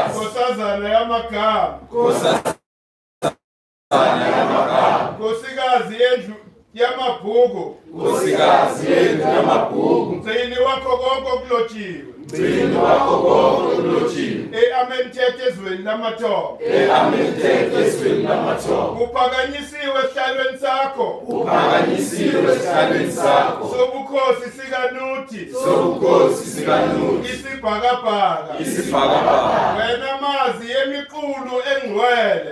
Nkosazana yamagama. Nkosikazi yendlu yamabhuku. Mgcini wakho konke okulotshiwe. Eamentethe ezweni lamathongo. Uphakanyisiwe esihlalweni sakho. Sobukhosi sikaNuthi. Isibhakabhaka. Wena mazi yemiqulu engcwele.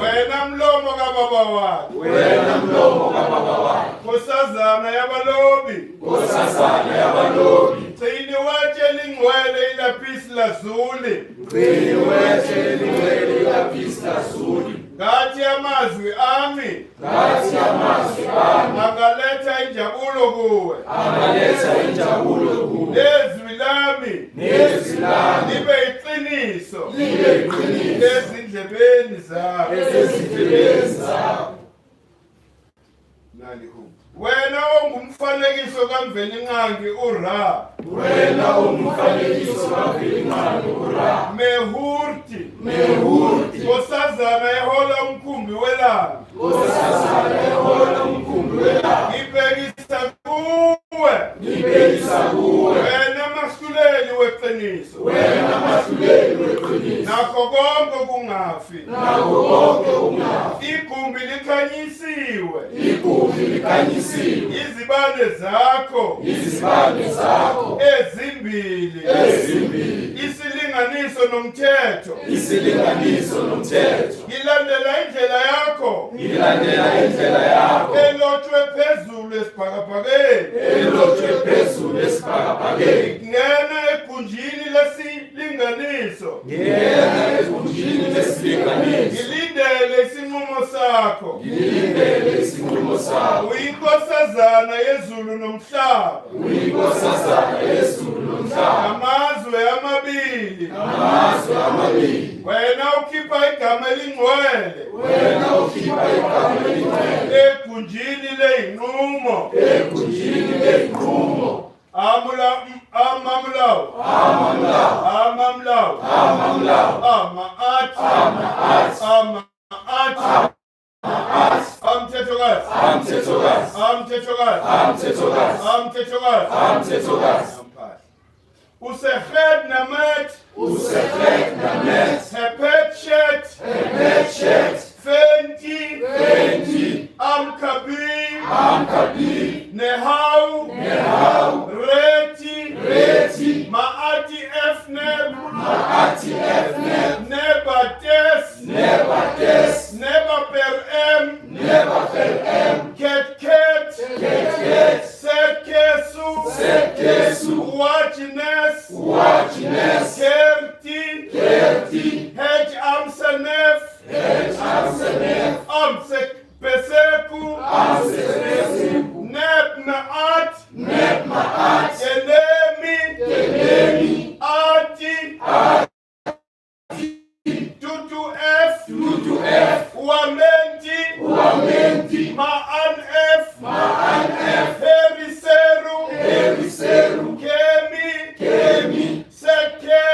Wena mlomo kababa wakhe. Nkosazana yabalobi. Mgcini wetshe lingcwele ilapisi lazuli. Ngathi amazwi ami. Angaletha injabulo kuwe. Nezwi lami. Libe iqiniso. Ezindlebeni zakho. Wena ongumfanekiso kaMvelinqangi uRa. Mehurti. Nkosazana ehola umkhumbi welanga. Ngibhekisa kuwe. Wena mahluleli weqiniso. Nakho konke kungafi. Igumbi likhanyisiwe. Izibane zakho. Ezimbili. Isilinganiso nomthetho. Ngilandela indlela yakho. Elotshwe phezulu esibhakabhakeni. Ngena egunjini lesilinganiso. Ngilindele isinqumo sakho. Uyinkosazana yezulu nomhlaba. Amazwe amabili. Wena ukhipha igama elingcwele. Egunjini leyinqumo. Amamlawu. Usechet namet. Hepet shet. Fenti. Amkabi. Nehau. Reti. Maati efneb. Nebates. Nebaperem. Ketket. Setkesu. Watchines. Kerti. Hej amsenef. Amsek peseku. Neb maat. Elemi. Ati. Tutu F. Wamenti. Maan F. Heriseru. Kemi. Seke.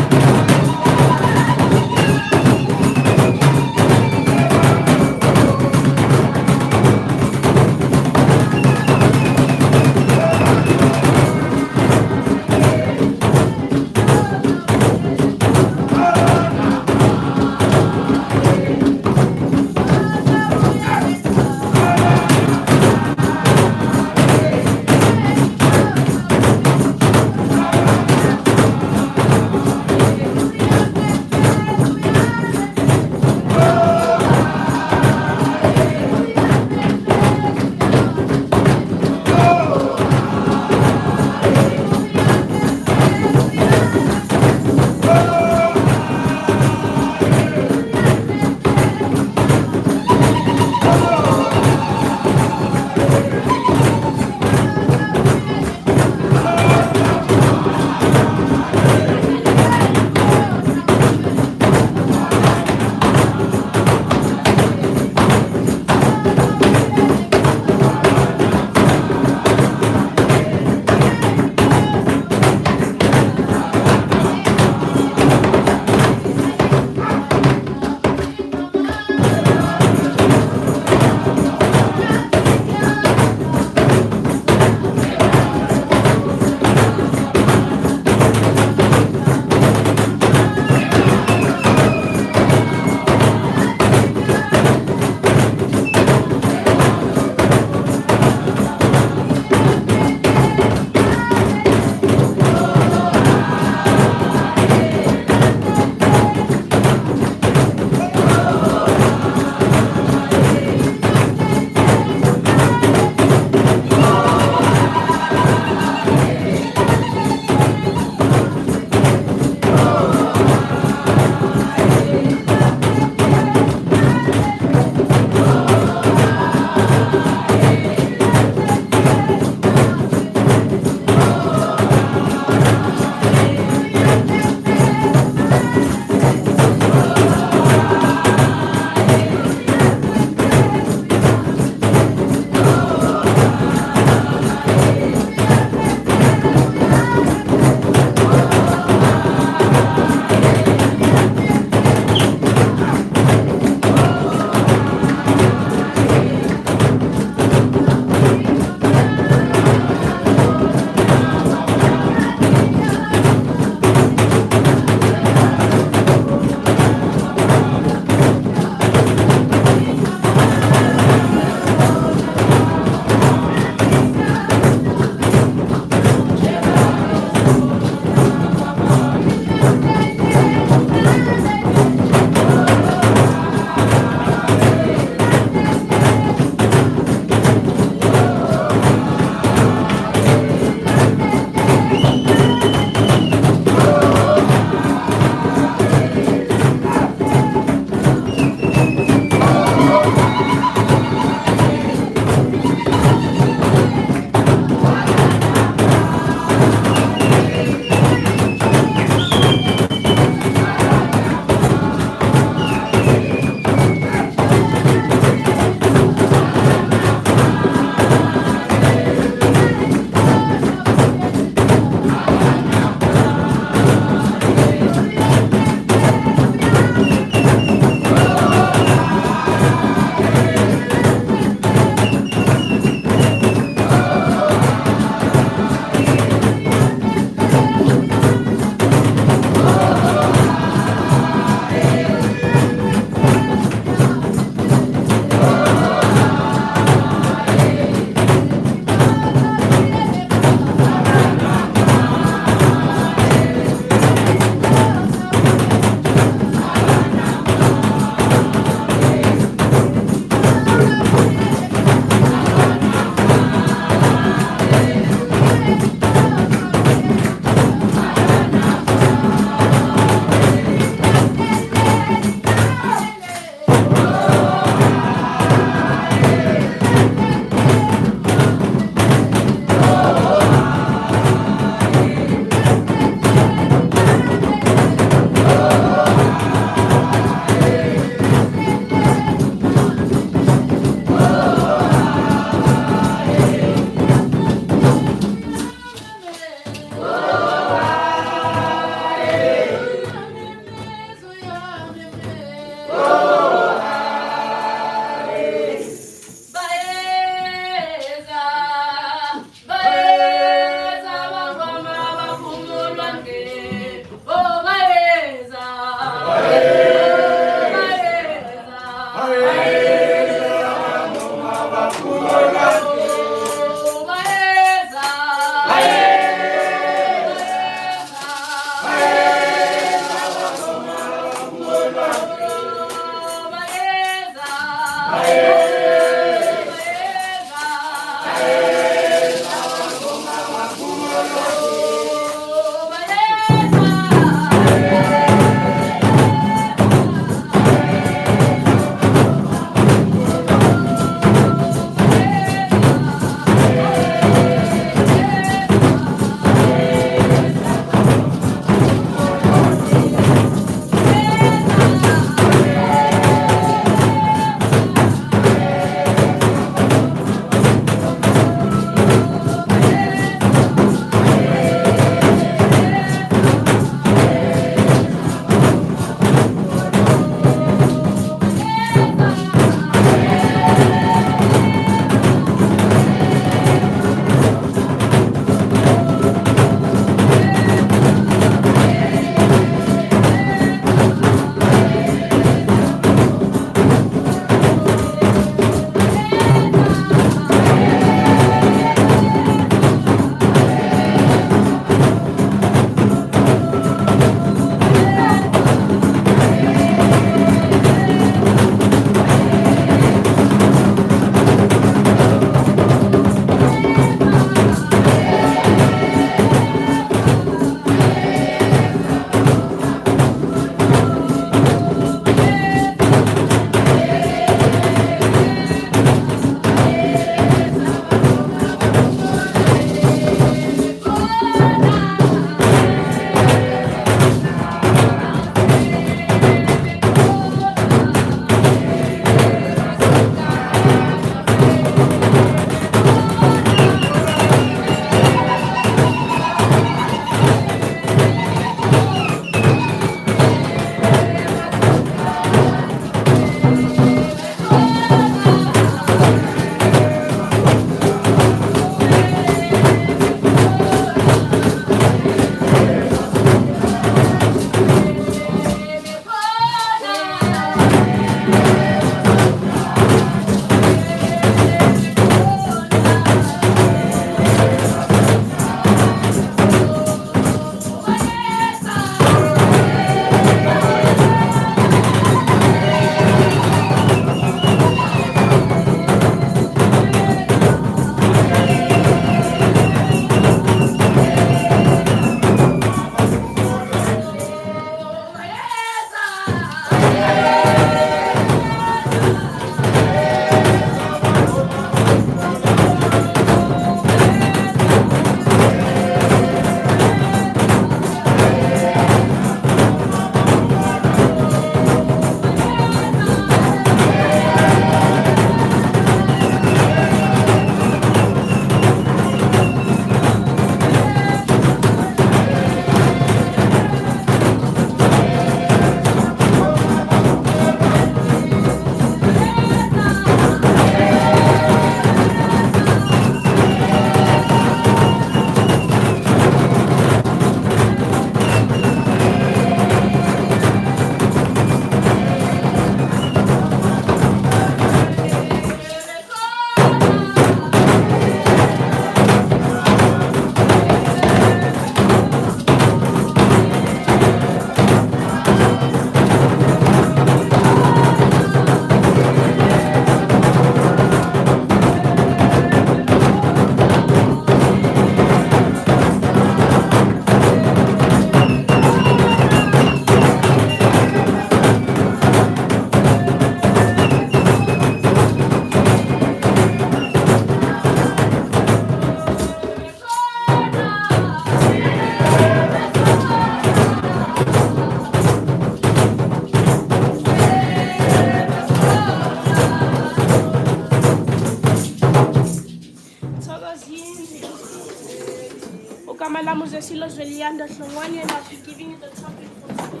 And I'll be giving you the topic for today.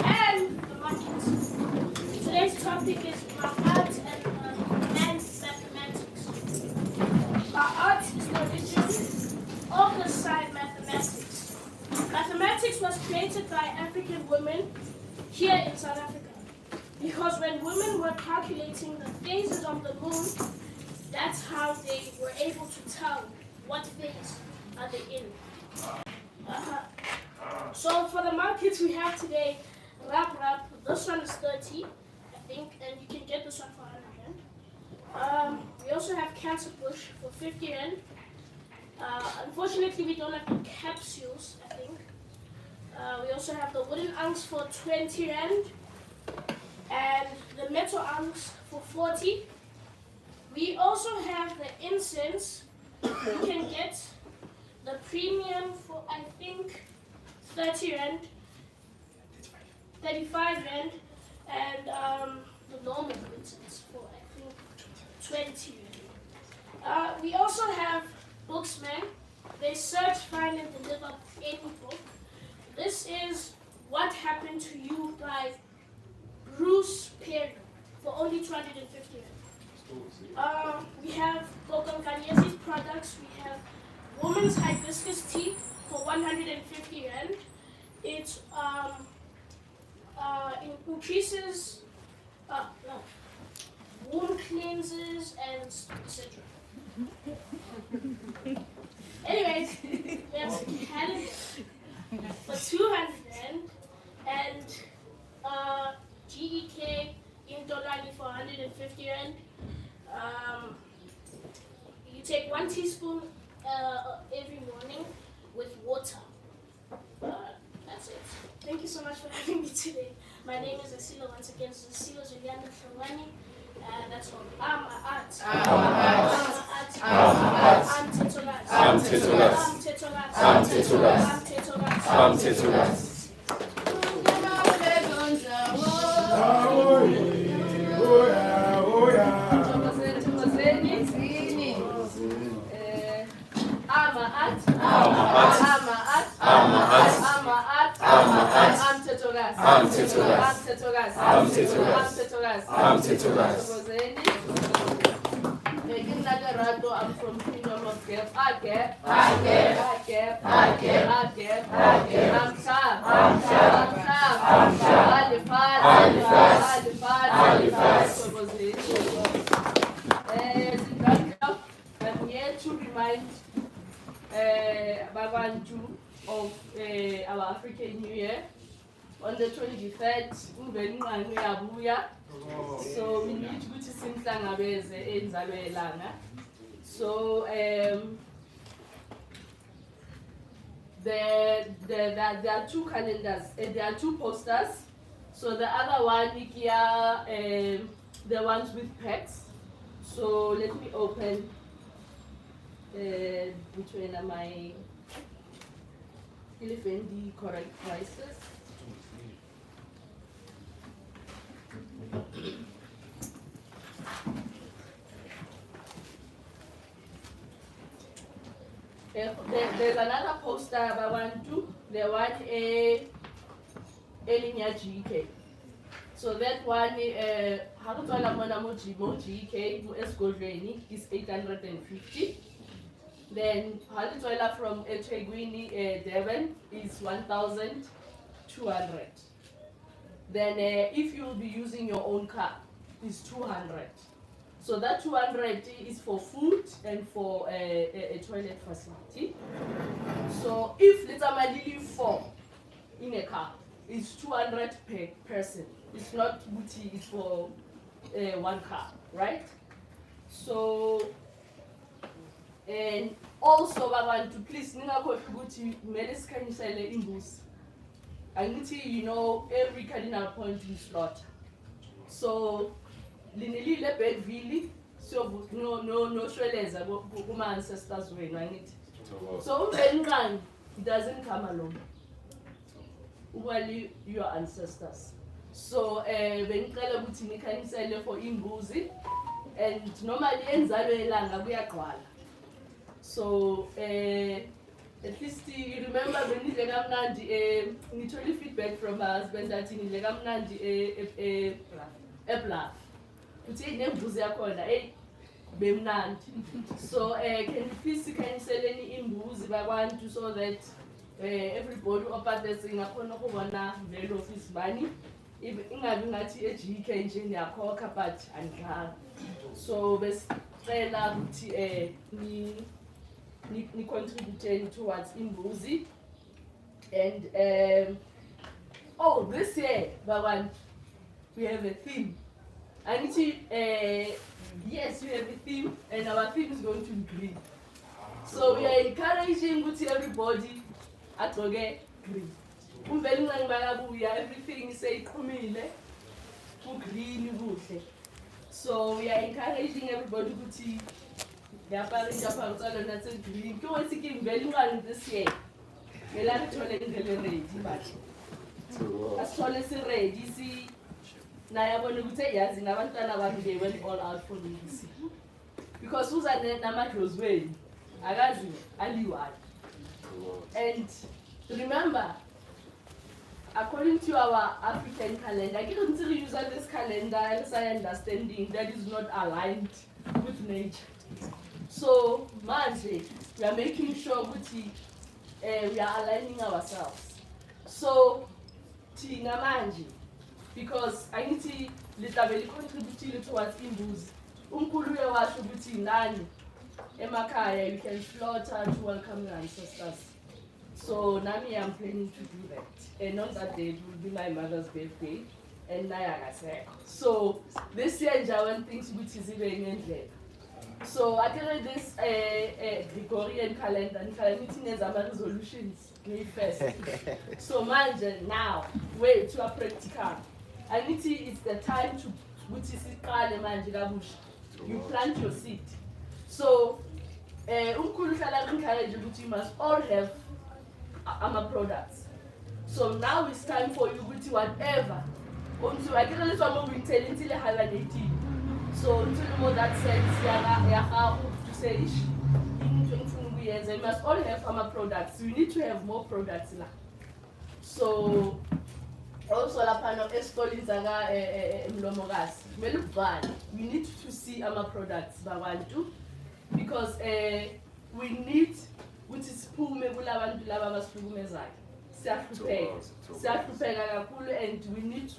And the market. Today's topic is art and mathematics. Art is the origin of the side mathematics. Mathematics was created by African women here in South Africa because because when women were calculating the phases of the moon, that's how they were able to tell what phase are they in. So for the markets we have today, Rap, this one is 30, I think, and you can get this one for 100 Rand. We also have Cancer Bush for 50 Rand. Unfortunately, we don't have the capsules, I think. We also have the wooden ankhs for 20 Rand, and the metal ankhs for 40. We also have the incense. You can get the premium for, I think, 30 Rand, 35 Rand, and the normal incense for, I think, 20 Rand. We also have booksmen. They search, find, and deliver any book. This is What Happened to You by Bruce Perry for only 250 Rand. We have Bokonkanyezi's products. We have women's hibiscus tea for 150 Rand. It increases wound cleanses and etc. Anyways, we have calendar for 200 Rand and GEK in Dolani for 150 Rand. You take 1 teaspoon every morning with water. That's it. Thank you so much for having me today. My name is Asilo once again. This is Asilo Zuliana Shalwani. That's all. I'm from Kingdom of Gap. I'm here to remind Babantu of our African New Year. On the 23rd, so we need to sing So there are 2 calendars, there are 2 posters. So the other one here, the ones with packs. So let me open which one am I? Elephant the correct prices. There's another poster I want to. The one Elinya GK. So that one GK is 850. Then Halitoila from Echegwini Devon is 1,200. Then if you'll be using your own car, it's 200. So that 200 is for food and for a toilet facility. So if let's say 4 in a car, it's 200 per person. It's not booty, it's for 1 car, right? So, and also I want to please I need to, you know, every cardinal point we slaughter. So Linelile Bedvili, so no Shweleza, my ancestors were, I need. So Benran doesn't come alone. Well, your ancestors. So Benkala Butini sell for Imbuzi, and normally Enzalo Langa we are kwala. So at least you remember when you literally feedback from my husband that in Legamnandi a bluff. You say name Buzia corner, so can you please cancel any imbuzi by one to so that everybody operates in a corner of value of his money. ingabi ngathi eGK nje niyakhokha but andidlali. So besicela ukuthi ni contribute towards imbuzi. And this year Bawan, we have a theme. I need to yes, we have a theme, and our theme is going to be green. So we are encouraging everybody at green. Everything is green. So we are encouraging everybody to green. This year. They went all out for this. Because who's a Namakos way? And remember, according to our African calendar, I don't use this calendar as I understanding that is not aligned with nature. So, Manje, we are making sure we are aligning ourselves. So, Tina Manje, because I need to contribute towards imbuzi. Unkuluwe washo ukuthi nani emakaya you can slaughter to welcome your ancestors. So nami I'm planning to do that. And on that day it will be my mother's birthday and Nayaga. So this year I want things which is even endless. So I tell this Gregorian calendar and meeting as our resolutions May 1st. So manje now wait to a practical. I need to, it's the time to you plant your seed. So you must all have products. So now it's time for you to whatever. I can only tell until I have an 18. So until you know that sense, to say in years, you must all have farmer products. You need to have more products now. So also la panel escolizanga mlomogas. We need to see our products babantu because we need which is pume kulabantu laba basihlukumezayo. Siyahlupeka kakhulu and we need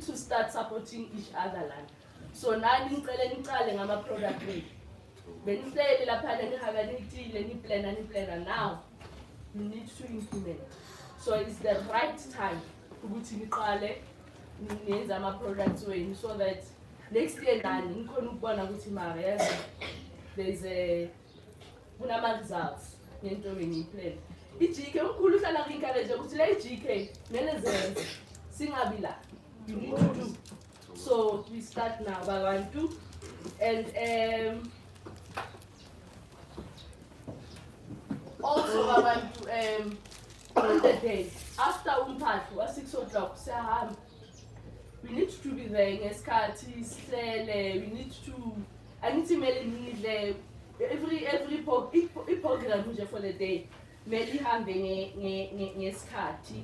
to start supporting each other land. So nani ngicele ngama product wethu. Benihleli lapha nihaga nithile ni plan now. We need to implement. So it's the right time ukuthi niqale nenze ama products wenu so that next year nani nikhona ukubona ukuthi mara yazi there's kunama results ngento beniyiplan. IGK ukhulu uhlala ngi-encourage ukuthi la IGK nelezenze singabi la. You need to do. So we start now babantu and also babantu on the day after umphathi wa 6 o'clock siyahamba. We need to be there ngesikhathi sihlele. We need to mele nidle every program nje for the day mele ihambe ngesikhathi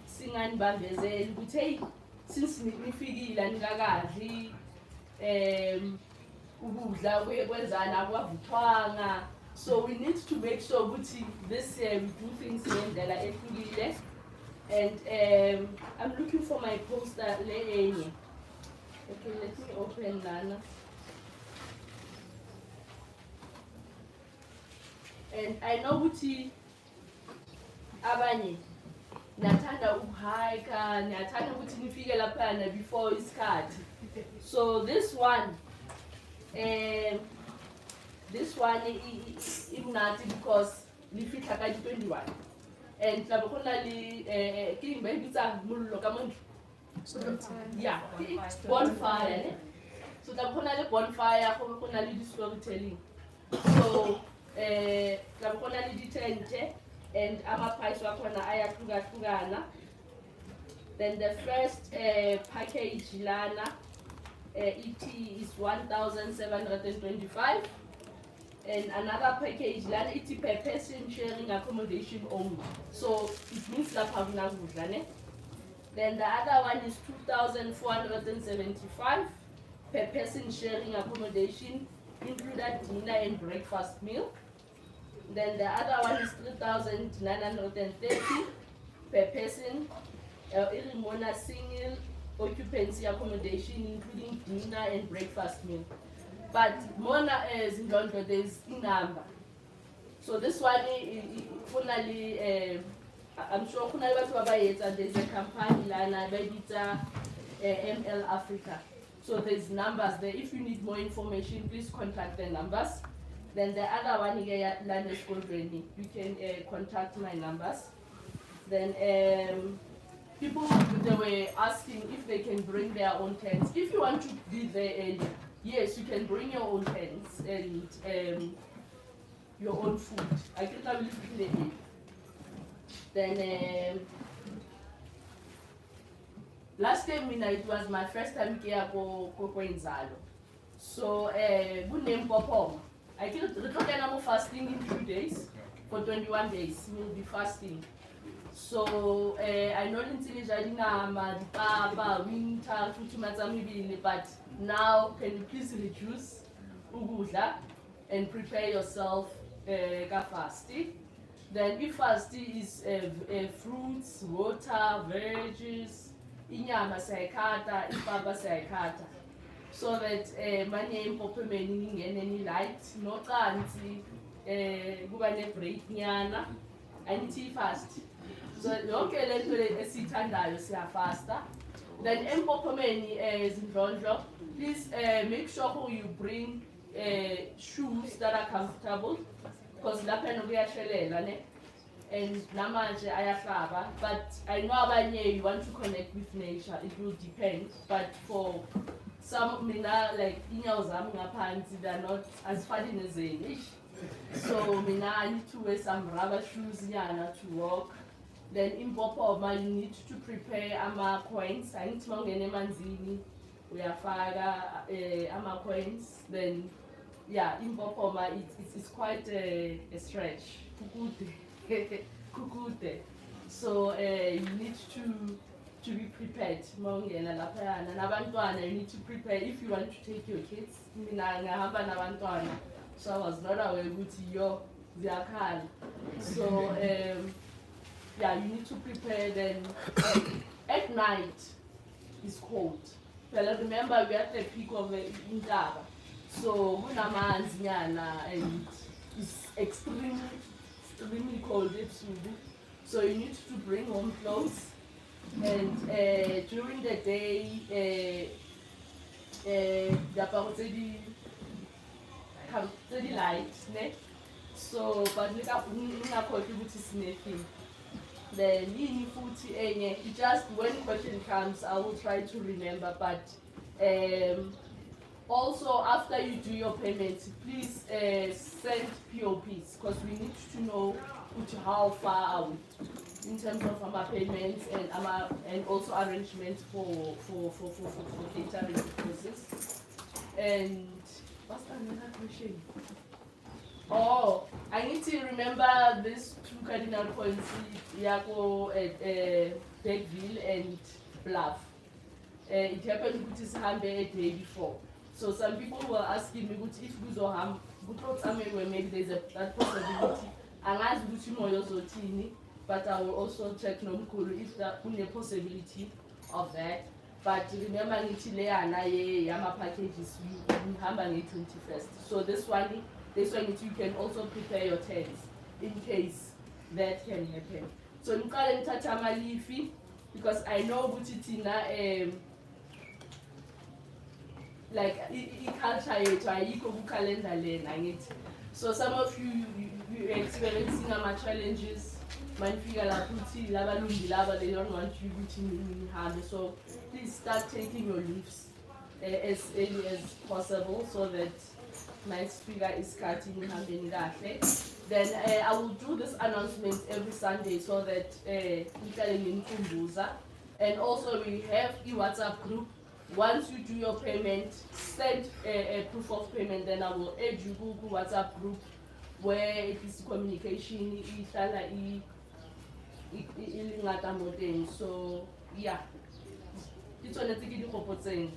singanibambezeli ukuthi hey since nifikile nikakadli ukudla kwenzana akwavuthwanga. So we need to make sure ukuthi this year we do things ngendlela ehlukile. And I'm looking for my poster le. Okay, let me open Nana. And I know ukuthi abanye nathanda ukuhike, nathanda ukuthi nifike lapha before isikhathi. So this one is imnati because lifika ka 21. And la khona li ke mbebitsa mullo ka mondlo. Yeah, bonfire. So la khona le bonfire go khona le storytelling. So la khona le ditente and ama price wa khona ayahlukana. Then the first package lana it is 1,725. And another package lana it per person sharing accommodation only. So it means la pavuna gudlane. Then the other one is 2,475 per person sharing accommodation, included dinner and breakfast meal. Then the other one is 3,930 per person Mona single occupancy accommodation including dinner and breakfast meal. But Mona is in London, there's a number. So this one finally, I'm sure there's a company ML Africa. So there's numbers there. If you need more information, please contact the numbers. Then the other one here, London School Training, you can contact my numbers. Then people they were asking if they can bring their own tents. If you want to be there early, yes, you can bring your own tents and your own food. I can tell you the Then last time it was my first time here in Zalo. So good name Popom. I think the fasting in 2 days. For 21 days, we'll be fasting. So I know in Papa, winter, but now can you please reduce Ugula and prepare yourself fasting. Then if fasting is fruits, water, veggies, inyama sayakata, ipapa sayakata. So that money impope meaning any light, no can't gubane break nyana, and tea fast. So okay, let's do a sit and I say faster. Then impope many is in Ronjo. Please make sure you bring shoes that are comfortable. Because la pen we are and namanje ayahlaba, but I know abanye you want to connect with nature, it will depend. But for some mina like inyawo zami ngaphansi, they are not as funny as they. So mina I need to wear some rubber shoes yana to walk. Then in Bopoma you need to prepare ama coins. I need to mangene manzini uyafaka ama coins. Then yeah, in Bopoma it's quite a stretch. Kukute. So you need to be prepared. Mongena lapayana nabantwana, you need to prepare if you want to take your kids. Mina ngahamba nabantwana. So I was not aware ukuthi yo ziyakhala. So yeah, you need to prepare. Then at night it's cold. Well, remember we are at the peak of the Intaba. So kunamanzinyana and it's extremely cold. So you need to bring home clothes. And during the day, the light, ne? So but look up sniffing. The lini futhi enye, just when question comes I will try to remember, but also after you do your payments, please send POPs because we need to know how far out in terms of our payments and also arrangements for catering process. And what's another question? Oh, I need to remember these two cardinal points, Yako at Beckville and Bluff. It happened with his hand a day before. So some people were asking me if Guzoham, maybe there's that possibility. And as but I will also check if there is a possibility of that. But remember, Yama packages you have on the 21st. So this one you can also prepare your tents in case that can happen. So Nkale Tatama Lifi, because I know Butitina like culture calendar. So some of you experiencing challenges. They don't want you in hand. So please start taking your leaves as early as possible so that my speaker is cutting. Then I will do this announcement every Sunday so that we can. And also we have a WhatsApp group. Once you do your payment, send a proof of payment, then I will add you Google WhatsApp group where it is communication, so yeah. It's on the ticket for saying.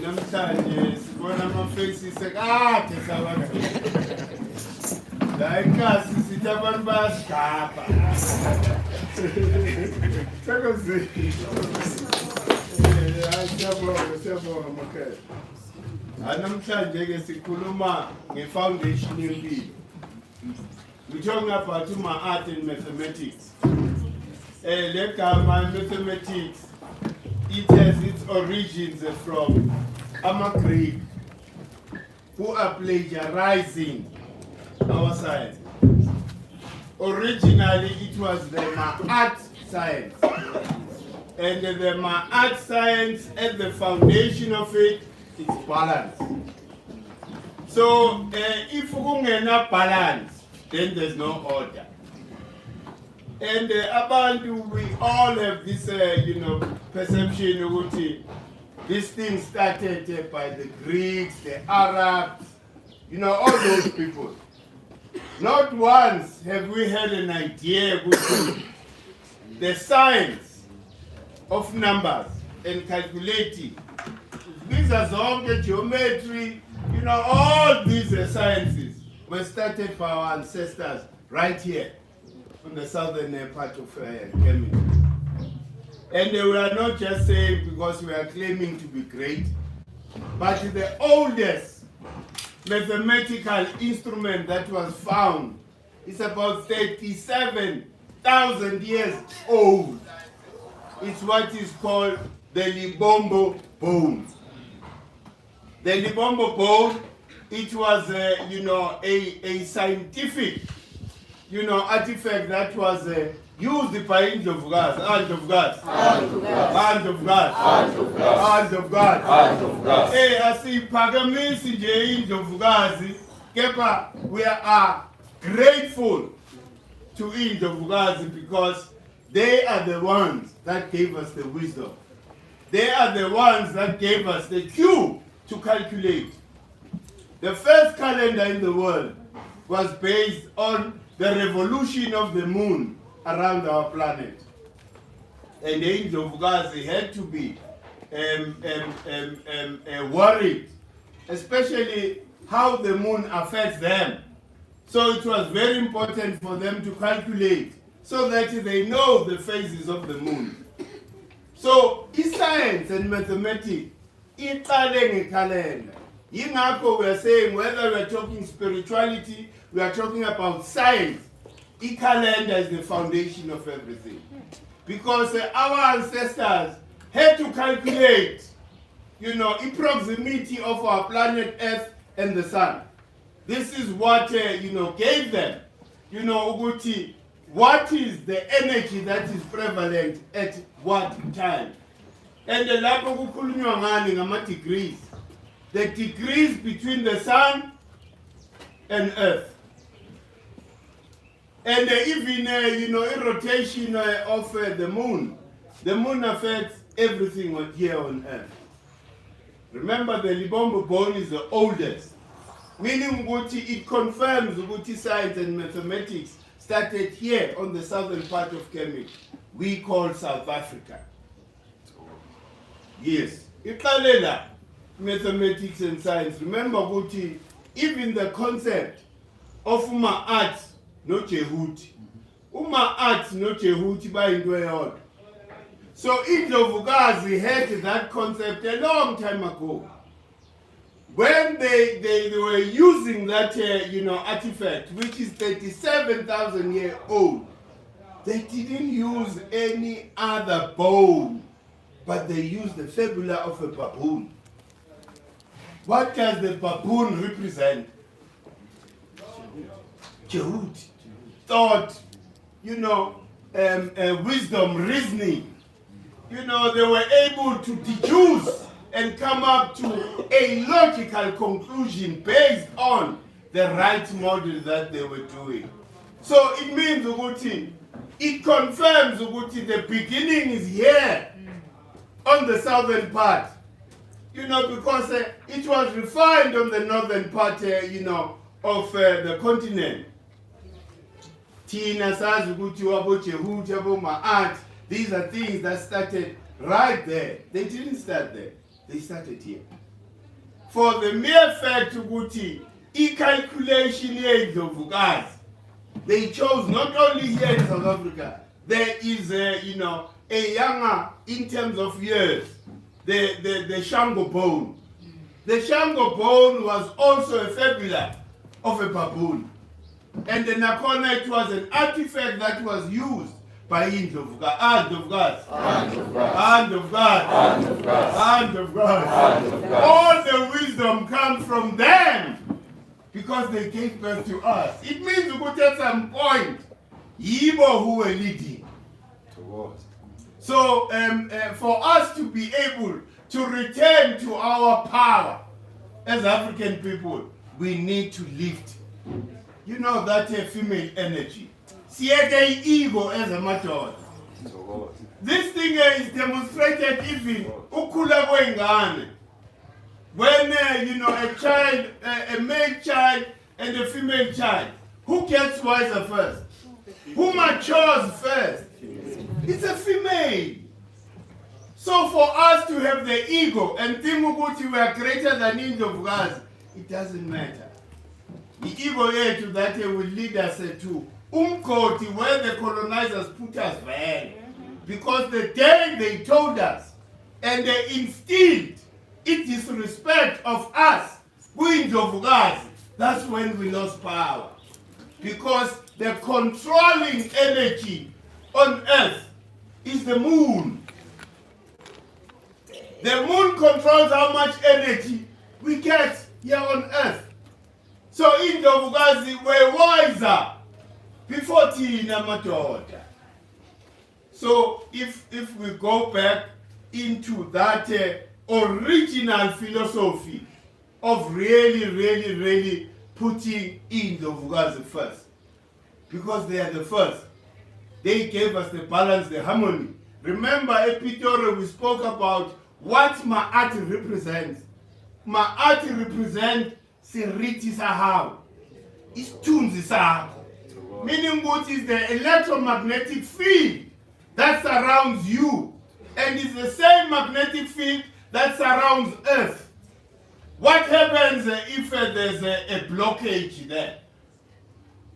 Namhlanje sibona ama-faces sekade sawakhe. La inkasi sithi abantu bayasigabha. Thokozile. Siyabonga makhaya. Namhlanje-ke sikhuluma nge-foundation yempilo. We're talking about art and mathematics. Le gama mathematics, it has its origins from Greek, who are plagiarizing our science. Originally, it was the art science. And the art science, at the foundation of it, is balance. So, if we have balance, then there's no order. And abantu, we all have this, perception of this thing started by the Greeks, the Arabs, all those people. Not once have we had an idea with the science of numbers and calculating. These are zonke geometry, all these sciences were started by our ancestors right here on the southern part of Kenya. And they were not just saying because we are claiming to be great, but the oldest mathematical instrument that was found is about 37,000 years old. It's what is called the Libombo bone. The Libombo bone, it was a scientific artifact that was used by hand of God. We are grateful to hand of God because they are the ones that gave us the wisdom. They are the ones that gave us the cue to calculate. The first calendar in the world was based on the revolution of the moon around our planet. And the angel of God had to be worried, especially how the moon affects them. So it was very important for them to calculate so that they know the phases of the moon. So science and mathematics, iqale ngekalenda. Yingakho we are saying whether we are talking spirituality, we are talking about science, calendar is the foundation of everything. Because our ancestors had to calculate, the proximity of our planet Earth and the sun. This is what, gave them, what is the energy that is prevalent at what time. And the degrees. The degrees between the sun and earth. And even, in rotation of the moon affects everything here on earth. Remember, the Libombo bone is the oldest, meaning it confirms that science and mathematics started here on the southern part of Kenya, we call South Africa. Yes, ikalela mathematics and science. Remember, even the concept of art no Jehuti. Art no Jehuti by Indweyod. So Indlovukazi had that concept a long time ago. When they were using that artifact, which is 37,000 years old, They didn't use any other bone, but they used the fibula of a baboon. What does the baboon represent? Jehud, thought, wisdom, reasoning. They were able to deduce and come up to a logical conclusion based on the right model that they were doing. So it means, Uguti, it confirms, Uguti, the beginning is here on the southern part. Because it was refined on the northern part, of the continent. Tina says, these are things that started right there. They didn't start there. They started here. For the mere fact, Uguti, calculation here of guys, they chose not only here in South Africa, there is a younger in terms of years, the Shango bone. The Shango bone was also a fibula of a baboon. And the Nakona, it was an artifact that was used by hand of God, hand of God, hand of God, hand of God, hand of God, hand of God. All the wisdom comes from them because they gave birth to us. It means we could at some point, Yibo who were leading. So for us to be able to return to our power as African people, we need to lift. That female energy. Siete ego as a matter. This thing is demonstrated even ukula kwengane. When a child, a male child and a female child, who gets wiser first? Who matures first? It's a female. So for us to have the ego and think we are greater than each of us, it doesn't matter. The ego yethu that will lead us to umkoti where the colonizers put us there. Because the day they told us and they instilled in disrespect of us, that's when we lost power. Because the controlling energy on earth is the moon. The moon controls how much energy we get here on earth. So in Ndovukazi were wiser before Tina Madoda. So if we go back into that original philosophy of really putting in Ndovukazi first, because they are the first. They gave us the balance, the harmony. Remember, Epitori, we spoke about what Ma'ati represents. Ma'ati represents Siriti Sahau. It's Tunzi Sahau. Meaning what is the electromagnetic field that surrounds you. And it's the same magnetic field that surrounds Earth. What happens if there's a blockage there?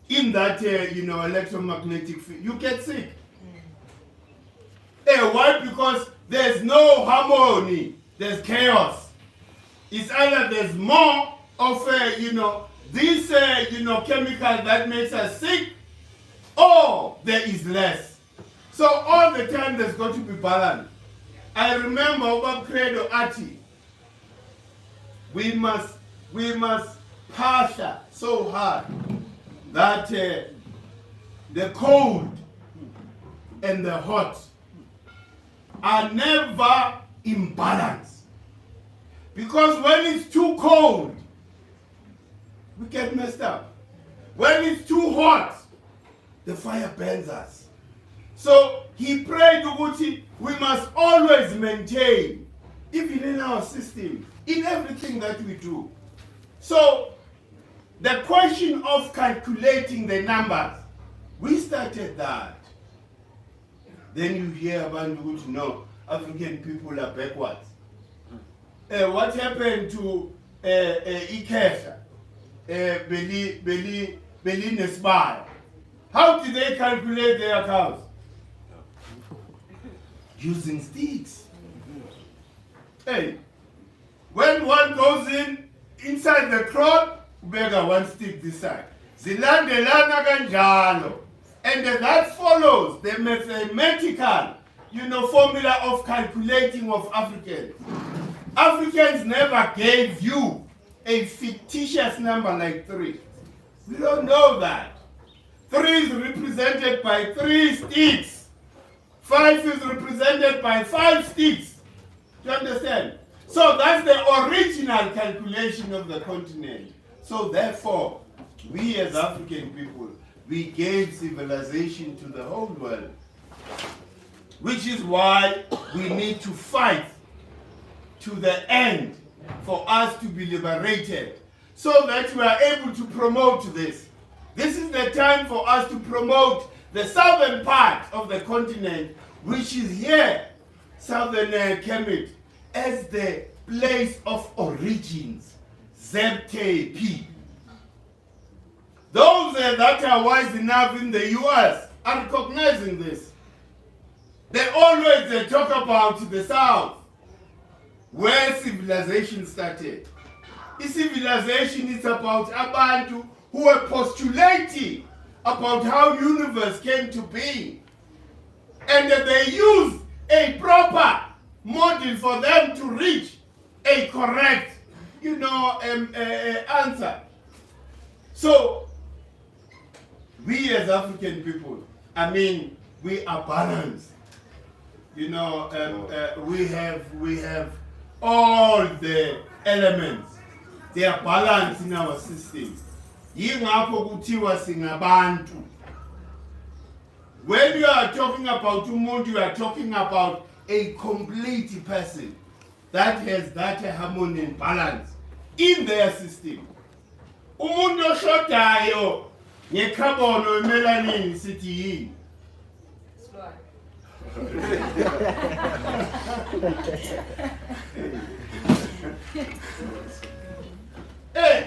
In that, electromagnetic field, you get sick. Why? Because there's no harmony, there's chaos. It's either there's more of, this, chemical that makes us sick, or there is less. So all the time there's got to be balance. I remember about Credo Ati. We must pasha so hard that the cold and the hot are never in balance. Because when it's too cold, we get messed up. When it's too hot, the fire burns us. So he prayed, Uguti, we must always maintain, even in our system, in everything that we do. So the question of calculating the numbers, we started that. Then you hear about Uguti, no, African people are backwards. What happened to Ikesha? Beli Nesbaya? How did they calculate their cows? Using sticks. Hey, when one goes inside the crowd, bega one stick this side. Zilandelana kanjalo. And that follows the mathematical, formula of calculating of Africans. Africans never gave you a fictitious number like 3. We don't know that. 3 is represented by 3 sticks. 5 is represented by 5 sticks. Do you understand? So that's the original calculation of the continent. So therefore, we as African people, we gave civilization to the whole world. Which is why we need to fight to the end for us to be liberated, so that we are able to promote this. This is the time for us to promote the southern part of the continent, which is here, southern Kemet, as the place of origins, ZKP. Those that are wise enough in the US are recognizing this. They always talk about the South, where civilization started. Civilization is about abantu who are postulating about how universe came to be. And they use a proper model for them to reach a correct, answer. So, we as African people, we are balanced. We have all the elements. They are balanced in our system. Yingakho kuthiwa singabantu. When you are talking about umuntu, you are talking about a complete person that has that harmony and balance in their system. Umuntu oshodayo ngecarbon or melanin sithi yini?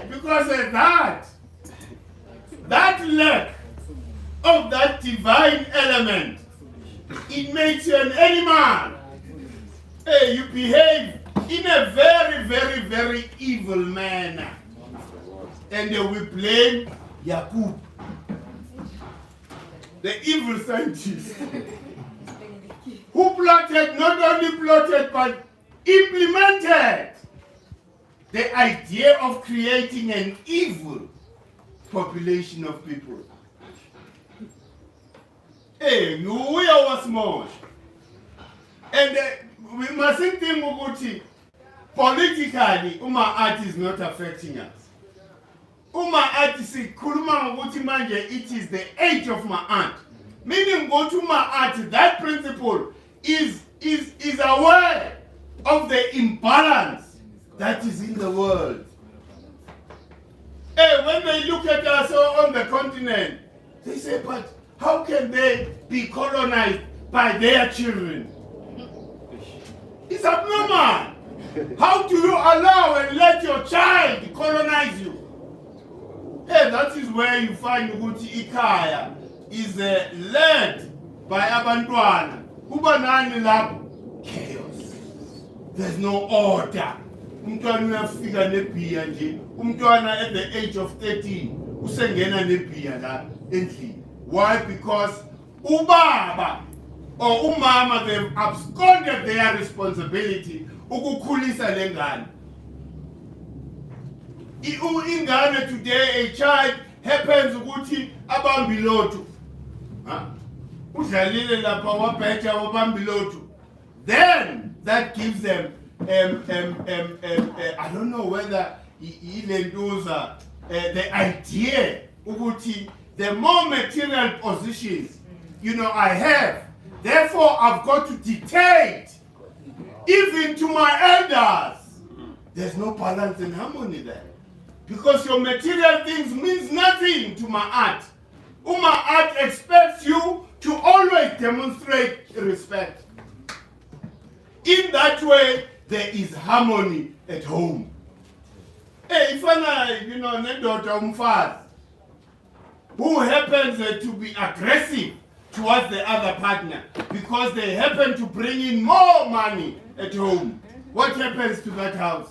Because of that lack of that divine element, it makes you an animal. You behave in a very, very, very evil manner. And we blame Yakub, the evil scientist, who plotted, not only plotted, but implemented the idea of creating an evil population of people. You was more. And we mustn't think about it. Politically, art is not affecting us. Art is it is the age of my aunt. Meaning, go to my art, that principle is aware of the imbalance that is in the world. When they look at us on the continent, they say, but how can they be colonized by their children? It's abnormal. How do you allow and let your child colonize you? That is where you find Uguti Ikaya is led by Abantwana. Ubanani lab chaos. There's no order. Umntwana uyafika nebiya nje. Umntwana at the age of 13 usengena nebiya la endlini. Why? Because ubaba or umama, they've absconded their responsibility ukukhulisa lengane. Ingane today, a child happens ukuthi abambilotu. Udlalile lapha wabheja wabambilotu. Then that gives them I don't know whether ilentuza the idea ukuthi the more material positions I have, therefore I've got to dictate even to my elders. There's no balance and harmony there. Because your material things means nothing to my art. My art expects you to always demonstrate respect. In that way, there is harmony at home. If I, who happens to be aggressive towards the other partner because they happen to bring in more money at home, what happens to that house?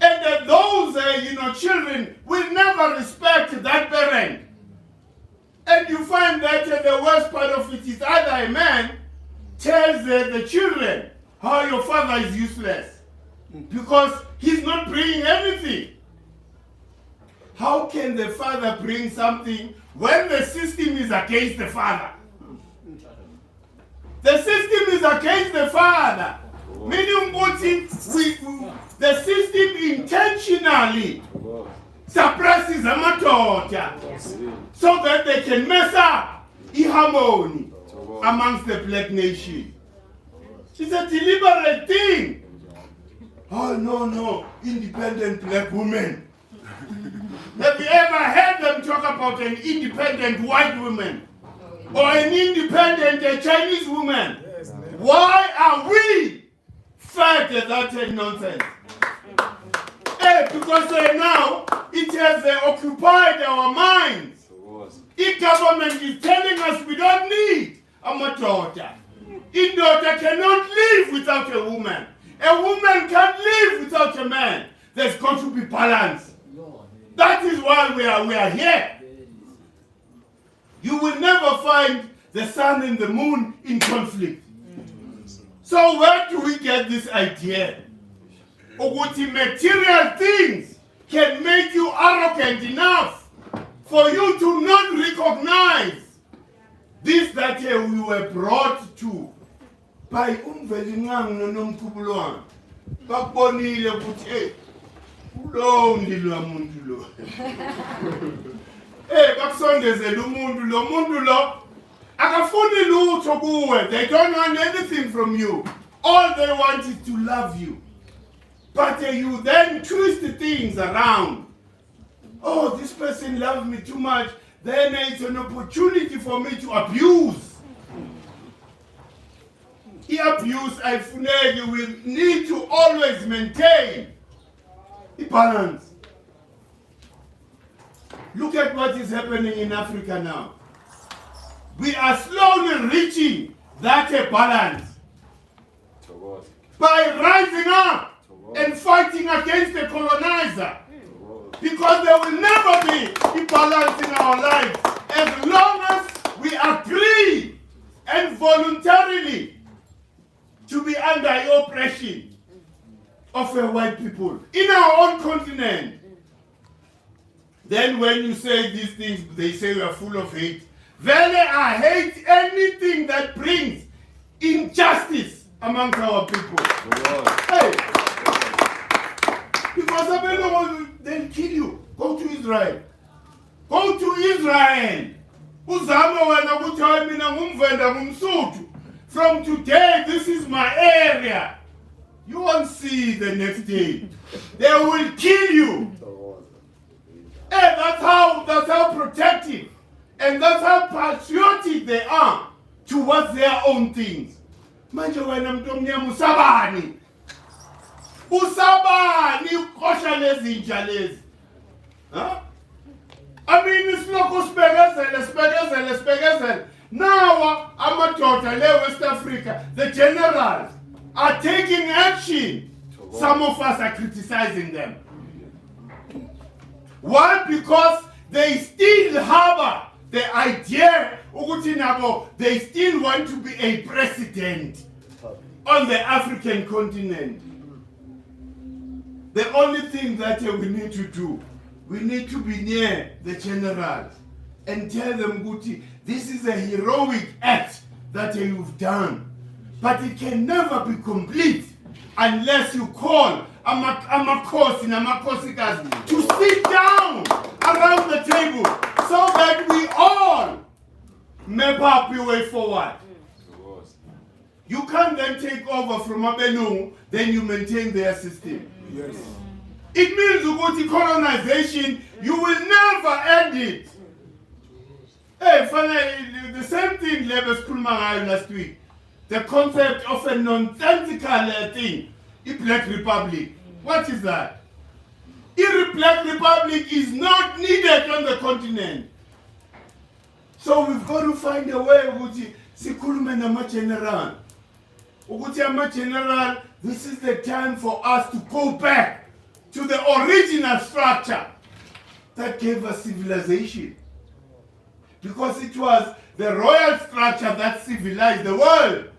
And And those children will never respect that parent. And you find that the worst part of it is either a man tells the children how your father is useless because he's not bringing anything. How can the father bring something when the system is against the father? The system is against the father. Meaning the system intentionally suppresses amadoda so that they can mess up harmony amongst the black nation. It's a deliberate thing. Oh no, independent black woman. Have you ever heard them talk about an independent white woman? Or an independent Chinese woman? Why are we fed that nonsense? Because now it has occupied our minds. The government is telling us we don't need a daughter. A daughter cannot live without a woman. A woman can't live without a man. There's got to be balance. That is why we are here. You will never find the sun and the moon in conflict. So where do we get this idea? Material things can make you arrogant enough for you to not recognize this that we were brought to by umvelingang nonomkhubulwana. Bakubonile ukuthi lo ndilo umuntu lo. Bakusondezela umuntu lo akafuni lutho kuwe. They don't want anything from you. All they want is to love you. But you then twist things around. Oh, this person loves me too much. Then it's an opportunity for me to abuse. The abuse, you will need to always maintain the balance. Look at what is happening in Africa now. We are slowly reaching that balance by rising up and fighting against the colonizer. Because there will never be a balance in our lives as long as we agree and voluntarily to be under the oppression of the white people in our own continent. Then when you say these things, they say we are full of hate. Really, I hate anything that brings injustice among our people. Hey, because they'll kill you. Go to Israel. Go to Israel. From today, this is my area. You won't see the next day. They will kill you. And that's how protective and that's how patriotic they are towards their own things. Manje wena mntu omnyama usabani? Usabani ukosha lezinja lezi? Huh? I mean, it's not spekezele. Now, amadoda le West Africa, the generals are taking action. Some of us are criticizing them. Why? Because they still harbor the idea, they still want to be a president on the African continent. The only thing that we need to do, we need to be near the generals and tell them, Guti, this is a heroic act that you've done. But it can never be complete unless you call Amakosi and Amakosikas to sit down around the table so that we all map up the way forward. You can't then take over from Abenu, then you maintain their system. Yes. It means you go to colonization, you will never end it. Hey, finally, the same thing Lebes Kulmangai last week. The concept of a nonsensical thing, a Black Republic. What is that? A Black Republic is not needed on the continent. So we've got to find a way, Uguti, Sikulume na General. Uguti ama General, this is the time for us to go back to the original structure that gave us civilization. Because it was the royal structure that civilized the world.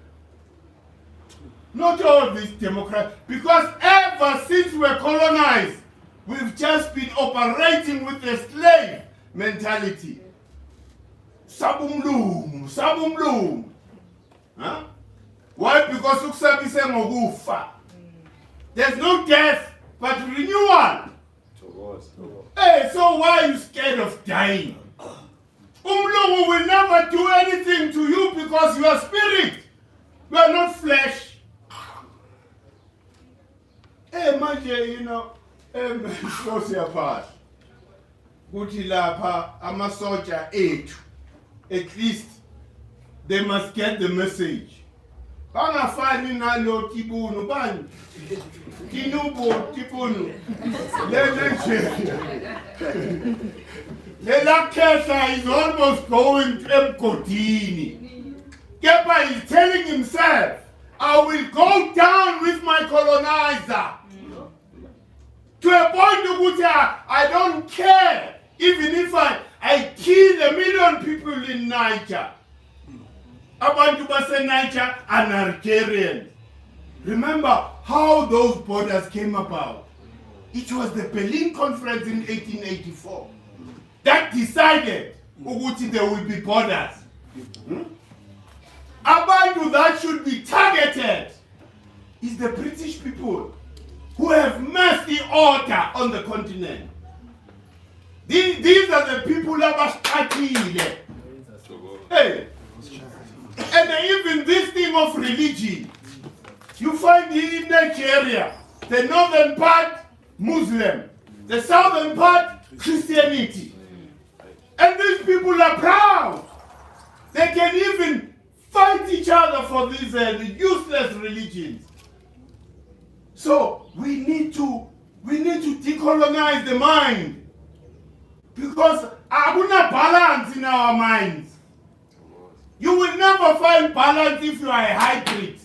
Not all this democracy. Because ever since we were colonized, we've just been operating with the slave mentality. Sabumlungu, sabumlungu. Huh? Why? Because ukusabise ngokufa. There's no death, but renewal. Hey, so why are you scared of dying? Umlungu will never do anything to you because you are spirit. You are not flesh. Hey, manje, you know, Nkosi yapha. Kuthi lapha amasoja ethu. At least they must get the message. Bangafani nalo Tibunu bani. Tinubu Tibunu. Lela Kesa is almost going to Mgodini. Kepa is telling himself, I will go down with my colonizer. To a point where I don't care, even if I kill 1 million people in Niger. Abantu base Niger are Nigerians. Remember how those borders came about. It was the Berlin Conference in 1884 that decided ukuthi there will be borders. Abantu that should be targeted is the British people who have messed the order on the continent. These are the people that are starting. Hey. And even this thing of religion, you find in Nigeria, the northern part Muslim, the southern part Christianity. And these people are proud. They can even fight each other for these useless religions. So we need to decolonize the mind. Because hakuna balance in our minds. You will never find balance if you are a hybrid.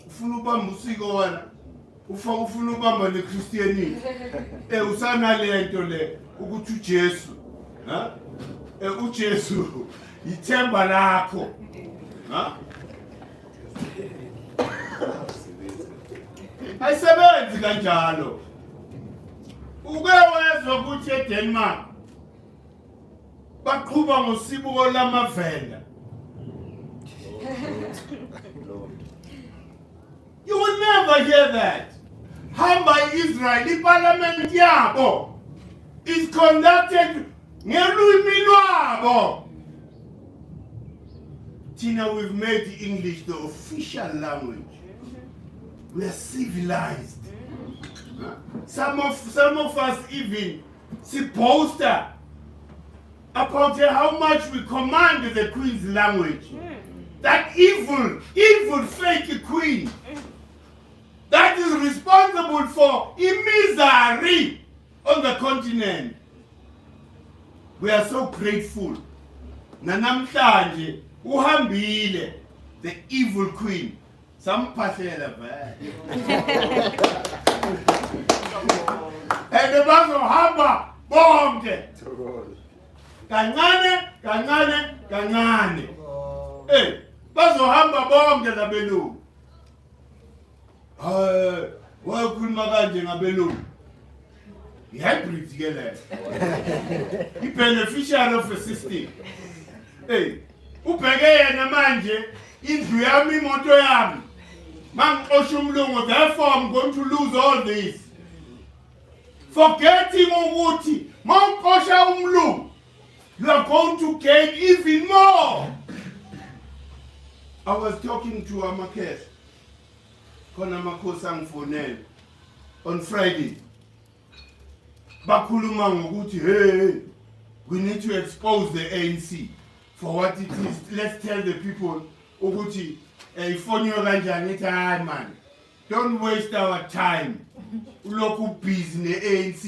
Ufuna uba musiko wena, ufuna uba manje Christianity. Usana le nto le ukuthi uJesu, ha? uJesu ithemba lakho. Ha? Ayisebenzi kanjalo. Uke wezwa ukuthi eDenmark baqhuba ngosibuko lamavenda. You will never hear that. Hamba Israel, parliament yabo is conducted ngelwimi lwabo. Tina, we've made English the official language. We are civilized. Some of us even see poster about how much we command the Queen's language. That evil fake Queen that is responsible for misery on the continent. We are so grateful. Nanamhlanje uhambile, the evil Queen. Samphathela bad. And the bazohamba bonke. Kancane. Hey, bazohamba bonke labelungu. Wakhuluma kanje ngabelungu. Hybrid ke le. I beneficiary of a system. Hey, ubheke yena manje indlu yami imoto yami. Mangixosha umlungu, therefore I'm going to lose all this. Forgetting ukuthi mangixosha umlungu, you are going to gain even more. I was talking to Amakes, khona amakhosi angifonela on Friday. Bakhuluma ngokuthi hey, we need to expose the ANC for what it is. Let's tell the people ukuthi ifonyo kanjani ethi man, don't waste our time. Ulokhu busy ne-ANC.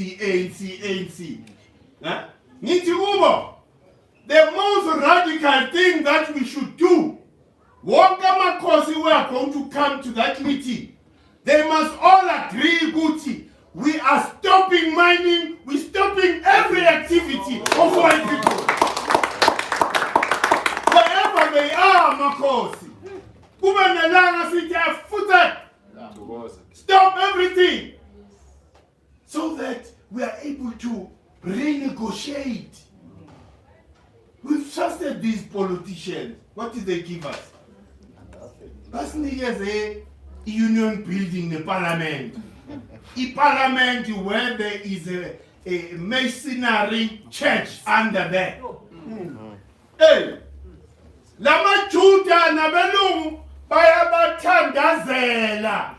Huh? Ngithi kubo, the most radical thing that we should do, wonke amakhosi we are going to come to that meeting, they must all agree ukuthi we are stopping mining, we're stopping every activity of white people. Wherever they are, Makosi. Stop everything. So that we are able to renegotiate. We've trusted these politicians. What did they give us? That's a union building, the parliament. A parliament where there is a masonry church under there. Hey, lama Juda nabelungu bayabathandazela.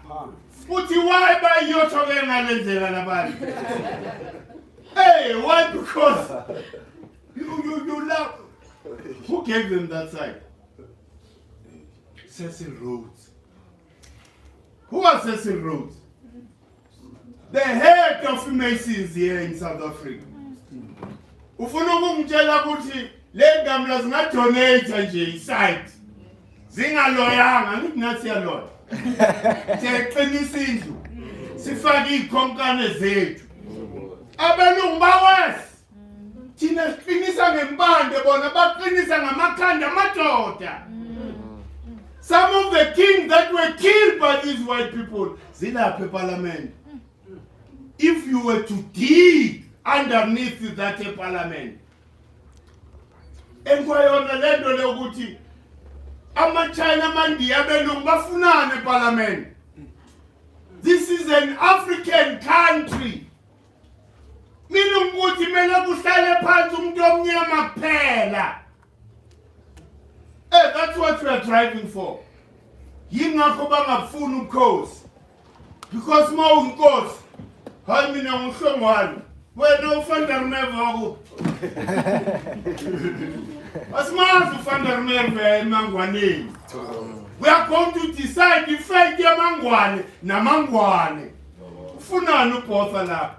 Futhi why bayotho ke ngalendlela labantu? Hey, why? Because you love. Who gave them that side? Cecil Rhodes. Who was Cecil Rhodes? The head of Masons here in South Africa. Ufuna ukungitshela ukuthi le ngamla zingadonate nje isite. Zingaloyanga, ngithi nathi yaloya. Siyayiqinisa indlu. Sifake ikhonkane zethu. Abelungu bawes. Thina siqinisa ngempande bona baqinisa ngamakhanda amadoda. Some of the kings that were killed by these white people, zilapha parliament. If you were to dig underneath that parliament, and kwayona lento lokuthi ama-China mandiya belungu bafunane parliament. This is an African country. Mina ukuthi mina kuhlale phansi umuntu omnyama kuphela. Hey, that's what we are driving for. Yingakho bangafuni ukhosi. Because ma unkosi, hayi mina ngihlongwane. Wena ufanda Merwe. Asimazi ufanda Merwe emangwaneni. We are going to decide the fate yamangwane namangwane. Ufunani ubhotha lapha?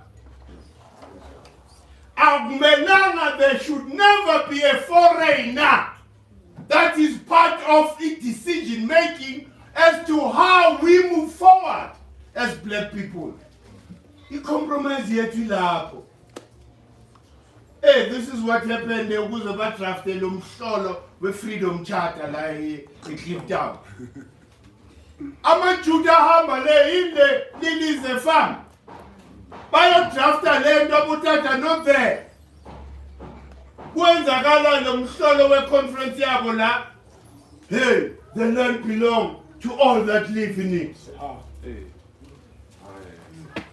Akumelanga, there should never be a foreigner that is part of the decision making as to how we move forward as black people. The compromise here to lapho. Hey, this is what happened. They was about drafted with freedom charter like Cape Town. Amajuda hamba le inde lilize farm. Bayo drafter le ndobutata not there. Kwenzakala lo mhlolo we conference yabo la. Hey, the land belongs to all that live in it.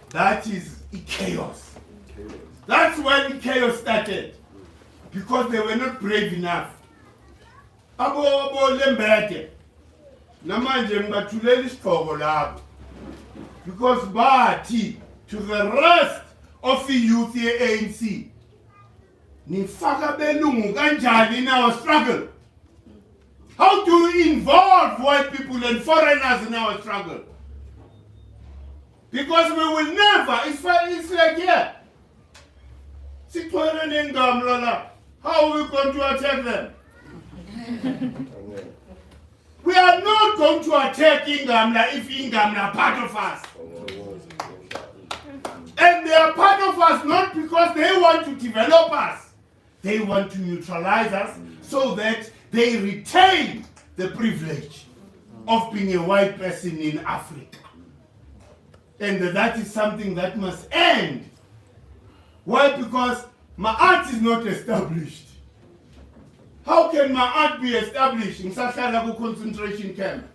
That is chaos. That's when the chaos started. Because they were not brave enough. Abo lembete. Namanje ngibathuleli isiqhoko lapho. Because bathi to the rest of the youth here ANC. Nifaka belungu kanjani in our struggle? How do we involve white people and foreigners in our struggle? Because we will never, it's like here. How are we going to attack them? We are not going to attack Ingamla if Ingamla are part of us. And they are part of us not because they want to develop us. They want to neutralize us so that they retain the privilege of being a white person in Africa. And that is something that must end. Why? Because my art is not established. How can my art be established in such a concentration camp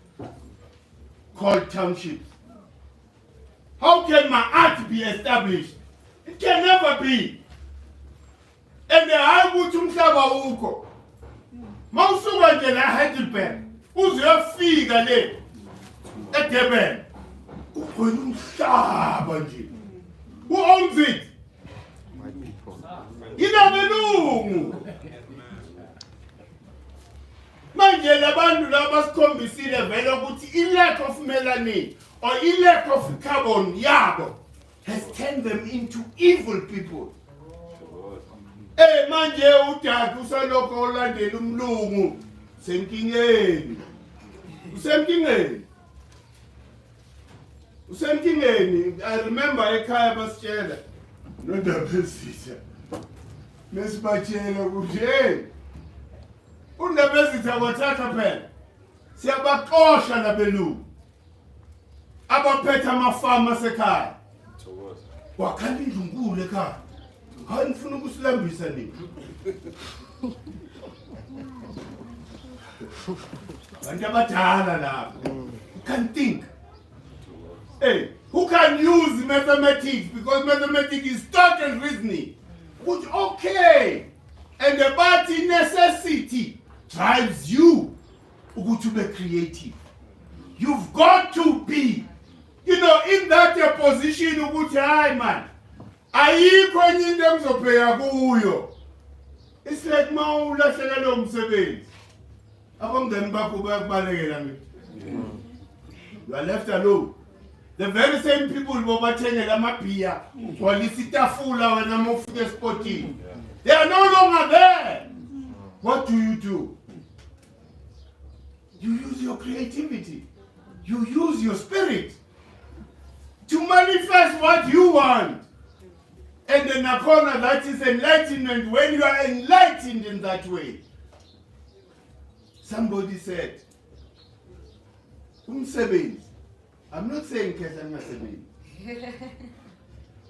called townships? How can my art be established? It can never be. And the Aibu Tumsaba Uko. Mausuwa de la Heidelberg. Who's your figure there? At the bed. Who owns it? Inabelungu. Manje labantu labasikhombisile vele ukuthi lack of melanin or lack of carbon yabo has turned them into evil people. Hey, manje utata usalokho olandela umlungu senkingeni. Usenkingeni. usenkingeni. I remember ekhaya basitshela nondaba ezitha mesibatshela ukuthi hey undaba ezitha kwathatha phela siyabaxosha labelungu abaphethe amafama asekhaya wakhala indlunkulu ekhaya hayi nifuna ukusilambisa nini bantu abadala lapho you can think. Hey, who can use mathematics? Because mathematics is thought and reasoning. Which okay. And the body necessity drives you to be creative. You've got to be, in that position, hi man. Ayikho enye into engizobheka kuyo. It's like mawulahlekela umsebenzi. Abangani bakho bayakubalekela ngithi. You are left alone. The very same people bobathengela amabhiya walisa itafula wena mawufika esportini. They are no longer there. What do? You use your creativity. You use your spirit to manifest what you want. And then a corner that is enlightenment. When you are enlightened in that way. Somebody said, umsebenzi. I'm not saying kesangasebenzi.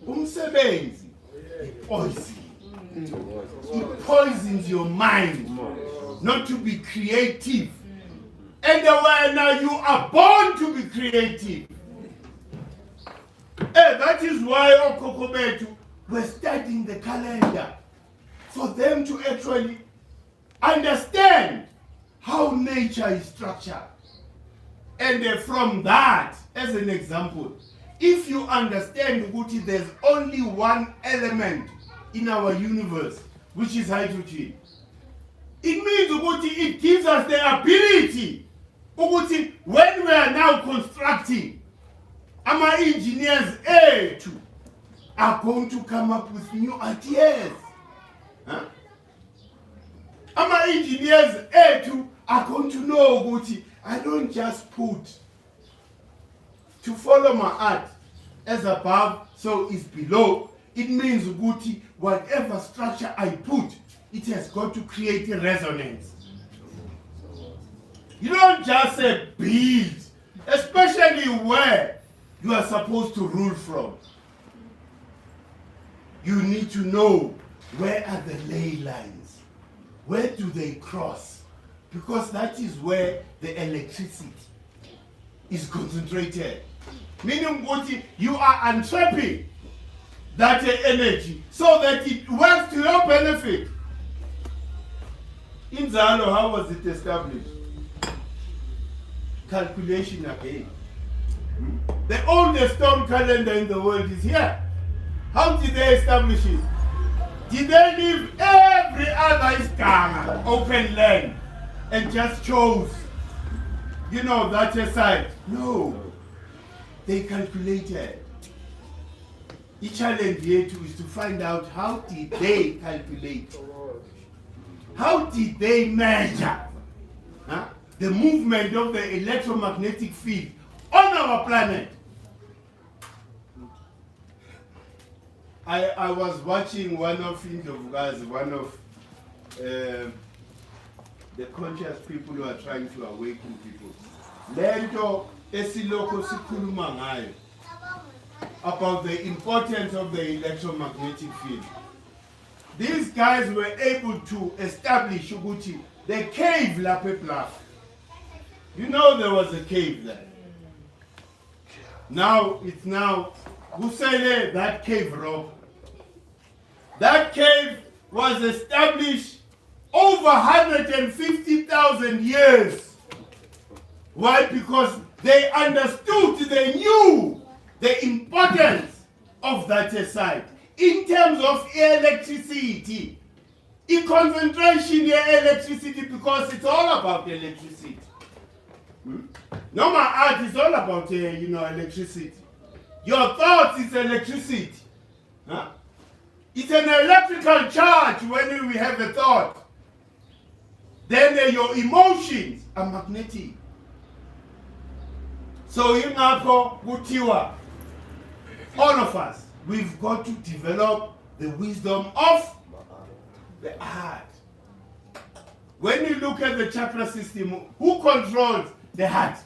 Umsebenzi poison. It poisons your mind not to be creative. And when now you are born to be creative. That is why Okokobetu were studying the calendar for them to actually understand how nature is structured. And from that, as an example, if you understand Uguti, there's only one element in our universe, which is hydrogen. It means Uguti, it gives us the ability, Uguti, when we are now constructing, our engineers are going to come up with new ideas. Our engineers are going to know Uguti, I don't just put to follow my art as above, so it's below. It means Uguti, whatever structure I put, it has got to create a resonance. You don't just say build, especially where you are supposed to rule from. You need to know where are the ley lines, where do they cross, because that is where the electricity is concentrated. Meaning you are untrapping that energy so that it works to your benefit. In Zalo, how was it established? Calculation again. The oldest stone calendar in the world is here. How did they establish it? Did they leave every other Iskana, open land, and just chose, that aside? No. They calculated. Each challenge here is to find out how did they calculate? How did they measure the movement of the electromagnetic field on our planet? I was watching one of the conscious people who are trying to awaken people. Lento esiloko sikhuluma ngayo about the importance of the electromagnetic field. These guys were able to establish ukuthi the cave lapha eBluff. There was a cave there. Now who said that cave rock? That cave was established over 150,000 years. Why? Because they understood, they knew the importance of that site in terms of electricity. In concentration electricity, because it's all about electricity. Normal art is all about electricity. Your thoughts is electricity. It's an electrical charge when we have a thought. Then your emotions are magnetic. So ingakho kuthiwa, all of us, we've got to develop the wisdom of the heart. When you look at the chakra system, who controls the heart?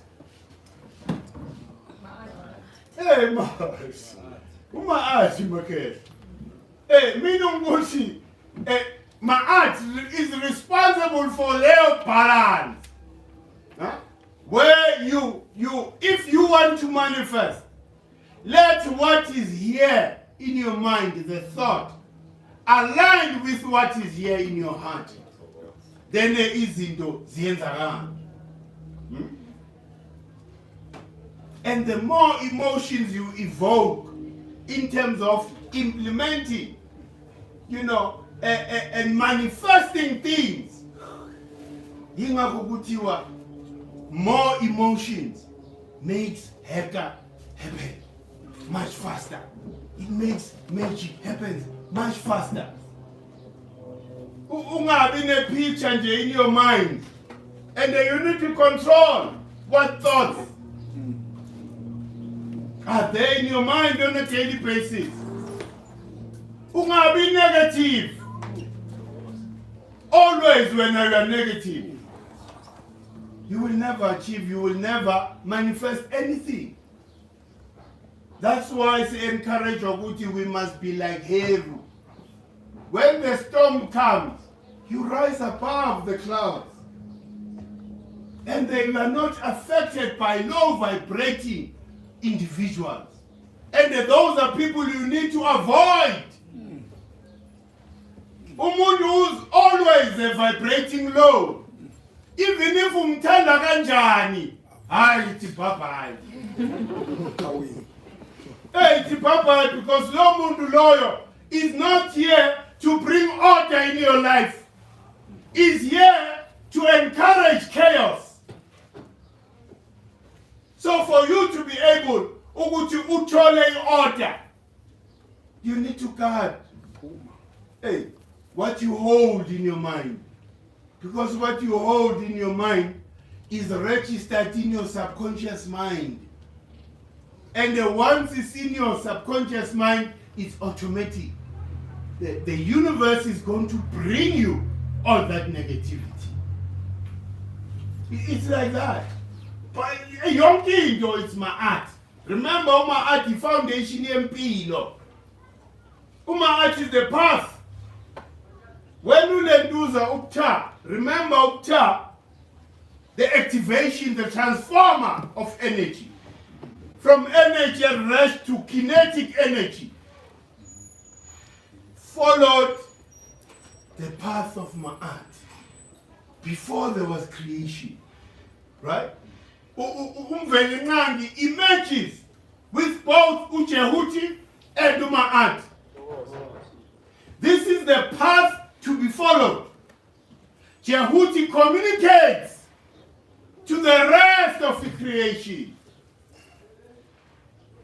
Hey, Mars. Uma heart, Makes. Hey, Minungushi. My heart is responsible for their balance. Huh? Where if you want to manifest, let what is here in your mind, the thought, align with what is here in your heart. Then there is into zienzakala. And the more emotions you evoke in terms of implementing, and manifesting things, more emotions makes happen much faster. It makes magic happen much faster. Ungabi a picture in your mind, and then you need to control what thoughts are there in your mind on a daily basis. Ungabi negative. Always when you are negative, you will never achieve, you will never manifest anything. That's why it's encouraged Oguti, we must be like Heru. When the storm comes, you rise above the clouds. And they are not affected by low vibrating individuals. And those are people you need to avoid. Umuntu who's always vibrating low. Even if umthanda kanjani, hayi ithi bye-bye. Hey, ithi bye-bye, because lo muntu loyo is not here to bring order in your life. Is here to encourage chaos. So for you to be able to uthole order, you need to guard what you hold in your mind. Because what you hold in your mind is registered in your subconscious mind. And once it's in your subconscious mind, it's automatic. The universe is going to bring you all that negativity. It's like that. But a young kid, though, it's my art. Remember, my art, the foundation MP, my art is the path. When you let do the upta, remember upta, the activation, the transformer of energy. From energy rush to kinetic energy. Followed the path of my art before there was creation. Right? Umvelingangi emerges with both Uchehuti and Umaat. This is the path to be followed. Jehuti communicates to the rest of the creation.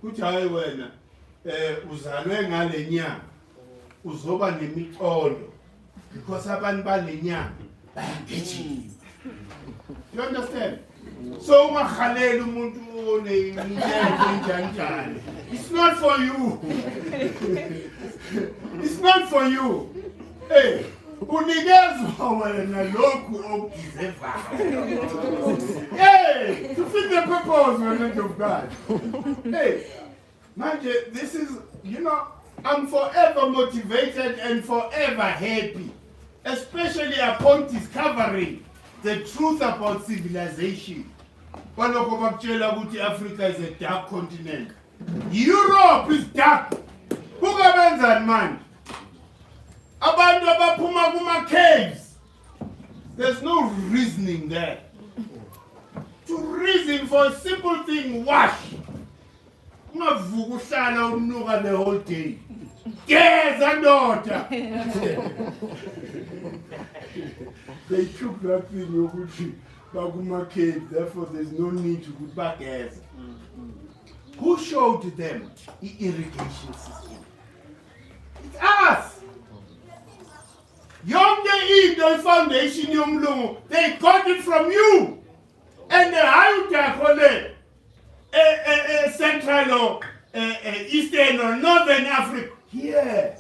Kuthi hayi wena uzalwe ngale nyanga uzoba nemixolo because abantu bale nyanga bayagijima. You understand? So ungakhaleli umuntu oneyinjani. It's not for you. It's not for you. Hey, unikezwa wena lokhu okudeservayo. Hey, to fit the purpose of God. Hey, manje, this is, I'm forever motivated and forever happy, especially upon discovering the truth about civilization. Baloko bakutshela ukuthi Africa is a dark continent. Europe is dark. Kungabenzani manje? Abantu abaphuma kuma caves. There's no reasoning there. To reason for a simple thing, wash. Ungavuka uhlala unuka the whole day. Geza ndoda. They took that thing yokuthi bakuma cave, therefore there's no need to put back gas. Who showed them the irrigation system? It's us. Yonke into foundation yomlungu, they got it from you. And the hayutakho le Central or Eastern or Northern Africa. Here.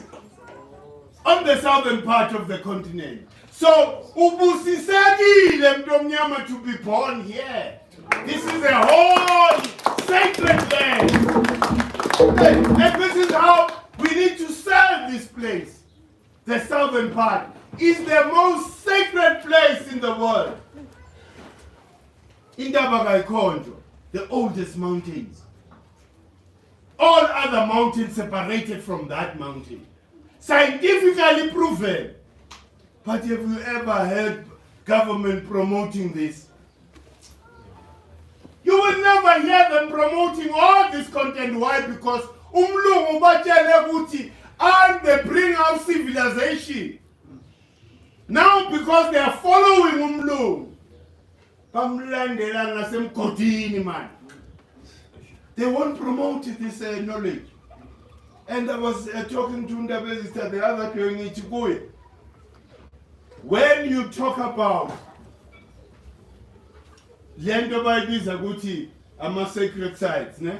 On the southern part of the continent. So, ubusisekile mntomnyama to be born here. This is a whole sacred land. And this is how we need to serve this place. The southern part is the most sacred place in the world. Indabagaikonjo, the oldest mountains. All other mountains separated from that mountain. Scientifically proven. But have you ever heard government promoting this? You will never hear them promoting all this content. Why? Because umlungu batshele ukuthi and they bring out civilization. Now because they are following umlungu. Bamlandela ngasemgodini man. They won't promote this knowledge. And I was talking to Ndabezisa the other day in Ichikuye. When you talk about lento bayibiza ukuthi ama sacred sites, ne?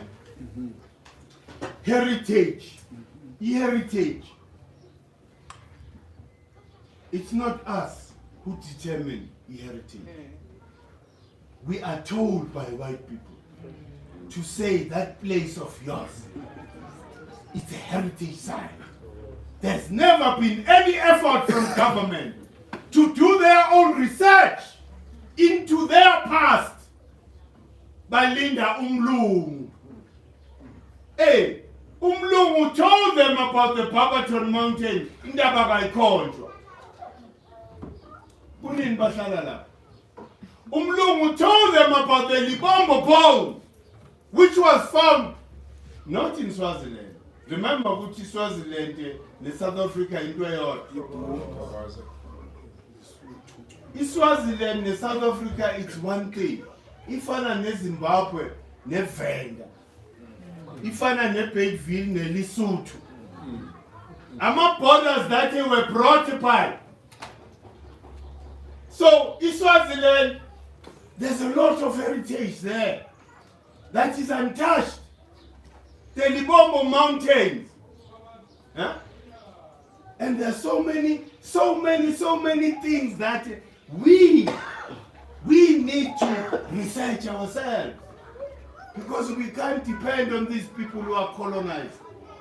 Heritage. Heritage. It's not us who determine heritage. We are told by white people to say that place of yours, it's a heritage site. There's never been any effort from government to do their own research into their past. Balinda umlungu. Hey, umlungu told them about the Barberton Mountain in Ndabagaikonjo. Kunini bahlala lapha? Umlungu told them about the Libombo bone, which was found not in Swaziland. Remember ukuthi Swaziland ne South Africa into eyodwa. Swaziland ne South Africa it's one thing. Ifana ne Zimbabwe ne Venda. Ifana ne Bedville ne Lesotho. Ama borders that were brought by. So Swaziland, there's a lot of heritage there that is untouched. The Libombo Mountains. Huh? And there's so many things that we need to research ourselves. Because we can't depend on these people who are colonized,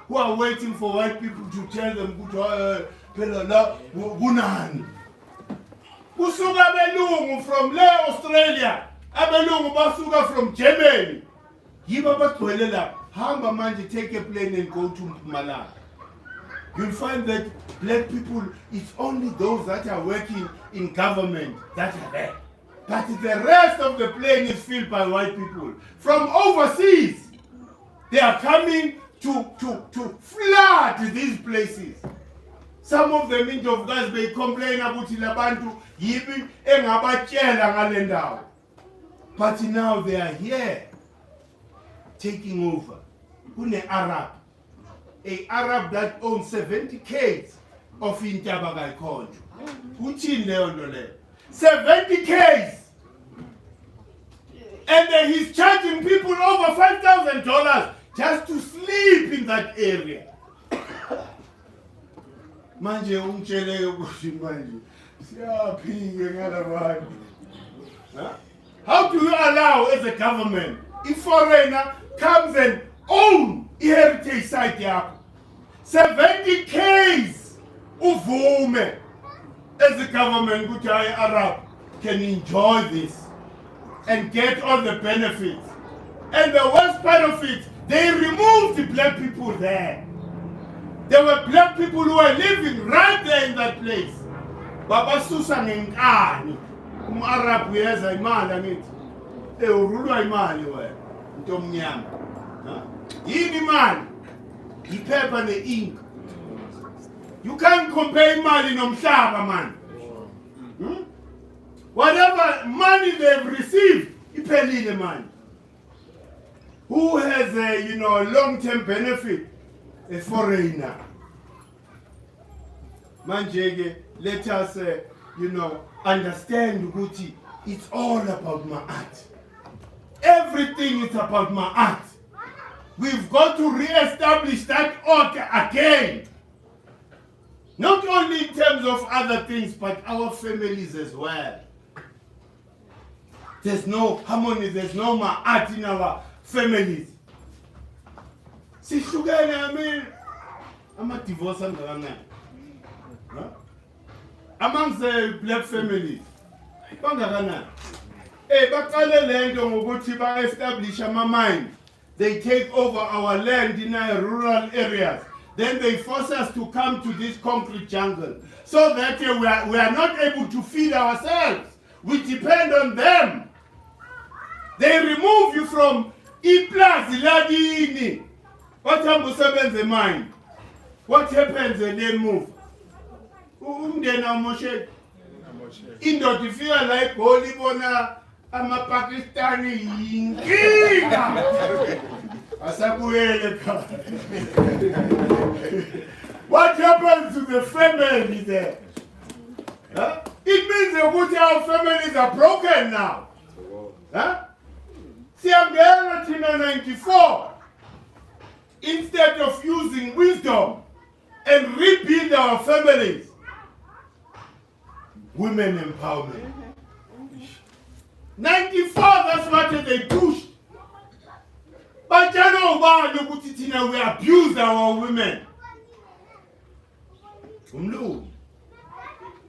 who are waiting for white people to tell them, Gunani. Kusuka abelungu from Australia, abelungu basuka from Germany. Yiba bagcwele lapha. Hamba manje, take a plane and go to Mpumalanga. You'll find that black people, it's only those that are working in government that are there. But the rest of the plane is filled by white people. From overseas, they are coming to flood these places. Some of them in Jovgas Bay complain about Ilabantu, yibi engabatshela ngale ndawo. But now they are here, taking over. Kune Arab. A Arab that owns 70 k's of Ndabagaikonjo. Uthini leyo nto leyo? 70 k's. And then he's charging people over $5,000 just to sleep in that area. Manje umtshele ukuthi manje siyaphike ngalabantu. How do you allow as a government if foreigner comes and own a heritage site yakho 70 k's uvume as a government ukuthi Arab can enjoy this and get all the benefits? And the worst part of it, they removed the black people there. There were black people who were living right there in that place. Baba susa ngenkani. Arab uyeza imali angithi. Urulwa imali wena. Into omnyama. Yini imali? Iphepha ne-ink. You can't compare imali nomhlaba man. Whatever money they've received, iphelile man. Who has a long-term benefit? A foreigner. Manjege, let us understand ukuthi it's all about my art. Everything is about my art. We've got to re-establish that order again. Not only in terms of other things, but our families as well. There's no harmony, there's no more art in our families. Sihlukene, I mean, ama-divorce angakanani? Amongst the black families, bangakanani? Baqale lento ngokuthi ba-establish ama-mine. They take over our land in our rural areas. Then they force us to come to this concrete jungle so that we are not able to feed ourselves. We depend on them. They remove you from iplazi ladini. What happens the mind? What happens when they move? Umdena Moshe. Indoda ifika la eGoli bona ama-Pakistani yinkinga. Asabuyele ekhaya. What happens to the family there? Huh? It means that our families are broken now. Huh? Siyangena thina 94. Instead of using wisdom and rebuild our families, women empowerment. 94, that's what they pushed. But you know, we abused our women.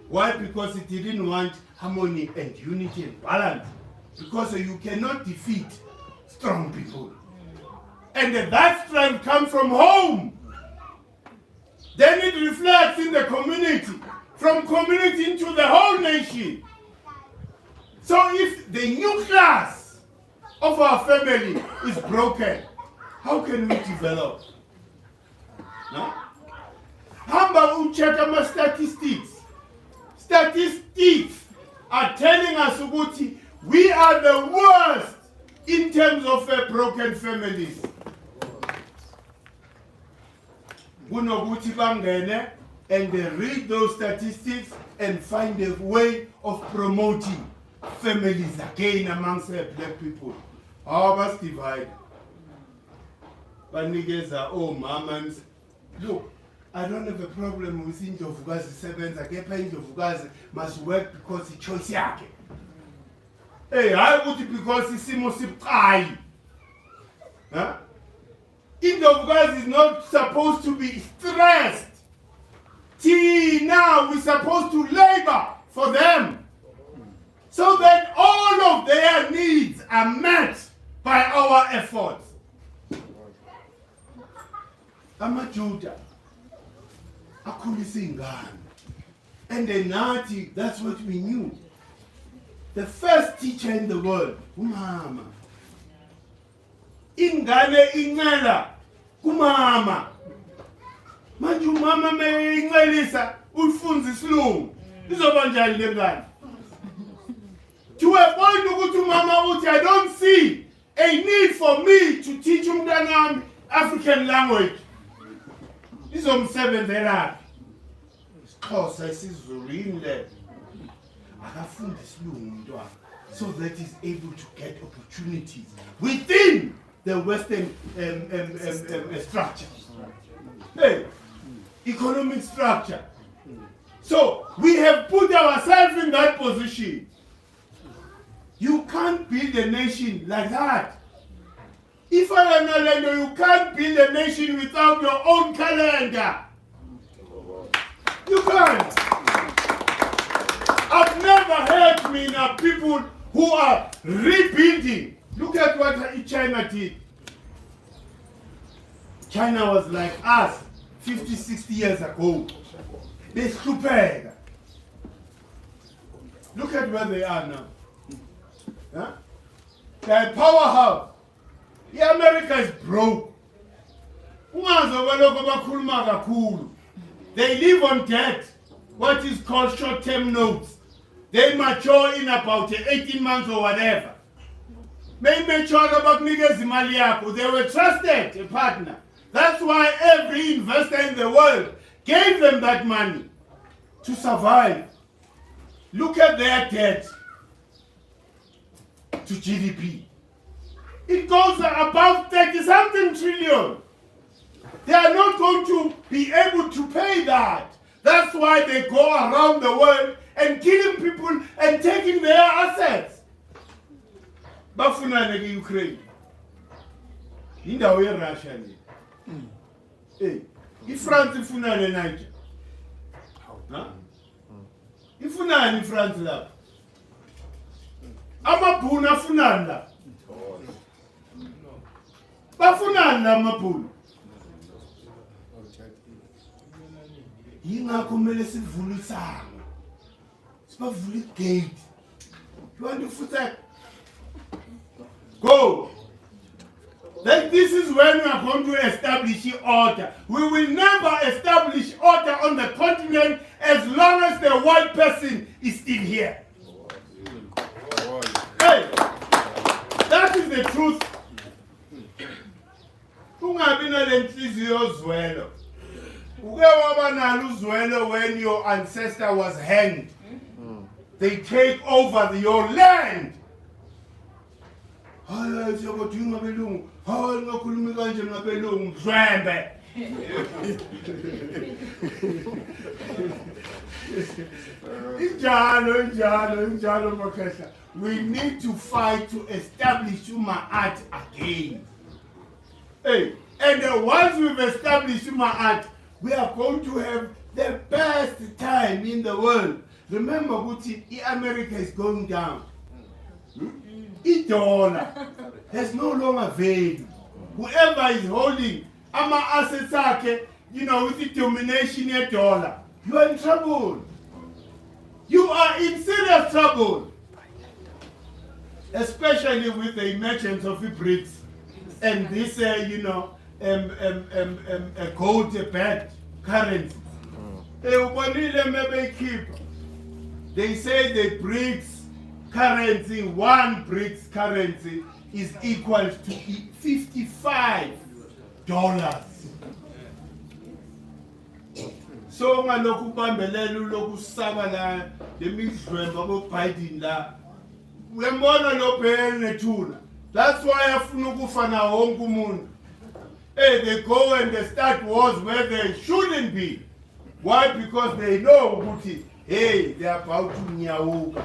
Why? Because it didn't want harmony and unity and balance. Because you cannot defeat strong people. And that strength comes from home. Then it reflects in the community. From community into the whole nation. So if the nucleus of our family is broken, how can we develop? No? How about we check our statistics? Statistics are telling us that we are the worst in terms of broken families. And they read those statistics and find a way of promoting families again amongst black people. How about divide? Banigeza, oh mamas, look, I don't have a problem with Indlovukazi sebenza, kepha Indlovukazi must work because it's choice yakhe. Hey, I would because isimo sibucayi. Huh? Indlovukazi is not supposed to be stressed. Now we're supposed to labor for them so that all of their needs are met by our efforts. AmaJuda akhulisa ingane, and the Nazi, that's what we knew. The first teacher in the world, umama. Ingane incela kumama. Manje umama meyincelisa uyifunza isilungu. Izoba njani le ngane? To a point ukuthi umama uthi, I don't see a need for me to teach umntanami African language. Izomsebenzela. Xhosa isiZulu inle. Akafunda isilungu umntwana so that he's able to get opportunities within the Western structure. Hey, economic structure. So we have put ourselves in that position. You can't build a nation like that. If I am a calendar, you can't build a nation without your own calendar. You can't. I've never heard me now people who are rebuilding. Look at what China did. China was like us 50, 60 years ago. They're stupid. Look at where they are now. Huh? They're a powerhouse. Yeah, America is broke. They live on debt, what is called short-term notes. They mature in about 18 months or whatever. They mature about niggas. They were trusted a partner. That's why every investor in the world gave them that money to survive. Look at their debt to GDP. it goes above 30-something trillion. They are not going to be able to pay that. That's why they go around the world and killing people and taking their assets. Bafuna in Ukraine. In the way Russia. Hey, if France ifuna in Niger. Huh? Ifuna in France la. Amabhuna afuna la. Bafuna la amabhuna. Yingakho kumele sivule isango. Sibavule igate. You want to foot that? Go. Like this is when we are going to establish order. We will never establish order on the continent as long as the white person is still here. Hey, that is the truth. When your ancestor was hanged, they take over your land. We need to fight to establish human art again. Hey, and once we've established human art, we are going to have the best time in the world. Remember, Guti, America is going down. $1 has no longer value. Whoever is holding assets, with the domination of dollar, you are in trouble. You are in serious trouble. Especially with the emergence of the BRICS and this, gold-backed currency. They say the BRICS currency, one BRICS currency is equal to $55. So ngaloku bambelela loku saba la lemidlwemba bo Biden la. Uyambona lo bhele nethuna. That's why afuna ukufa na wonke umuntu. Hey, they go and they start wars where they shouldn't be. Why? Because they know ukuthi hey, they are about to nyawuka.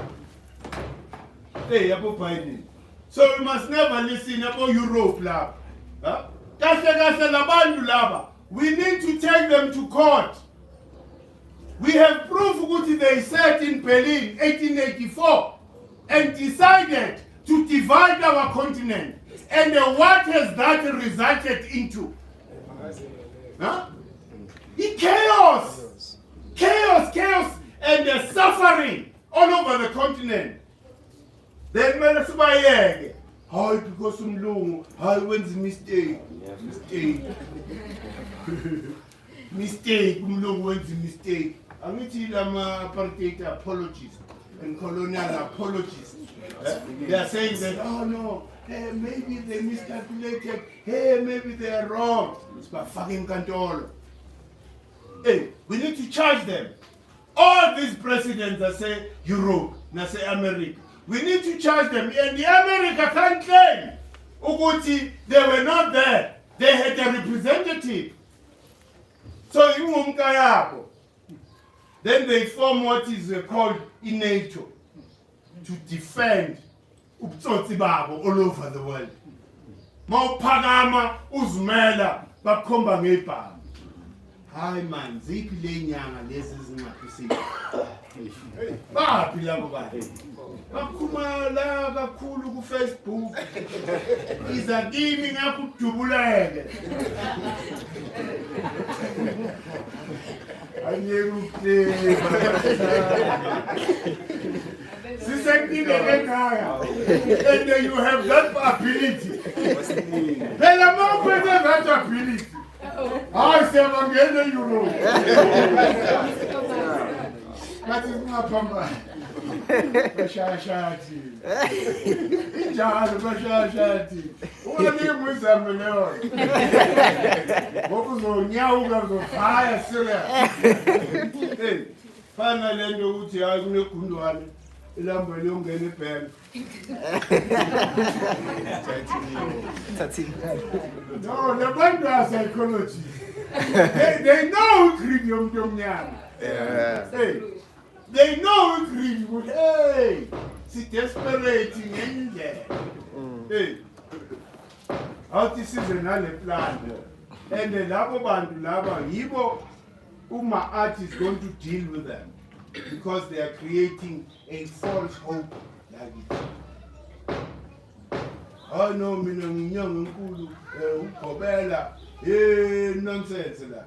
Hey, yabo Biden. So we must never listen about Europe laba. Huh? Kahle labantu laba. We need to take them to court. We have proof ukuthi they sat in Berlin 1884 and decided to divide our continent. And what has that resulted into? Huh? Chaos, and the suffering all over the continent. Then Melasubayege, how because umlungu, how when's mistake? Mistake, umlungu when's mistake. I'm apartheid apologists and colonial apologists. They are saying that, oh no, hey, maybe they miscalculated, hey, maybe they are wrong. It's by fucking control. Hey, we need to charge them. All these presidents that say Europe, that say America, we need to charge them. And the America can't claim Uguti, they were not there. They had a representative. So then they form what is called NATO to defend all over the world. Mawuphakama uzimela bakhomba ngebhanga. Hayi man, ziphi le nyanga lezi zingaphisile. Baphi labo bahe. Bakhumala kakhulu ku Facebook. Izakimi ngakudubuleke. And then you have that ability. Then I'm not going to have that ability. I say I'm getting you know. That is not Pamba. Bashashati. Injalo bashashati. Ungani muzambe leo. Bokuzonyawuka zofaya serious. Hey, fana lento ukuthi hayi kunegundwane. ilamba liyongena ebhenki. No, the bantu are psychology. They know greed yomuntu omnyama. Hey, they know greed, but hey, si desperate ngendlela. Hey, awuthi size nale plan. And labo bantu laba yibo uma art is going to deal with them because they are creating a false hope like it. Oh no, mina nginyanga enkulu ugobela nonsense la.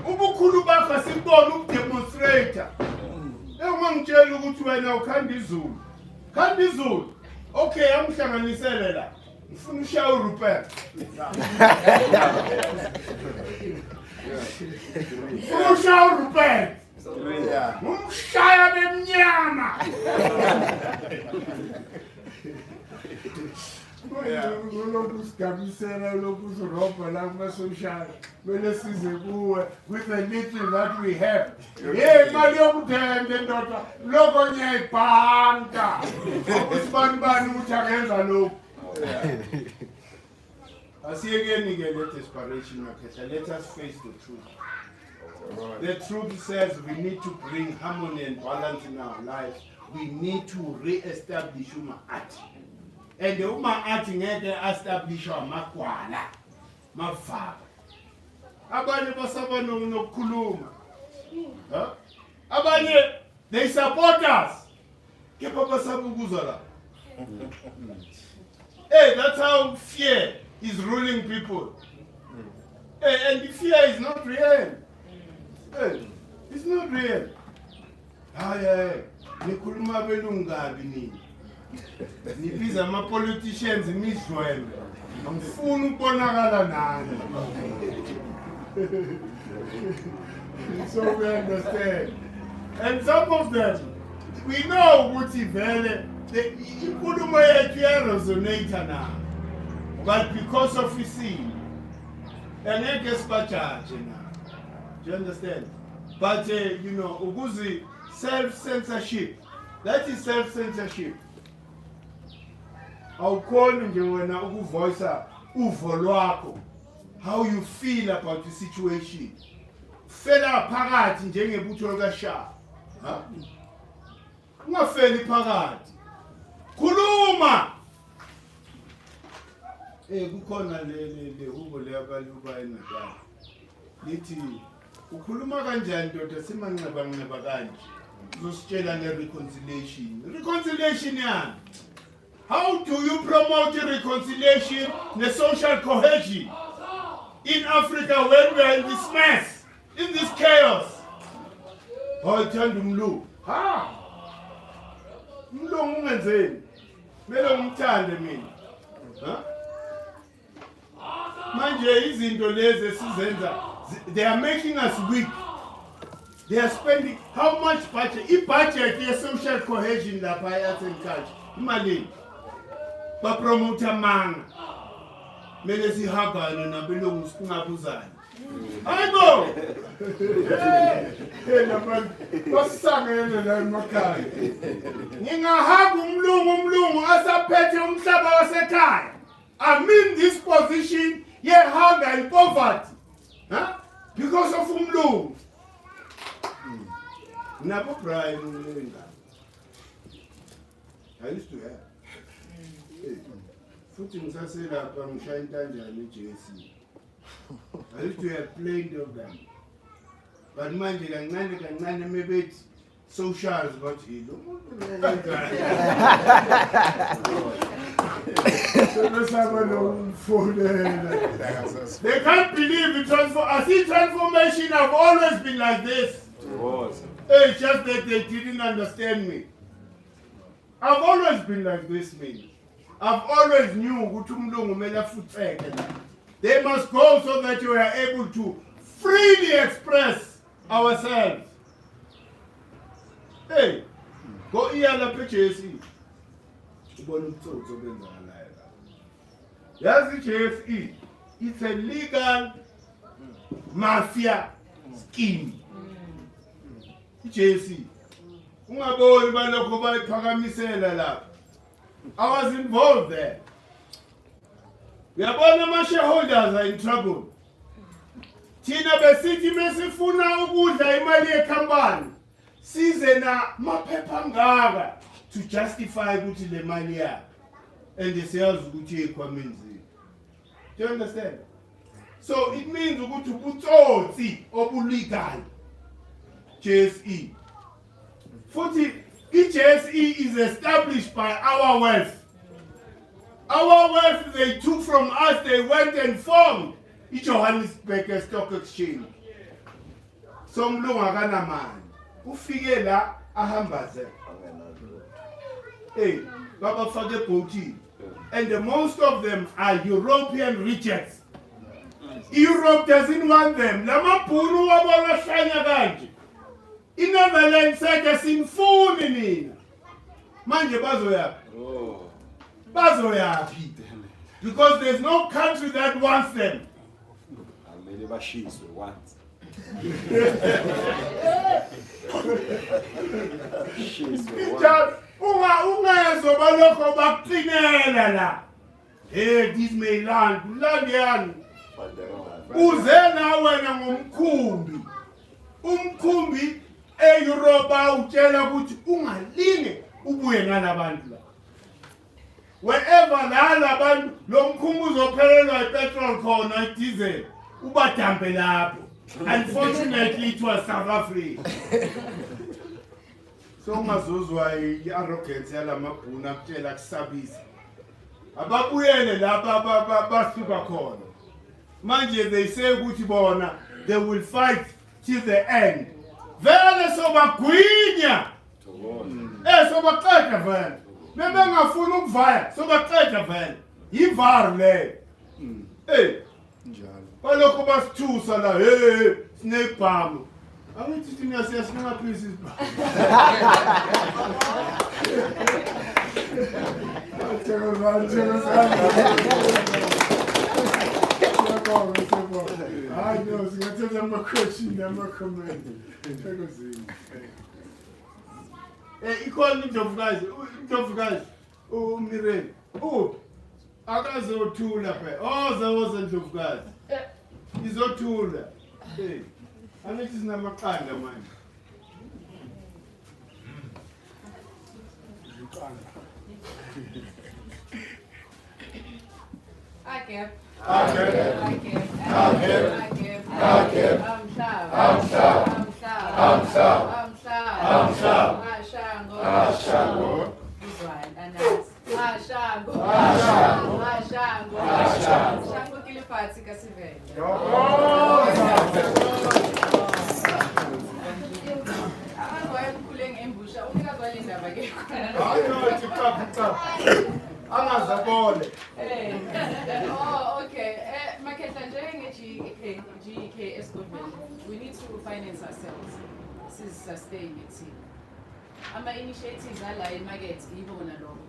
Ubukhulu bakho sibona ukudemonstrator. Uma ngitshela ukuthi wena ukhanda izulu. Khanda izulu. Okay, amhlanganisele la. Ngifuna ushaya uRupert. Ngifuna ushaya uRupert. Umshaya bemnyama. Lokhu sigabisela lokhu sirobha la kuma-social kumele size kuwe with the little that we have. Hey, mali yokuthenga ndoda lokho ngiyayibhanka. Usibani ukuthi akenza lokhu. Asiyekeni ke le desperation makhetha. Let us face the truth. The truth says we need to bring harmony and balance in our lives. We need to re-establish art. And the art ngeke establishwa amagwala mavaba. Abanye basaba nokukhuluma. Abanye they support us. Kepha basaba ukuzwa la. Hey, that's how fear is ruling people. Hey, and the fear is not real. Hey, it's not real. Nikhuluma belungabi nini. Nibiza ama-politicians imidlwembe. Angifuni ukubonakala nani. So we understand. And some of them, we know ukuthi vele inkulumo yethu iyaresonate na. But because of isini, angeke sibajaje na. Do you understand? But you know, ukuzi self-censorship. That is self-censorship. Awukhoni nje wena ukuvoice uvo lwakho. How you feel about the situation. Fela phakathi njengebutho likaSha. Ungafeli phakathi. Khuluma. Kukhona le hubo leyabaluka eNatal. Lithi ukhuluma kanjani ndoda simanxeba kanje. Uzositshela ngereconciliation. Reconciliation yani? How do you promote reconciliation and social cohesion in Africa when we are in this mess, in this chaos? Oh, thanda umlungu. Umlungu ungenzeni? Kumele umthande mina. Manje izinto lezi esizenza, they are making us weak. They are spending how much budget? I-budget ye-social cohesion lapha e-arts and culture. Imali. Bapromote amanga. Mele sihagane nabelungu singabuzani. Hayibo. Nabantu basangene la emakhaya. Ngingahaga umlungu asaphethe umhlaba wasekhaya. I'm in this position hunger and poverty. Because of umlungu. Nabo Brian I used to have. Futhi ngisasela lapha ngishaya intanjana eJC. I used to have plenty of them. But manje kancane mebethi socials got hilo. They can't believe it. I see transformation have always been like this. It's just that they didn't understand me. I've always been like this, man. I've always knew ukuthi umlungu kumele afutheke la. They must go so that we are able to freely express ourselves. Hey, go iya lapha eJC. Ubona umtsotso obenzakalayo la. Yazi iJC, it's a legal mafia scheme. iJC ungaboni balokho bayiphakamisela lapha. I was involved there. Uyabona ama-shareholders are in trouble. Thina besithi mesifuna ukudla imali yekhampani size na maphepha angaka to justify ukuthi le mali yakhe and siyazi ukuthi ekhwameni zethu. Do you understand? So it means ukuthi ubutsotsi obulegal JSE. Futhi i-JSE is established by our wealth. Our wealth they took from us, they went and formed i-Johannesburg Stock Exchange. Somlungu akanamali. Ufike la ahamba ze. Hey, babafake bhoti. And the most of them are European rejects. Europe doesn't want them. Lamabhunu wabona hlanya kanje. I-Netherlands said asimfuni nina. Manje bazoyaphi? Bazoyaphi? Because there's no country that wants them. Amele bashiswe once. Ungezwe balokho bakuqinela la. Hey, this may land yani. Uze na wena ngomkhumbi. Umkhumbi eEurope utshela ukuthi ungalinge ubuye nalabantu la. Wherever labantu lo mkhumbi uzophelelwa ipetrol khona idiesel ubadambe lapho. Unfortunately it was South Africa. So ungazuzwa i-arrogance yalamabhunu akutshela kusabisa. Ababuyele lapha basuka khona. Manje they say ukuthi bona they will fight till the end. Vele sobagwinya. Sobaqeda vele. Bebengafuna ukuvaya, sobaqeda vele. Yivaru le. Njalo. Balokho basithusa la, hey, sinebhamu. Angithi thina siyasinaphisa isibhamu. I know, singathatha ama-question ama-comment. Ikhona indlovukazi, uMireni. Akazothula phela. Zawoza indlovukazi. Izothula. Angithi sinamaqanda manje. Angazabone. Okay. Maketla njenge-GK esgodweni, we need to finance ourselves. This is sustain it. Ama-initiatives ala emarket ibona lokho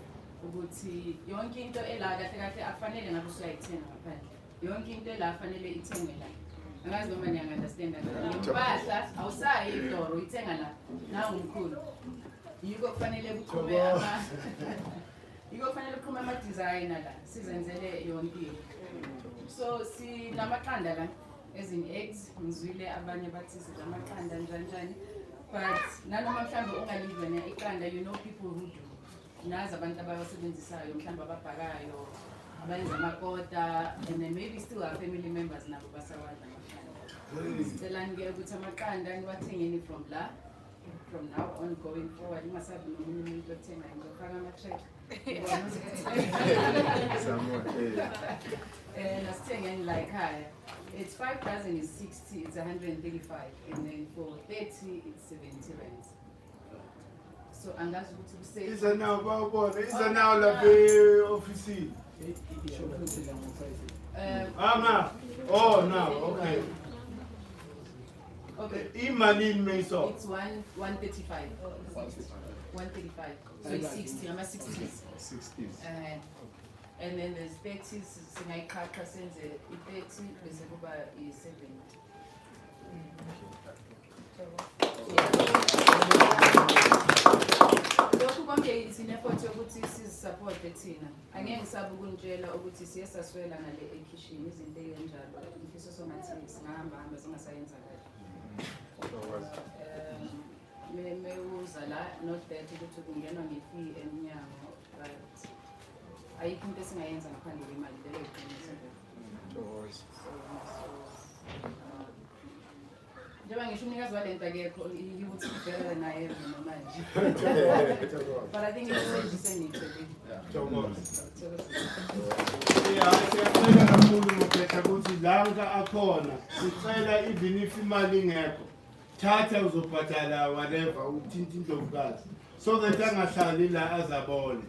ukuthi yonke into ela kahle kahle afanele ngabe usuyayithenga ngaphandle. Yonke into ela afanele ithengwe la. Angazi noma niyangi-understand that. Impahla awusayi idoro uyithenga la nawumkhulu. Yiko kufanele kuqhube ama-designer la sizenzele yonke. So sinamaqanda la as in eggs, ngizwile abanye bathi sinamaqanda njani. But nanoma mhlambe ungalive na iqanda, you know people who do. Nazi abantu abawasebenzisayo mhlambe ababhakayo, abenza amakota, and then maybe still our family members nabo basawadla amaqanda. Sicelani-ke ukuthi amaqanda niwathengeni from now on going forward. Ingasabi nomunye umuntu othengayo ngizofaka ama-check. Nasithengeni la ekhaya. It's 5,000 is 60, it's 135, and then for 30 it's 70 rand. So angazi ukuthi kuse Iza now la be office. Now, okay. Okay. Imali meso. It's 135. 135. So it's 60. I'm at 60s. 60s. And then there's 30s. Singayiqhaqa senze i-30 bese kuba i-70. Yeah. konke sinefort yokuthi sizisupport thina. Angeke ngisabe ukunitshela ukuthi siyesaswela ngale ekitchen izinto ekanjalo. Mfisa somathi singahamba zingasayenza kahle. Me uza la not that ukuthi kungenwa ngefee emnyango but ayikho into esingayenza ngaphandle kwemali leyo iqiniso. Njengoba ngisho umnikazi walento akekho ukuthi kubhekele naye manje. But I think it's sengithi. Siyacela kakhulu ngokhetha ukuthi lanka akhona sicela even if imali ingekho thatha uzobhadala whatever uthinta indlovukazi so that angahlali la azabone.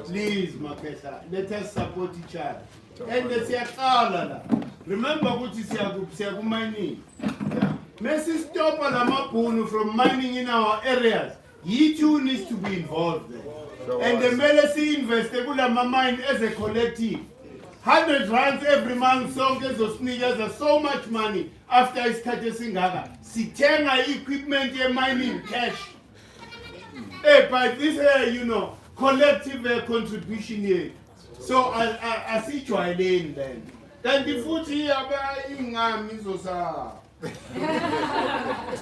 Please Makhetha, let us support each other. And siyaqala la. Remember ukuthi siya mining. Messi stop Lamabunu from mining in our areas. He too needs to be involved there. And the Melesi invest mine as a collective. 100 rands every month, songs of sneakers are so much money after I started singing. Sitenga equipment mining cash. Hey, but this collective contribution here. So I see you then. Then the food here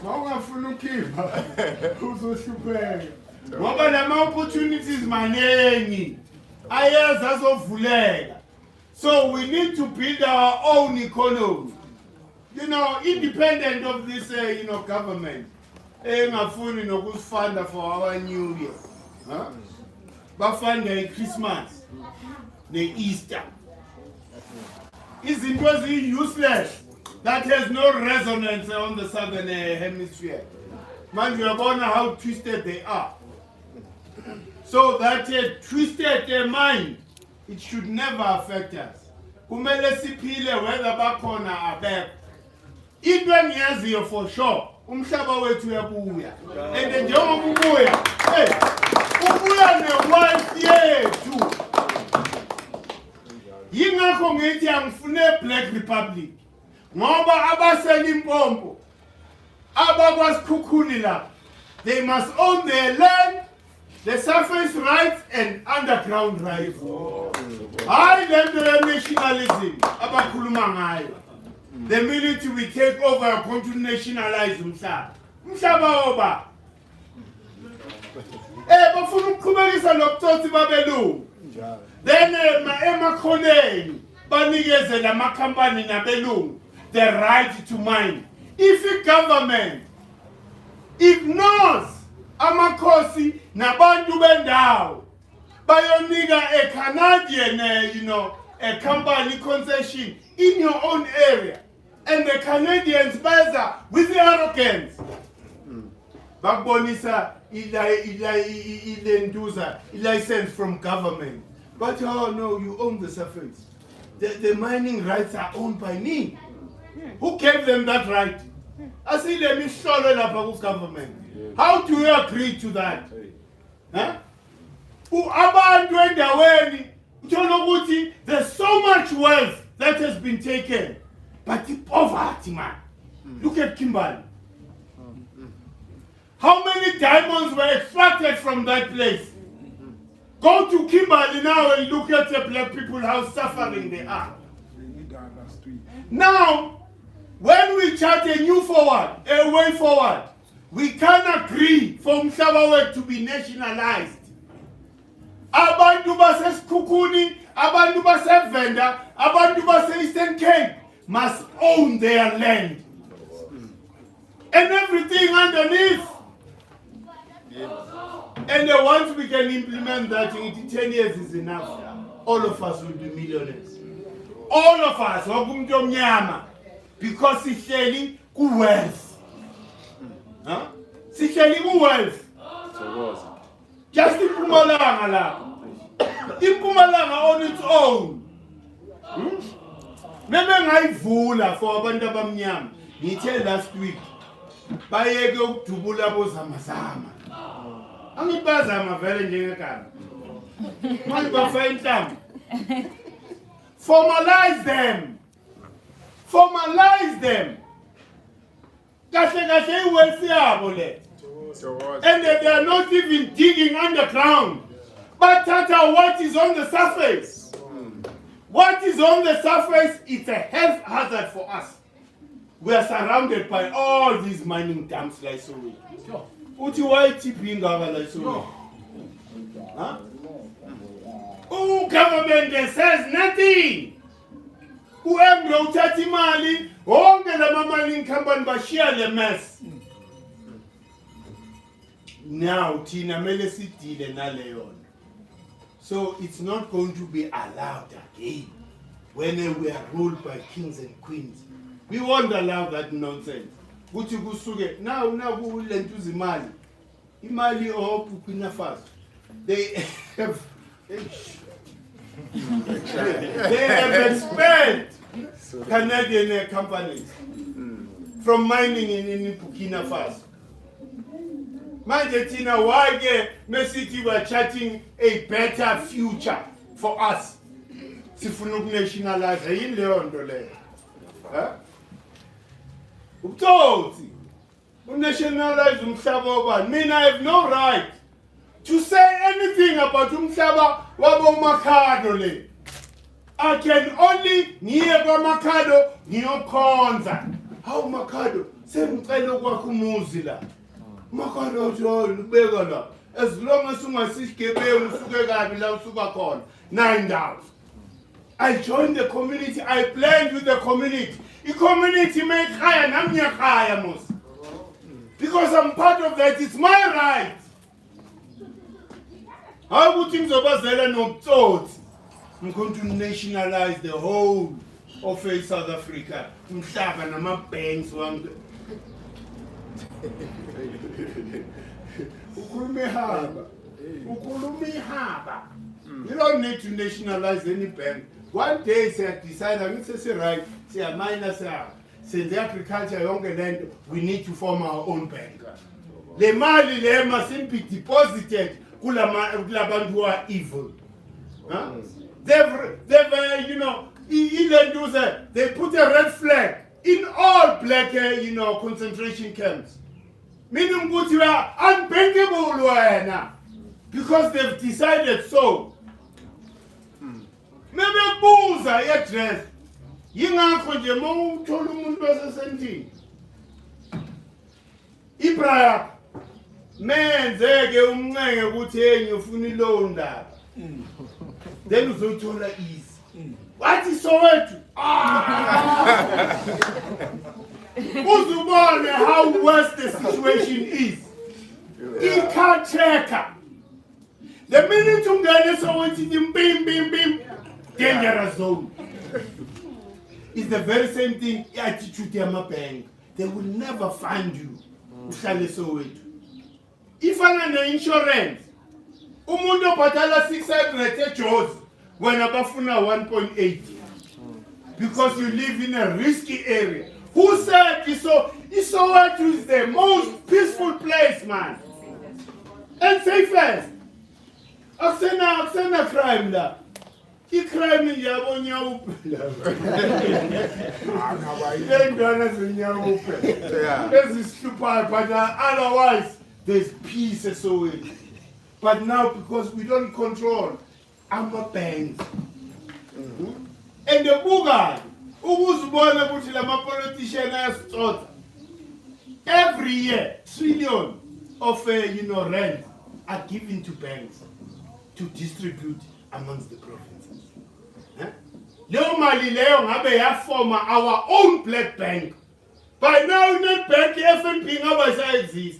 Mawungafuna ukhipha uzohlupheka ngoba lama opportunities maningi ayeza azovuleka. So we need to build our own economy, independent of this government engafuni nokusifunda for our new year, bafunda Christmas ne-Easter, izinto eziyi-useless that has no resonance on the southern hemisphere. Man, you are how twisted they are. So that twisted mind, it should never affect us. Kumele siphile whether bakhona abekho. Into engiyaziyo for sure, umhlaba wethu uyabuya. And njengoba ubuya, ubuya ne-wife yethu. Yingakho ngithi angifune Black Republic. Ngoba abaseLimpopo abakwasikhukhuni la, they must own their land, the surface rights and underground rights. Hayi lento ye-nationalism abakhuluma ngayo. The minute we take over to nationalize umhlaba. Umhlaba oba. Bafuna ukuqhubekisa lobutsotsi babelungu. Then emakhoneni banikeze lamakhampani nabelungu the right to mine. If the government ignores amakhosi nabantu bendawo bayonika a Canadian a company concession in your own area, and the Canadians beza with the arrogance bakubonisa ilentuza license from government, but oh no, you own the surface. The mining rights are owned by me. Who gave them that right? I see them installed up with government. How do you agree to that? There's so much wealth that has been taken, but the poverty, man. Look at Kimberley. How many diamonds were extracted from that place? Go to Kimberley now and look at the black people, how suffering they are. Now, when we chart a way forward, we can agree for Mhlaba to be nationalized. Abantu baseSikhukhuni, abantu baseVenda, abantu base-Eastern Cape must own their land. And everything underneath. And once we can implement that, in 10 years is enough. All of us will be millionaires. All of us, because sihleli ku-wealth. Sihleli ku-wealth. Just iMpumalanga lapho. iMpumalanga on its own. Maybe ngayivula for abantu abamnyama. Ngithe last week bayeke ukudubula bozamazama. Angibazama vele njengekani. Manje bafaya intambo. Formalize them. Formalize them. Kahle kahle iwealth yabo le. And they are not even digging underground. But Tata, what is on the surface? What is on the surface? It's a health hazard for us. We are surrounded by all these mining dumps like so. Uthi why TP ngaba like so? Huh? Oh, government says nothing. Whoever uthatha imali, wonke lama mining company bashiya le mess. Now thina mele sidile naleyo. So it's not going to be allowed again when we are ruled by kings and queens. We won't allow that nonsense. Kuthi kusuke now kulentuza imali. Imali obukwina fast. They have expelled Canadian companies from mining in Burkina Faso. Manje thina why ke mesithi we are charting a better future for us. Sifuna ukunationalize yini leyo nto leyo. Ubutsotsi. Unationalize umhlaba wobani. Mina I have no right to say anything about umhlaba wabo Makhado le. I can only ngiye kwa Makhado ngiyokhonza. Hawu Makhado sengicela ukwakha umuzi la. Makhado ubeka la. As long as ungasigebengu usuke kabi la usuka khona. 9 days. I joined the community. I blend with the community. The community make khaya nami ngiyakhaya mos. Because I'm part of that. It's my right. How would things obazela nobutsotsi? I'm going to nationalize the whole of South Africa. Umhlaba nama-banks wami. Ukhuluma ihaba. You don't need to nationalize any bank. One day say decide say right, say a minus say the agriculture yonke land, we need to form our own bank. Le mali le must be deposited kulabantu who are evil. Huh? They've they put a red flag in all black concentration camps. Meaning we are unbankable because they've decided so. Maybe buza address. Yingakho nje mawuthola umuntu osesendini. Ibrahim menzeke umncenge ukuthi hey ngifuna iloan ndaba. Then uzothola easy. What is Soweto? Uzubone how worse the situation is. It can't check. The minute ungene Soweto bim dangerous zone. It's the very same thing attitude bank. They will never find you. Uhlale Soweto. If an insurance umuntu obhatala 600 eJozi wena bafuna 1.8 because you live in a risky area. Who said Soweto is the most peaceful place, man? And safest. Akusena crime la. Crime yabona uphela. Ngiyangana zinyawo uphela. Ezisihluphayo but otherwise there's peace as Soweto. But now because we don't control our banks. And the buga ubuzibona ukuthi lama politicians ayasixotha. Every year trillion of rent are given to banks to distribute amongst the provinces. Leyo mali leyo ngabe yafoma our own black bank. By now net bank FNB ngabe exist.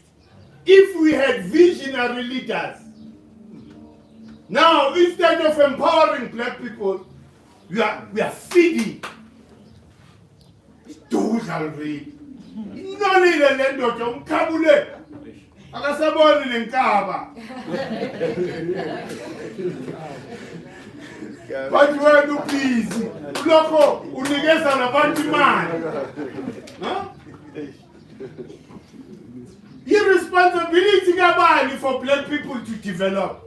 If we had visionary leaders. Now instead of empowering black people, we are feeding. Total rape. None of the land of Kabule. Akasaboni lenkaba. But you are too busy. Loko, unigeza na bantu man. Huh? Irresponsibility kabani for black people to develop.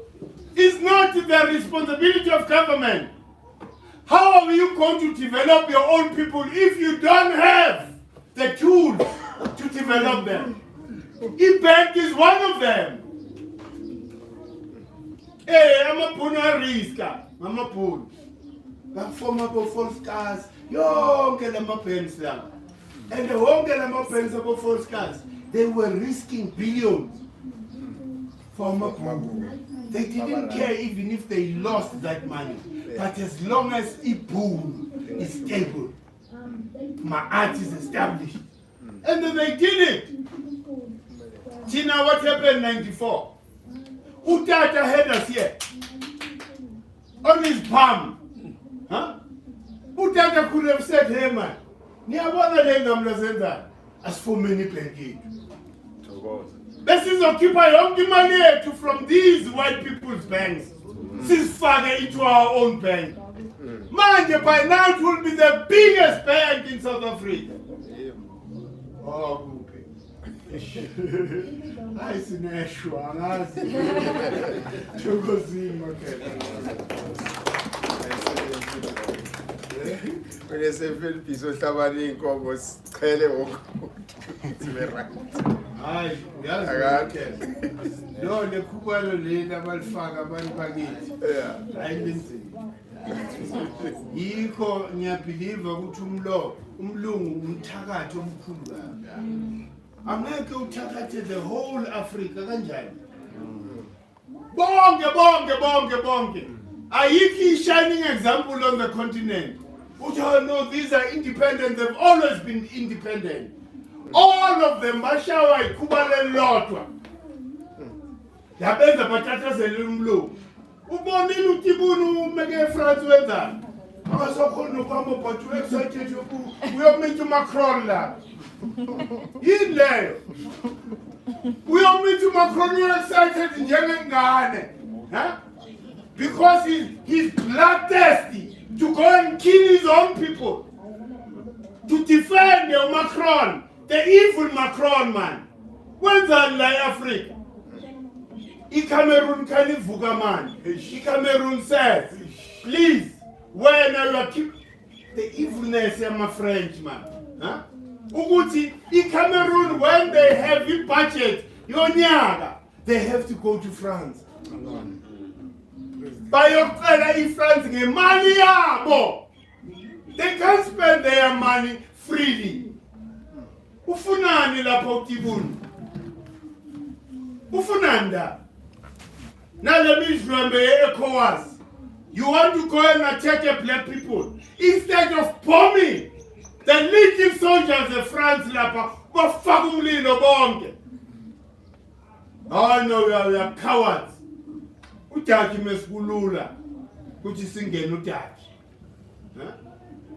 It's not the responsibility of government. How are you going to develop your own people if you don't have the tools to develop them? I-bank is one of them. Amabhunu ariska, amabhunu. Bafoma abo-false cars, yonke lama-banks la. And wonke lama-banks abo-false cars, they were risking billions for amabhunu. They didn't care even if they lost that money. But as long as ibhunu is stable, my art is established. And then they did it. Tina, what happened in 94? Utata had us here. On his palm. Huh? Utata could have said, hey man, niyabona le ngamlazenza asifumeni ibhenki yethu. Besizokhipha yonke imali yethu from these white people's banks. Sisifake into our own bank. Manje, by now it will be the biggest bank in South Africa. Oh, okay. I see Nashua, I see Chogozim, When you say Philippines, what somebody in Congo's Kele Hayi, uyazi lo lekhubalo leli abalifaka abantu bakithi. Hayi lenzeni. Yikho ngiyabelieve ukuthi umlungu umthakathi omkhulu kabi. Angeke uthakathe the whole Africa kanjani? Bonke. Ayikho i-shining example on the continent. Uthi, oh no, these are independent, they've always been independent. All of them bashawa ikhuba lelodwa. Yabenza batatazela umlungu. Ubonile uTibunu umeke France wenzani? Abasokhona ukuhamba but we excited uyomita uMacron la. Yini leyo? Uyomita uMacron you excited njengengane. Huh? Because he's bloodthirsty to go and kill his own people. To defend the Macron. The evil Macron man. Wenzani la Africa? I-Cameroon kanivuka man. I-Cameroon says, please, when you keep the evilness of my French man. Huh? Uguti, I-Cameroon, when they have a budget, they have to go to France. Bayokela France ngemali yabo. They can't spend their money freely. Ufunani lapho uTibunu? Ufunanda. Now let me remember ECOWAS. You want to go and attack the black people instead of bombing the leading soldiers of France lapha bafaka umlilo bonke. Oh no, we are cowards. Utaji mesikulula kuthi singene utaji.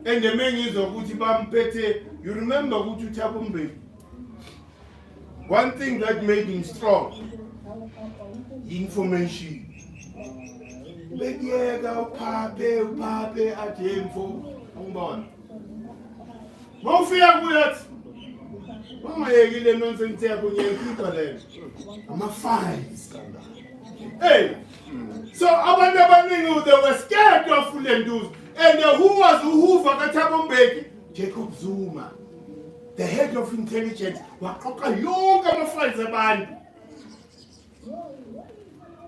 And the main is ukuthi bamphethe. You remember ukuthi uThabo Mbeki? One thing that made him strong, information. Bekuyeka uphaphe athi info umbona. Mawufika kuyathi ungayekile nonsense yakho ngiyakhipha lento. Ama-fines. Hey, so abantu abaningi they were scared of Lenduzi. And who was uHuva kaThabo Mbeki? Jacob Zuma, the head of intelligence. Waqoqa yonke ama-files abantu.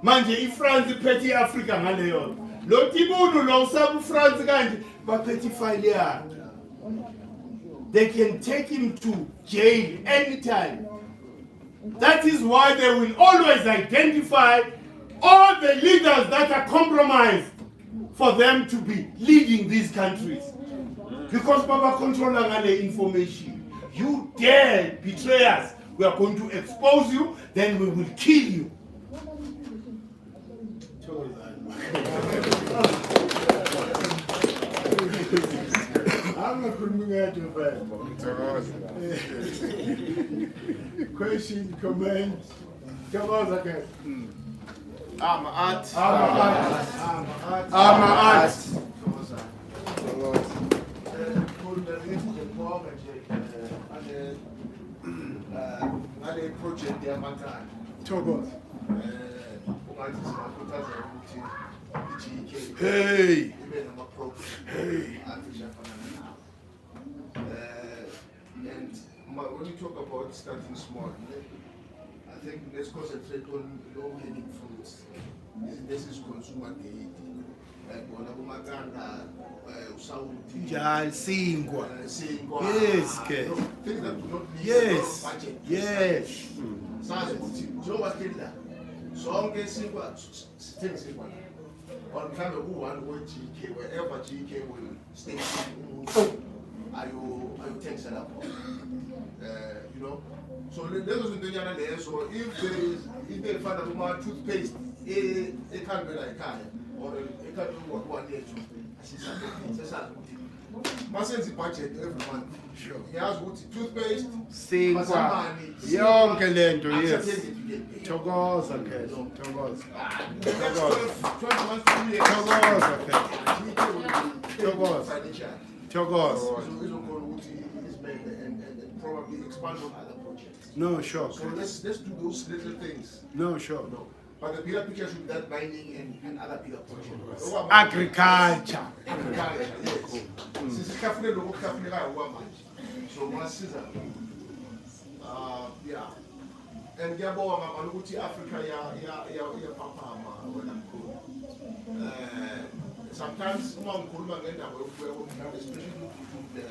Manje iFrance iphethe iAfrica ngaleyo. Lo Tibunu lo usaba uFrance kanje baphethe ifile yakhe. They can take him to jail anytime. That is why they will always identify all the leaders that are compromised for them to be leading these countries. Because Baba controls the information. You dare betray us, we are going to expose you, then we will kill you. I'm not going to question, comment. I'm art. ngale project yamakhaya Thokoza. ungathi singakhuthaza ukuthi i-GK Hey. ibe nama-program afisha afana nawo. And when you talk about starting small, think let's concentrate on low-hanging fruits. This is consumer aid. Like one of Maganda, Saudi. Njalo singwa. Singwa. Yes, ke. Things that do not need Yes. a lot of budget. Yes. Sazi ukuthi njengoba sithela sonke singwa sithenge singwa. Or mhlambe ku-one we-GK, wherever GK will stay, ayothengisela lapho. You know, so lezo zinto nyana lezo, if they find out uma toothpaste ekhandela ekhaya or ekhandela one yethu sesazi ukuthi masenza ibudget every month. Sure. Yazi ukuthi toothpaste Singwa. Mazambane, Yonke lento, yes. akusathenge to get paid. Thokoza ke. Thokoza. The next 12 months, 2 years. Thokoza ke. GK will Thokoza. financial. Thokoza. And probably expand on other projects. No, sure. So let's do those little things. No, sure. No. But the bigger picture should be that mining and other bigger projects. Agriculture. Agriculture, yes. Sisikhafune lokho kukhafuna okwamanje. So masiza. Yeah. And ngiyabonga mama ukuthi Africa ya phaphama wena mkhulu. Sometimes uma ngikhuluma ngendaba yokubuya komhlaba, especially the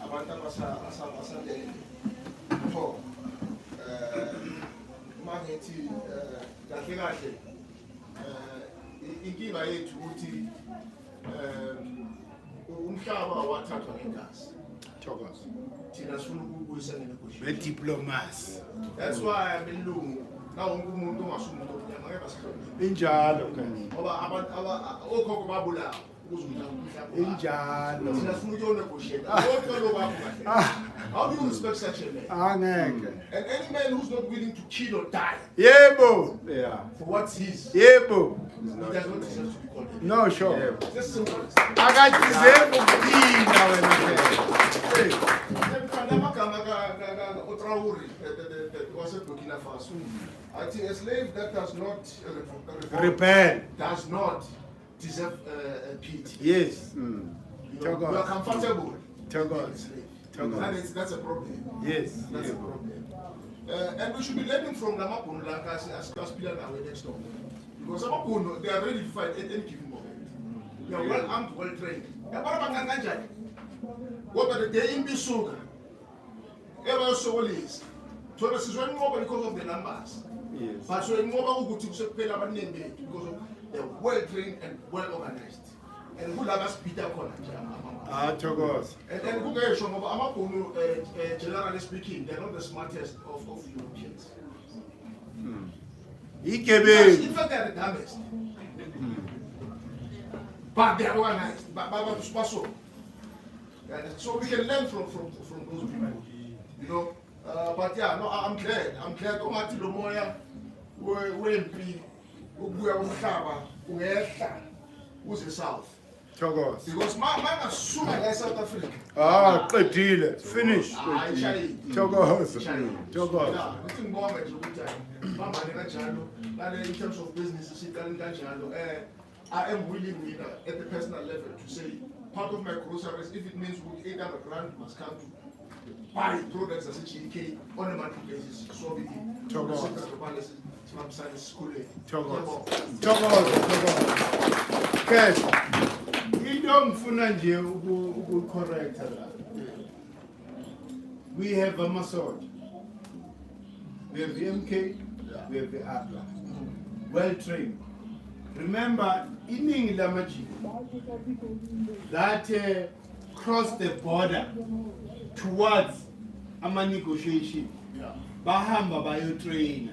abantu abasale ho mangithi kahle inkinga yethu ukuthi umhlaba wathathwa ngengazi. Thokoza. Thina sifuna ukubuyisa ngenegotiation. Be-diplomacy. That's why abelungu na wonke umuntu ongasumuntu omnyama ngeke basihloniphe. Injalo ke. Ngoba abantu okhokho babulawa ukuze umhlaba. Injalo. Thina sifuna ukuyonegotiate. Konke lokho kahle. How do you respect such a man? Angeke. And any man who's not willing to kill or die Yebo. Yeah. for what's his, Yebo. he does not deserve to be called. No, sure. Yeah. Just simple. Akadeserve ukuphila wena ke. I think a slave that does not Rebel. does not deserve pity. Yes. You know, we are comfortable. Thokoza. Thokoza. That's a problem. Yes. That's a problem. And we should be learning from Lamapun like as Aspila now next door. Because Lamapun, they are ready to fight at any given moment. They are well armed, well trained. What are the day in Bisuga? Ever so is. So this is when more because of the numbers. Yes. But so in more good to pay our name because of they're well trained and well organized. And who love us Peter Corner. Thokoza. And who guys from Amapono, generally speaking, they're not the smartest of Europeans. Ikebe. In fact, they're the dumbest. But they're organized. But so we can learn from those people. You know? But yeah, no, I'm glad. I'm glad. Omati Lomoya, Wempi, Uguya Umkaba, Ungeta, who's the South. Thokoza. Because my assume like South Africa. Qedile. Finish. Thokoza. Thokoza. Yeah, I think government in terms of business, I am willing at the personal level to say part of my groceries, if it means with 800 grand must come to buy products as a GK on a monthly basis. So we into ngifuna nje ukucorrect la. We have a Masod. We have the MK, we have the APLA. Well trained. Remember, iningi lamaji that crossed the border towards a negotiation. Bahamba bayo-train.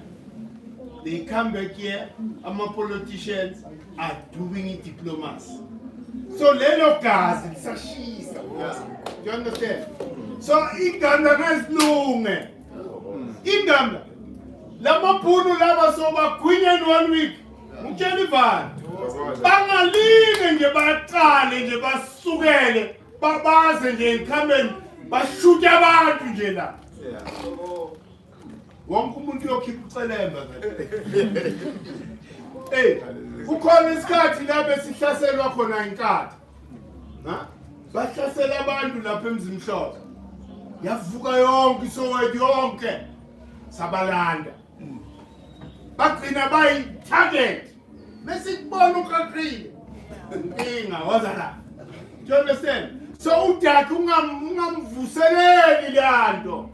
They come back here, politicians are doing diplomacy. So lelo gazi lisashisa. Do you understand? So iganda nesilunge. Iganda lamabhunu laba soba gwinya in 1 week. Mtshela ivani. Bangalinge nje baqale nje basukele babaze nje ekhambeni bashuta abantu nje la. Wonke umuntu uyokhipha ucelemba nje. Kukhona isikhathi lapho sihlaselwa khona inkatha. Ha? Bahlasela abantu lapha emzimhlophe. Yavuka yonke iSoweto yonke sabalanda. bagcina bayi-target mesikubona uqaqile inkinga waza la. Do you understand? So udakhe ungamvuseleli leyanto.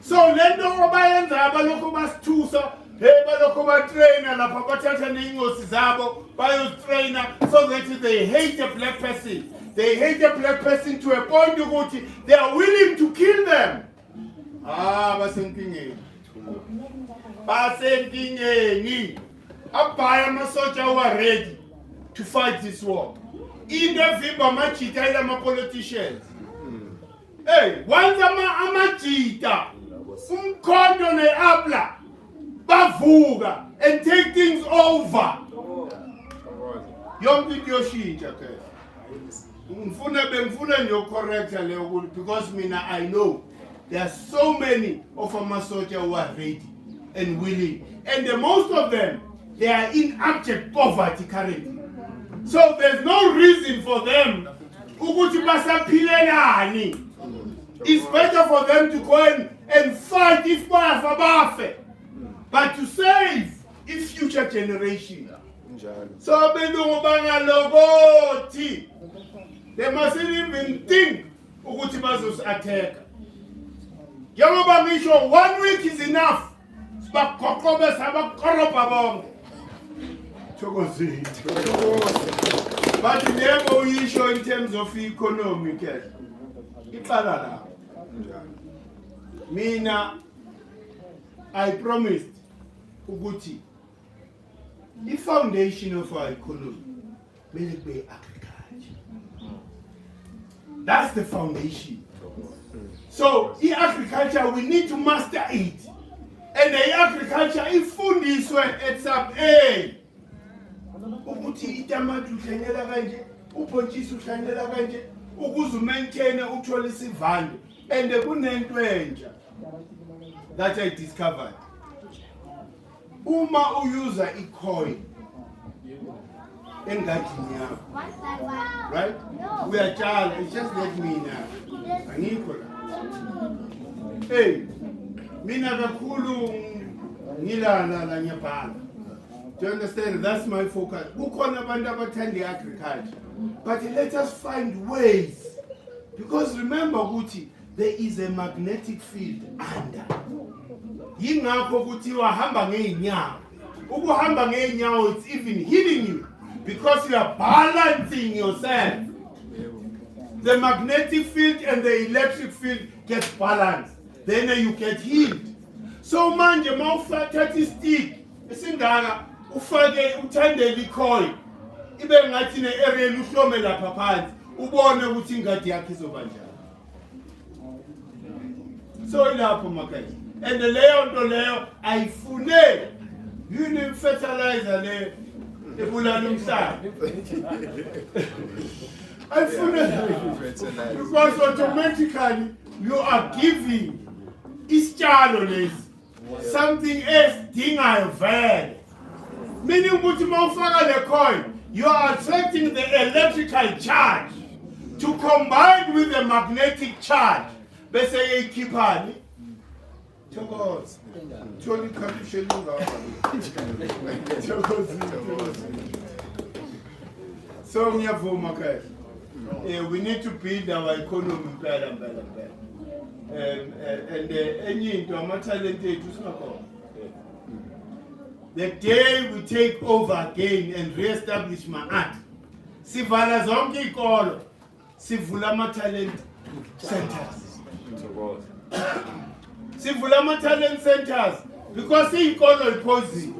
So lento obayenza abalokho basithusa balokho batrainer lapha bathatha ney'ngosi zabo bayotrainer so that they hate the black person. They hate the black person to a point ukuthi they are willing to kill them. Basenkingeni. Basenkingeni. Abaya amasoja who are ready to fight this war. Into evimba amajita ila ma-politicians. Hey, once amajita umkhonto ne-abla bavuka and take things over. Yonke into yoshintsha ke. Bengifuna nje correcta leyo because mina I know there are so many of amasoja who are ready and willing, and the most of them they are in abject poverty currently. So there's no reason for them ukuthi basaphilelani. It's better for them to go and fight if bafa bafe, but to save a future generation. So belungu bangalokoti. They mustn't even think ukuthi bazosi-attack. Njengoba ngisho 1 week is enough. Sibakoqobe sabakorobha bonke. Thokozini. But never uyisho in terms of economy ke. Iqala la. Mina I promised ukuthi the foundation of our economy will be agriculture. That's the foundation. So in agriculture we need to master it. And the agriculture ifundiswe at sub A. Ukuthi itamati uhlanyela kanje, ubhontshisi uhlanyela kanje, ukuze umaintain uthola isivande. And kunento entsha that I discovered. Uma uyuza icoin engadini yakho. Right? Uyatshala, it's just like mina. Angikho la. Hey, mina kakhulu ngilala la nyabhala. Do you understand? That's my focus. Kukhona abantu abathanda agriculture. But let us find ways. Because remember ukuthi there is a magnetic field under. Yingakho kuthiwa hamba ngeenyawo. Ukuhamba ngeenyawo it's even healing you because you are balancing yourself. The magnetic field and the electric field get balanced. Then you get healed. So manje mawufaka stick esingaka ufake uthandele icoin ibe ngathi ne-area uhlome lapha phansi ubone ukuthi ingadi yakhe izoba njani. So ilapho makazi. And leyo nto leyo ayifune yini fertilizer le ebulala umhlaba. Ayifune because automatically you are giving isitshalo lesi something esidingayo vele. Meaning ukuthi mawufaka le coin you are attracting the electrical charge to combine with the magnetic charge. Bese yikhiphani thokoza thola ikhaphishe lungaba. So ngiyavuma ke we need to build our economy better. And enye into ama-talent ethu singakhona. The day we take over again and re-establish my art, sivala zonke ikolo, sivula ama-talent centers. Sivula ama-talent centers because iy'kolo iphozile.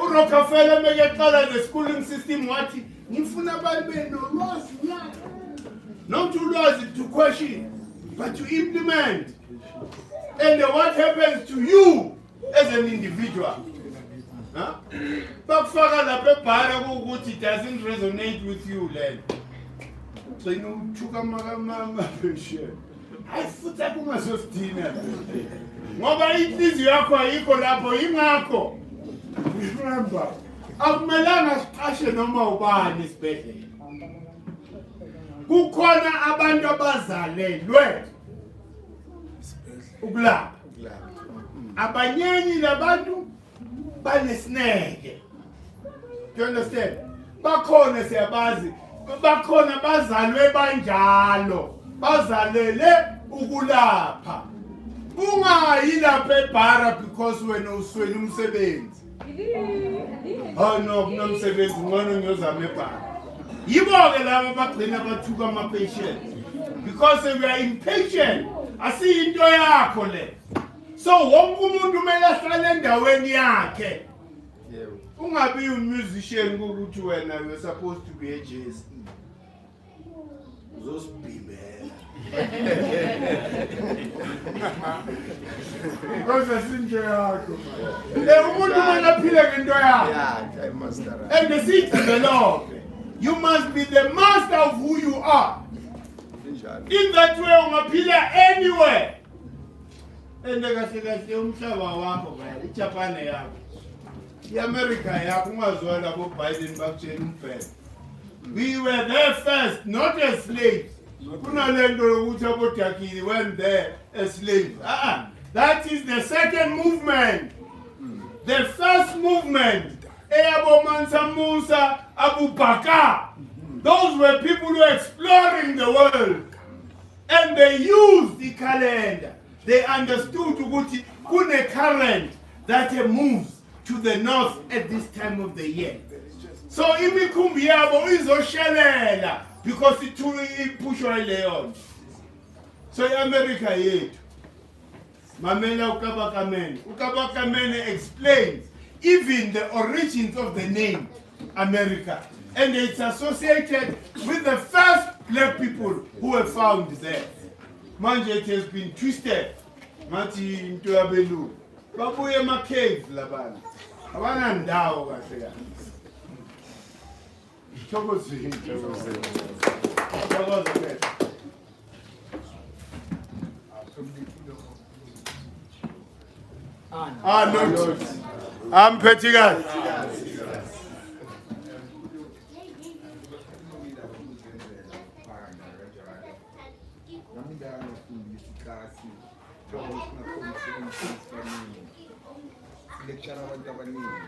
uRockefeller mekaqala the schooling system wathi ngifuna abantu benolwazi nyana. Not to ulwazi to question, but to implement. And what happens to you as an individual? Bakufaka lapha ebhala ukuthi it doesn't resonate with you then. Gcina uthuka makamama pheshe. Ayifutha kungasosidina. Ngoba inhliziyo yakho ayikho lapho ingakho. Remember, akumelanga siqashe noma ubani esibhedlela. Kukhona abantu abazalelwe ukulapha. Abanyenyi labantu banesineke. Do you understand? Bakhona siyabazi, bakhona bazalwe banjalo, bazalele ukulapha. Ungayi lapha ebhara because wena uswele umsebenzi. Oh no, kunomsebenzi ngcono ngiyozama ebhara. Yibo-ke laba bagcina bathuka ama-patient. Because we are impatient, asi into yakho le. So wonke umuntu kumele ahlale endaweni yakhe. Ungabi musician ukuthi wena you're supposed to be a JSE. Uzosibhimela. Because asinto yakho. Umuntu kumele aphile ngento yakhe. Yeah, I must have. And the seat develop. You must be the master of who you are. In that way, ungaphila anywhere. And kahle kahle umhlaba wakho vele, iJapan yakho. IAmerica yakho ungazwa labo Biden bakutshela umfela. We were there first, not as slaves. Kunalento yokuthi abodakili went there as slaves. That is the second movement. The first movement, Eyabo Mansa Musa, Abu Bakr. Those were people who were exploring the world. And they used the calendar. They understood ukuthi kune current that moves to the north at this time of the year. So imikhumbi yabo izoshelela because ipushwa ileyon. So iAmerica yethu. Mamela uKabakamene. uKabakamene explains even the origins of the name America. And it's associated with the first black people who were found there. Manje it has been twisted. Mati into abelu. Babuye ma cave labana. Abana ndawo kahle kahle. Chokozini. No. I'm petty guy. Lecture abantu abaningi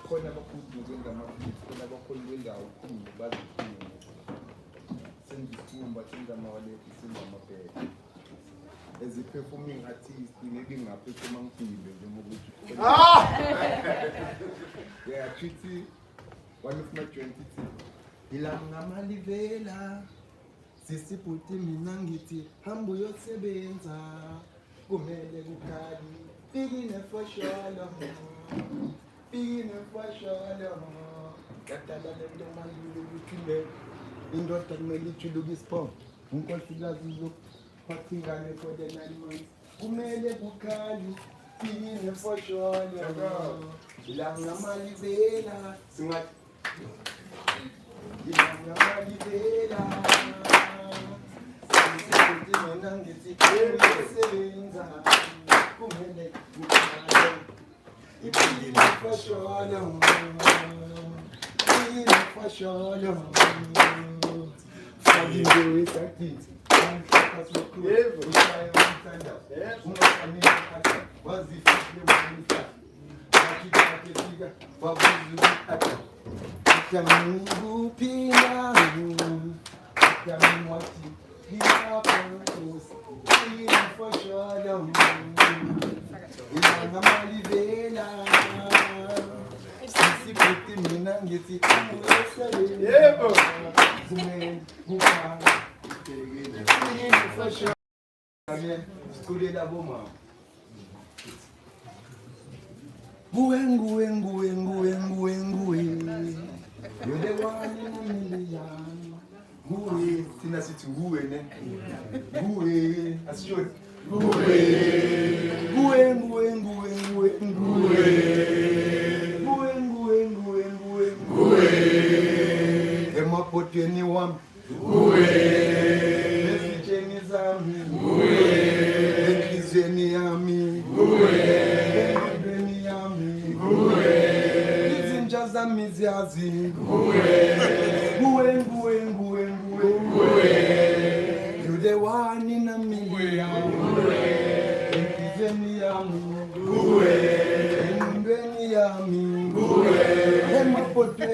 khona abafundi ngokwenza amaphutha khona abakhona ukwenza ukhulu bazikhulu senza isikhumba senza amawalethi senza amabheke as a performing artist maybe ngaphefoma ngipinde njengokuthi yeah chithi one of my 20 ilanga malivela sisibuti mina ngithi hamba uyosebenza kumele kukhali Pigine for sure, Katala the man you kill in Dr. Melichu Lugispom. Uncle Filazo, Patingane for the 9 months. Umele Bukali, Pigine for sure, Langa Malivela, Swat Langa Malivela.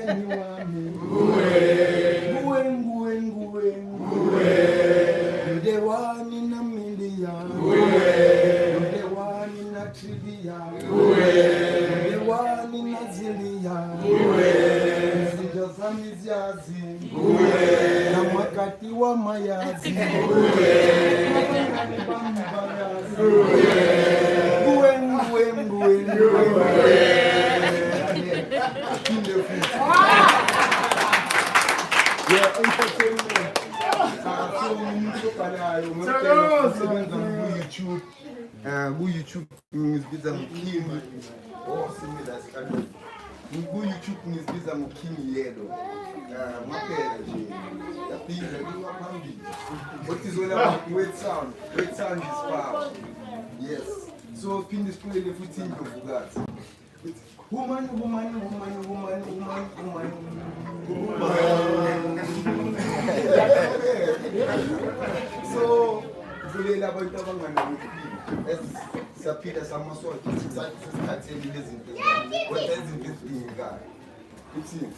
mgeni wami nguwe nguwe nguwe nguwe mdewani na milia mdewani na trivia mdewani na zilia zijazani ziazi na mwakati wa mayazi nguwe nguwe nguwe nguwe yeah, entertainment. YouTube. YouTube ngizbiza mkimi. Oh, similar standard. YouTube ngizbiza mkimi yelo. Mapela nje. Yapinda liwa phambi. What is all about wet sound? Wet sound is power. Yes. So phinde siqhubele futhi indlovukazi. Woman, woman, woman, woman, woman, woman. So, kulela abantu abanganakile. Siyaphila samasonto sithathele lezinto kodwa izinto ezidingekayo. Uthini?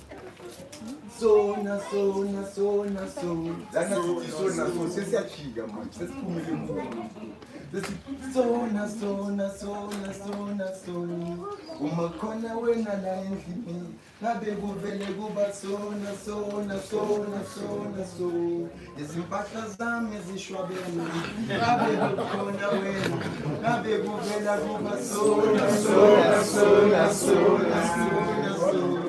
Sona sona sona sona. Lana sithi sona sona sesiyajika manje. Sesiphumile emuva. Sona sona sona sona sona. Uma khona wena la endlini ngabe kuvele kuba sona sona sona sona sona. Izimpahla zami zishwabene ngabe kukhona wena ngabe kuvela kuba sona sona sona sona sona sona.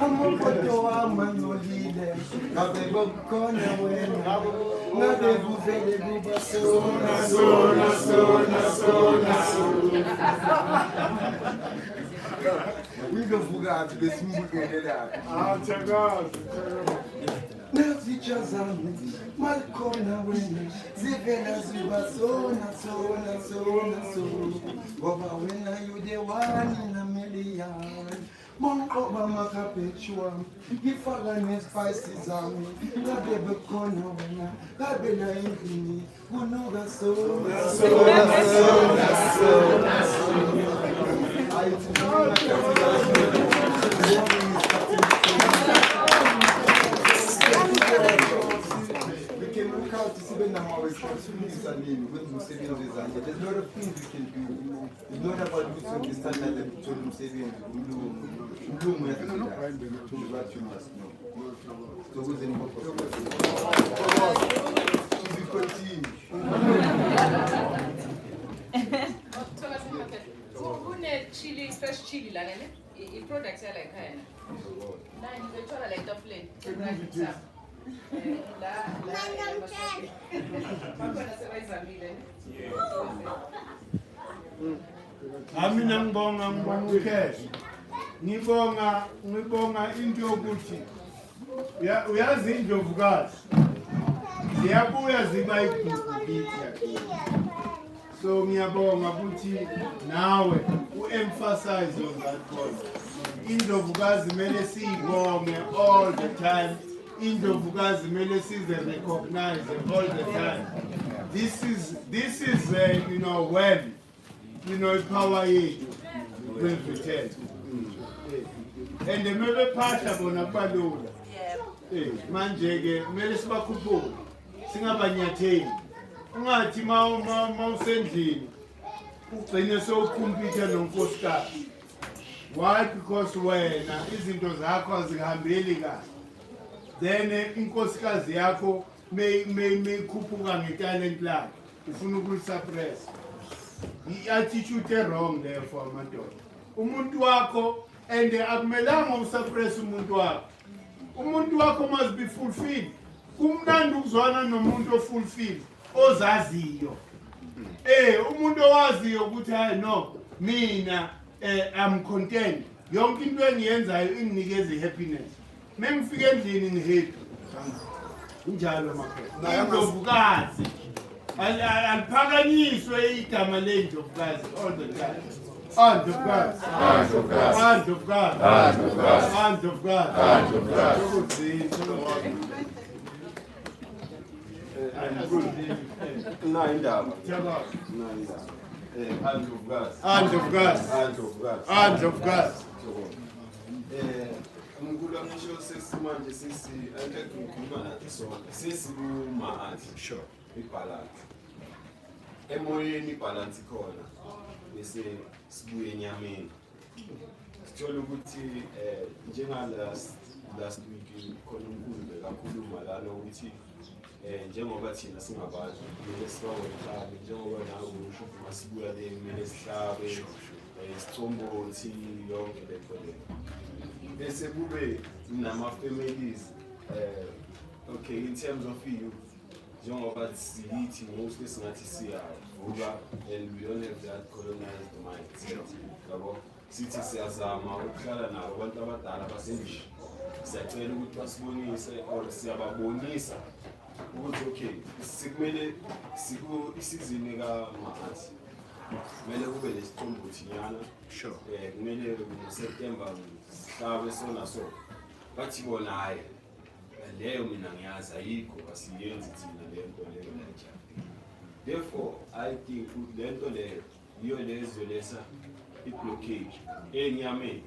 Amokoto amanyolile ngabe kukhona wena ngabe kuvele kuba sona sona sona sona sona. Uyovukaphi besimbukele lapha? Thakazi. Nazitsha zami malikhona wena zivela ziba sona sona sona sona. Ngoba wena you the one in a million. Monqoba makaphethu wami ngifaka nespices zami ngabe bekhona wena ngabe la endlini kunuka sona sona sona sona sona. We can look out to see when our responsibilities are in with Muslims. There's a lot of things we can do. It's not about which understand that the children Muslims do what you must know. So who's in what we continue. Chili, fresh chili, like a product like that. Now you try like the plate. Amina ngibonga uKhesh. Ngibonga into yokuthi uyazi indlovukazi ziyabuya ziba igugu kithi. So ngiyabonga ukuthi nawe uemphasize on that point. Indlovukazi kumele siyibonge all the time. Indlovukazi kumele size recognize all the time. This is you know when power yethu will return. And the mebe phahla bona kubalula. Manje ke kumele sibakhuphule singabanyatheli. Ungathi mawusendlini ugcine sowukhompyutha nonkosikazi. Why? Because wena izinto zakho azihambeli kahle. Then inkosikazi yakho meyikhuphuka ngetalent lakhe ufuna ukulisuppress. I-attitude wrong there for amadoda. Umuntu wakho and akumelanga usuppress umuntu wakho. Umuntu wakho must be fulfilled. Kumnandi ukuzwana nomuntu ofulfilled ozaziyo. Umuntu owaziyo ukuthi hayi no mina I'm content. Yonke into engiyenzayo inginikeza happiness. Mengifika endlini ngihappy. Njalo makhaya. Indlovukazi. Aliphakanyiswe igama lendlovukazi all the time. Hand of God. Hand of God. Hand of God. Hand of God. Hand of God. Hand of God. Hand of God. Hand of God. Hand of God. ngisho sesimanje ake ngikhuluma nathi sonke sesikumahathi Sure. ibalance emoyeni ibalance ikhona bese sibuye enyameni sithola ukuthi njenga last week khona unkulu bekakhuluma lana ukuthi njengoba thina singabantu kumele sibawehlale njengoba nawe usho ukuthi masibuya le kumele sihlabe isithombothi yonke lento le bese kube nama-families okay in terms of you njengoba siyithi mostly singathi siyavuka and we don't have that colonized mindset yabo sithi siyazama ukuhlala nabo abantu abadala basendisha siyacela ukuthi basibonise or siyababonisa ukuthi okay sikumele isizini ka-Mahathi kumele kube nesithombothi nyana Sure. kumele ngoSeptember sihlabe so naso bathi bona hayi leyo mina ngiyazi ayikho asiyenzi thina le nto leyo kanjani. Therefore I think le nto leyo yiyo lezo lesa i-blockage enyameni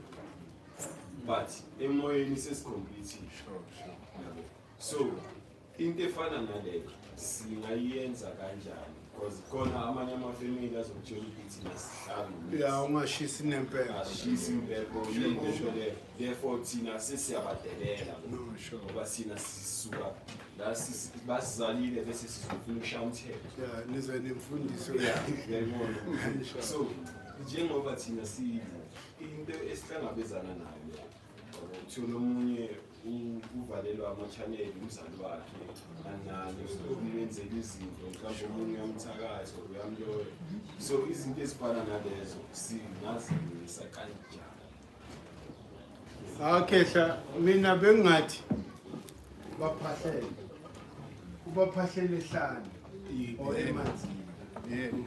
but emoyeni sesicompletely. So into efana naleyo singayenza kanjani because khona amanye amafamily azokutshela ukuthi nasihlanu Ya ungashisi nempela. ashisa impepho yinto leyo therefore thina sesiyabadelela No, sure. ngoba thina sisuka la basizalile bese sizofuna ukushaya umthetho. Ya nize nemfundiso. Ngiyabona. So njengoba thina into esihlangabezana nayo le uthola omunye uvalelwa ama-channel umzali wakhe anani ukwenzela izinto mhlawumbe omunye uyamthakatha uyamloya so izinto ezifana nalezo singazilungisa kanjani. Akhehla mina bengathi baphahlele. Ubaphahlele ehlane or emanzini.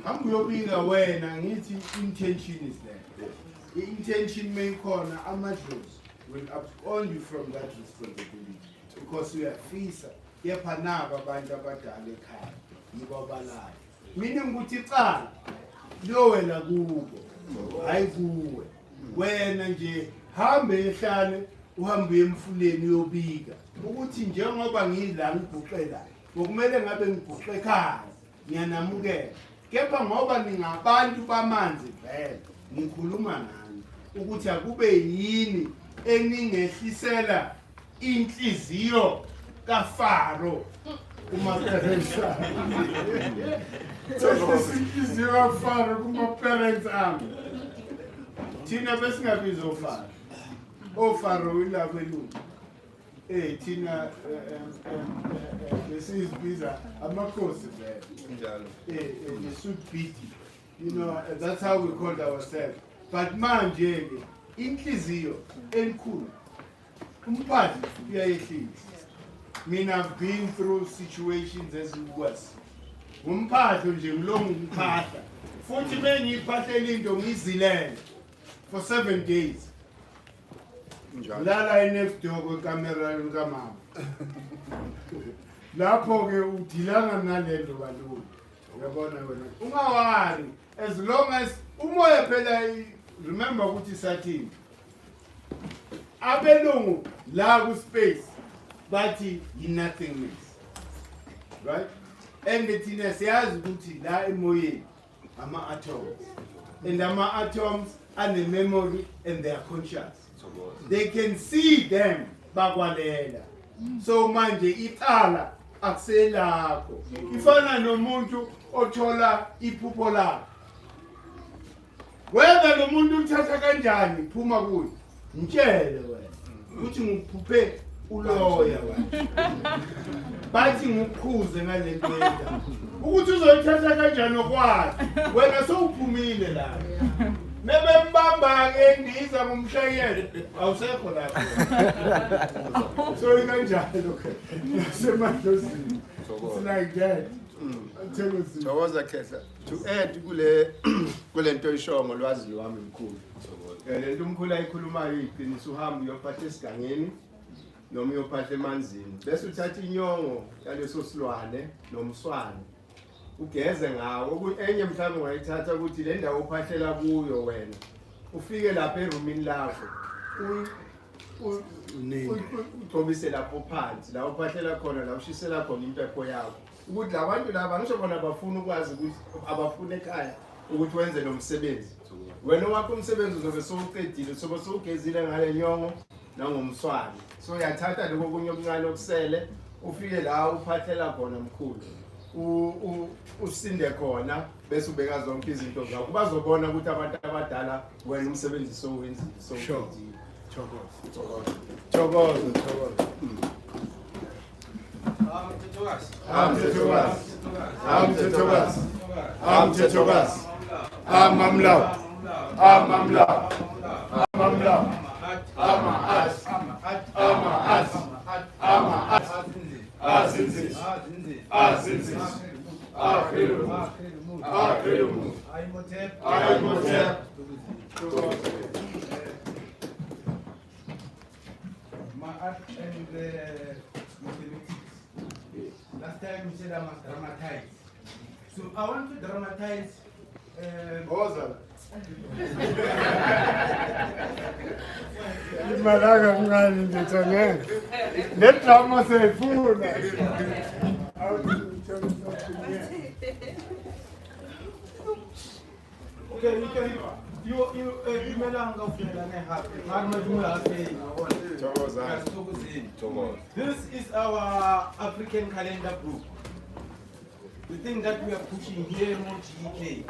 Hamba uyobika wena ngithi intention is there. The intention meyikhona amadlozi will uphold you from that responsibility because uyafisa kepha nabo abantu abadala ekhaya nibabalayo. Mina ngikuthi cala lowela kubo hayi kuwe wena nje hambe ehlane uhambe emfuleni uyobika ukuthi njengoba ngidla ngibhuqela ngokumele ngabe ngibhuqe ekhaya ngiyanamukela kepha ngoba ningabantu bamanzi vele ngikhuluma nani ukuthi akube yini eningehlisela inhliziyo kaFaro kuma-parents ami. Inhliziyo kaFaro kuma-parents ami. Thina besingabiza oFaro. oFaro ilapho elungu. Thina besizibiza amakhosi vele. Njalo. The suit beating. You know, that's how we called ourselves. But manje inhliziyo enkulu umphathi uyayehlisa. Mina I've been through situations as worse. Umphathi nje ngilonga umphahla. Futhi bengiyiphahlela into ngizilele for 7 days. Njalo. Lala next door kwekamera kamama. Lapho ke udilana nalelo balulu. Uyabona wena. Ungawari as long as umoya phela remember ukuthi sathini. Abelungu la ku space bathi yi-nothingness. Right? And thina siyazi ukuthi la emoyeni ama-atoms. And ama-atoms are the memory and they are conscious. They can see them bakwalela. So manje icala akuselakho. Ifana nomuntu othola iphupho lakhe. Whether lo muntu uthatha kanjani phuma kuye. Ngitshele wena ukuthi ngiphuphe uloya wena. Bathi ngikukhuze ngalento yenza. Ukuthi uzoyithatha kanjani okwazi. Wena sowuphumile la. Nebembamba ke ndiza ngumshayeli awusekho lapho. So kanjalo ke. Nasemadlozini. It's like that. Jawaza Khehla. To add kule nto isho ngolwazi lwami mkhulu. Lento umkhulu ayikhulumayo iqiniso uhamba uyophatha esigangeni noma uyophatha emanzini. Bese uthatha inyongo yaleso silwane nomswane. Ugeze ngawo enye mhlawumbe ungayithatha ukuthi le ndawo uphahlela kuyo wena ufike lapha erumini lakho ugcobise lapho phansi la uphahlela khona la ushisela khona impepho yakho ukuthi labantu laba ngisho bona bafuna ukwazi ukuthi abafuna ekhaya ukuthi wenze lo msebenzi wena wakho umsebenzi uzobe sowuqedile sobe sowugezile ngale nyongo nangomswane so uyathatha lokho kunye okuncane okusele ufike la uphathela khona mkhulu usinde khona bese ubeka zonke izinto zakho bazobona ukuthi abantu abadala wena umsebenzi sowenzile sowuqedile Chokozo. Art and mathematics. Last time you said I must dramatize. So I want to dramatize. Malaga mngani nje ngeke. Le drama seyifuna. Okay, you melanga ufela nehappy. This is our African calendar book. The thing that we are pushing here in GK.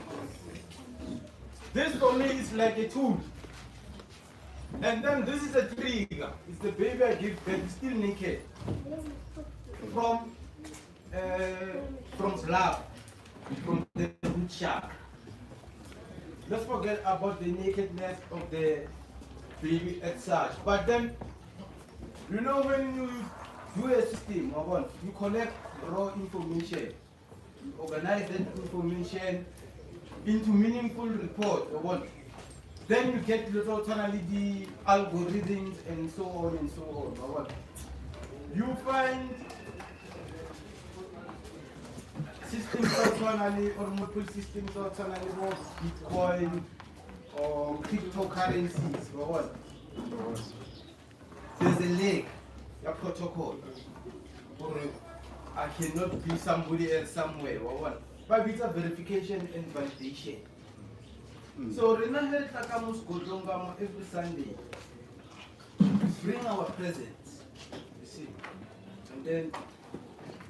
This for me is like a tool. And then this is a trigger. It's the baby I give birth, still naked. From slab, from the root shark. Let's forget about the nakedness of the baby as such. But then, you know, when you do a system, you collect raw information, you organize that information into meaningful report, then you get little tonality, algorithms, and so on and so on. You find systems autonomy or multiple systems autonomy or Bitcoin or cryptocurrencies or what? There's a leg, a protocol. Or I cannot be somebody else somewhere or what? But it's a verification and validation. So Rena Health Takamus Godongam every Sunday. Bring our presence. You see. And then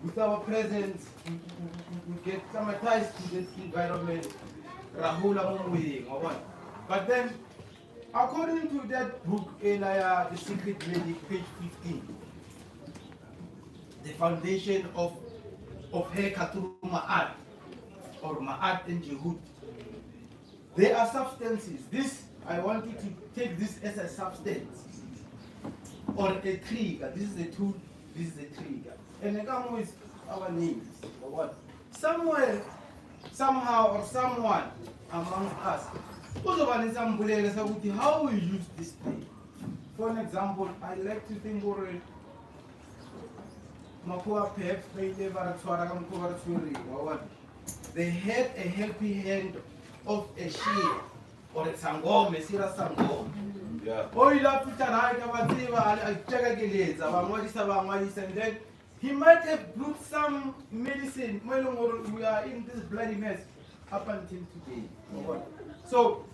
with our presence, we get traumatized to this environment, Rahula Mumwe or what. But then, according to that book, Elia, The Secret Medic, page 15, the foundation of Hekaturu Ma'at, or Ma'at and Jehud, there are substances. This, I want you to take this as a substance, or a trigger. This is a tool, this is a trigger. And they come with our names, or what? Somewhere, somehow, or someone among us, how we use this thing. For an example, I like to think they had a helping hand of a sheep or a sangom, a sira sangom. Oh, you love to and then he might have brought some medicine. We are in this bloody mess up until today. So,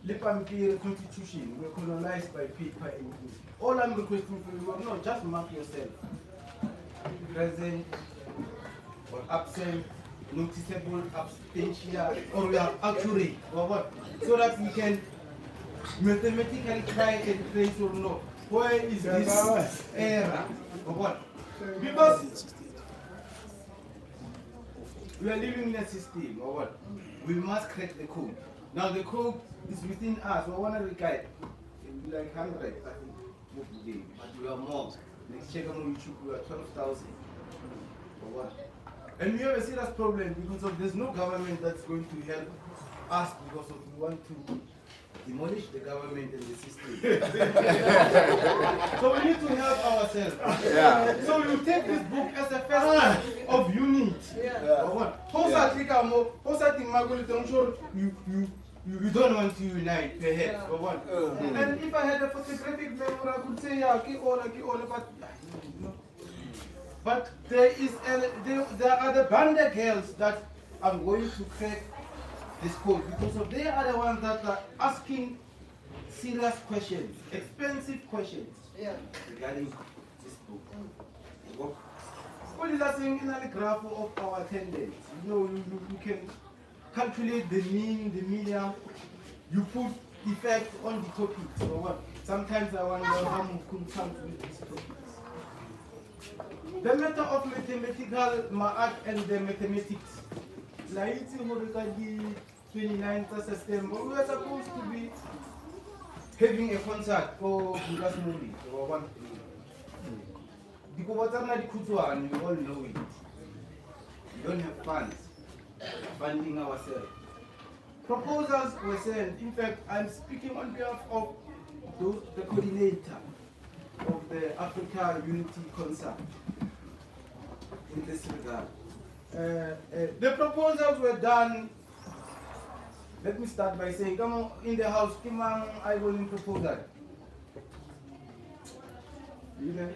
the Constitution were colonized by paper and ink. All I'm requesting for you, no, just mark yourself. Present or absent, noticeable, abstentia, or we are accurate, or what? So that we can mathematically try and trace or know where is this error, or what? Because we are living in a system, or what? We must crack the code. Now the code is within us. We want to guide like 100, I think, but we are more. Let's check on YouTube. We are 12,000. Or what? And we have a serious problem because of there's no government that's going to help us because of we want to demolish the government and the system. So we need to help ourselves. Yeah. So you take this book as a first of unit. Yeah. Or what? You you don't want to unite, perhaps, for one. And if I had a photographic memory, I could say, yeah, keep all, but no. But there are the banded girls that I'm going to crack this code because of they are the ones that are asking serious questions, expensive questions regarding this book. What is that saying in the graph of our attendance? You know, you can calculate the mean, the median, you put effect on the topics or what. Sometimes I wonder how we could come with these topics. The matter of mathematical math and the mathematics. Like it's 29th September, we were supposed to be having a concert for Buddha's movie or one. Because you all know it. We don't have funds, funding ourselves. Proposals were sent. In fact, I'm speaking on behalf of the coordinator of the Africa Unity Concert in this regard. The proposals were done. Let me start by saying, come on, in the house, come on, I will proposal. You know?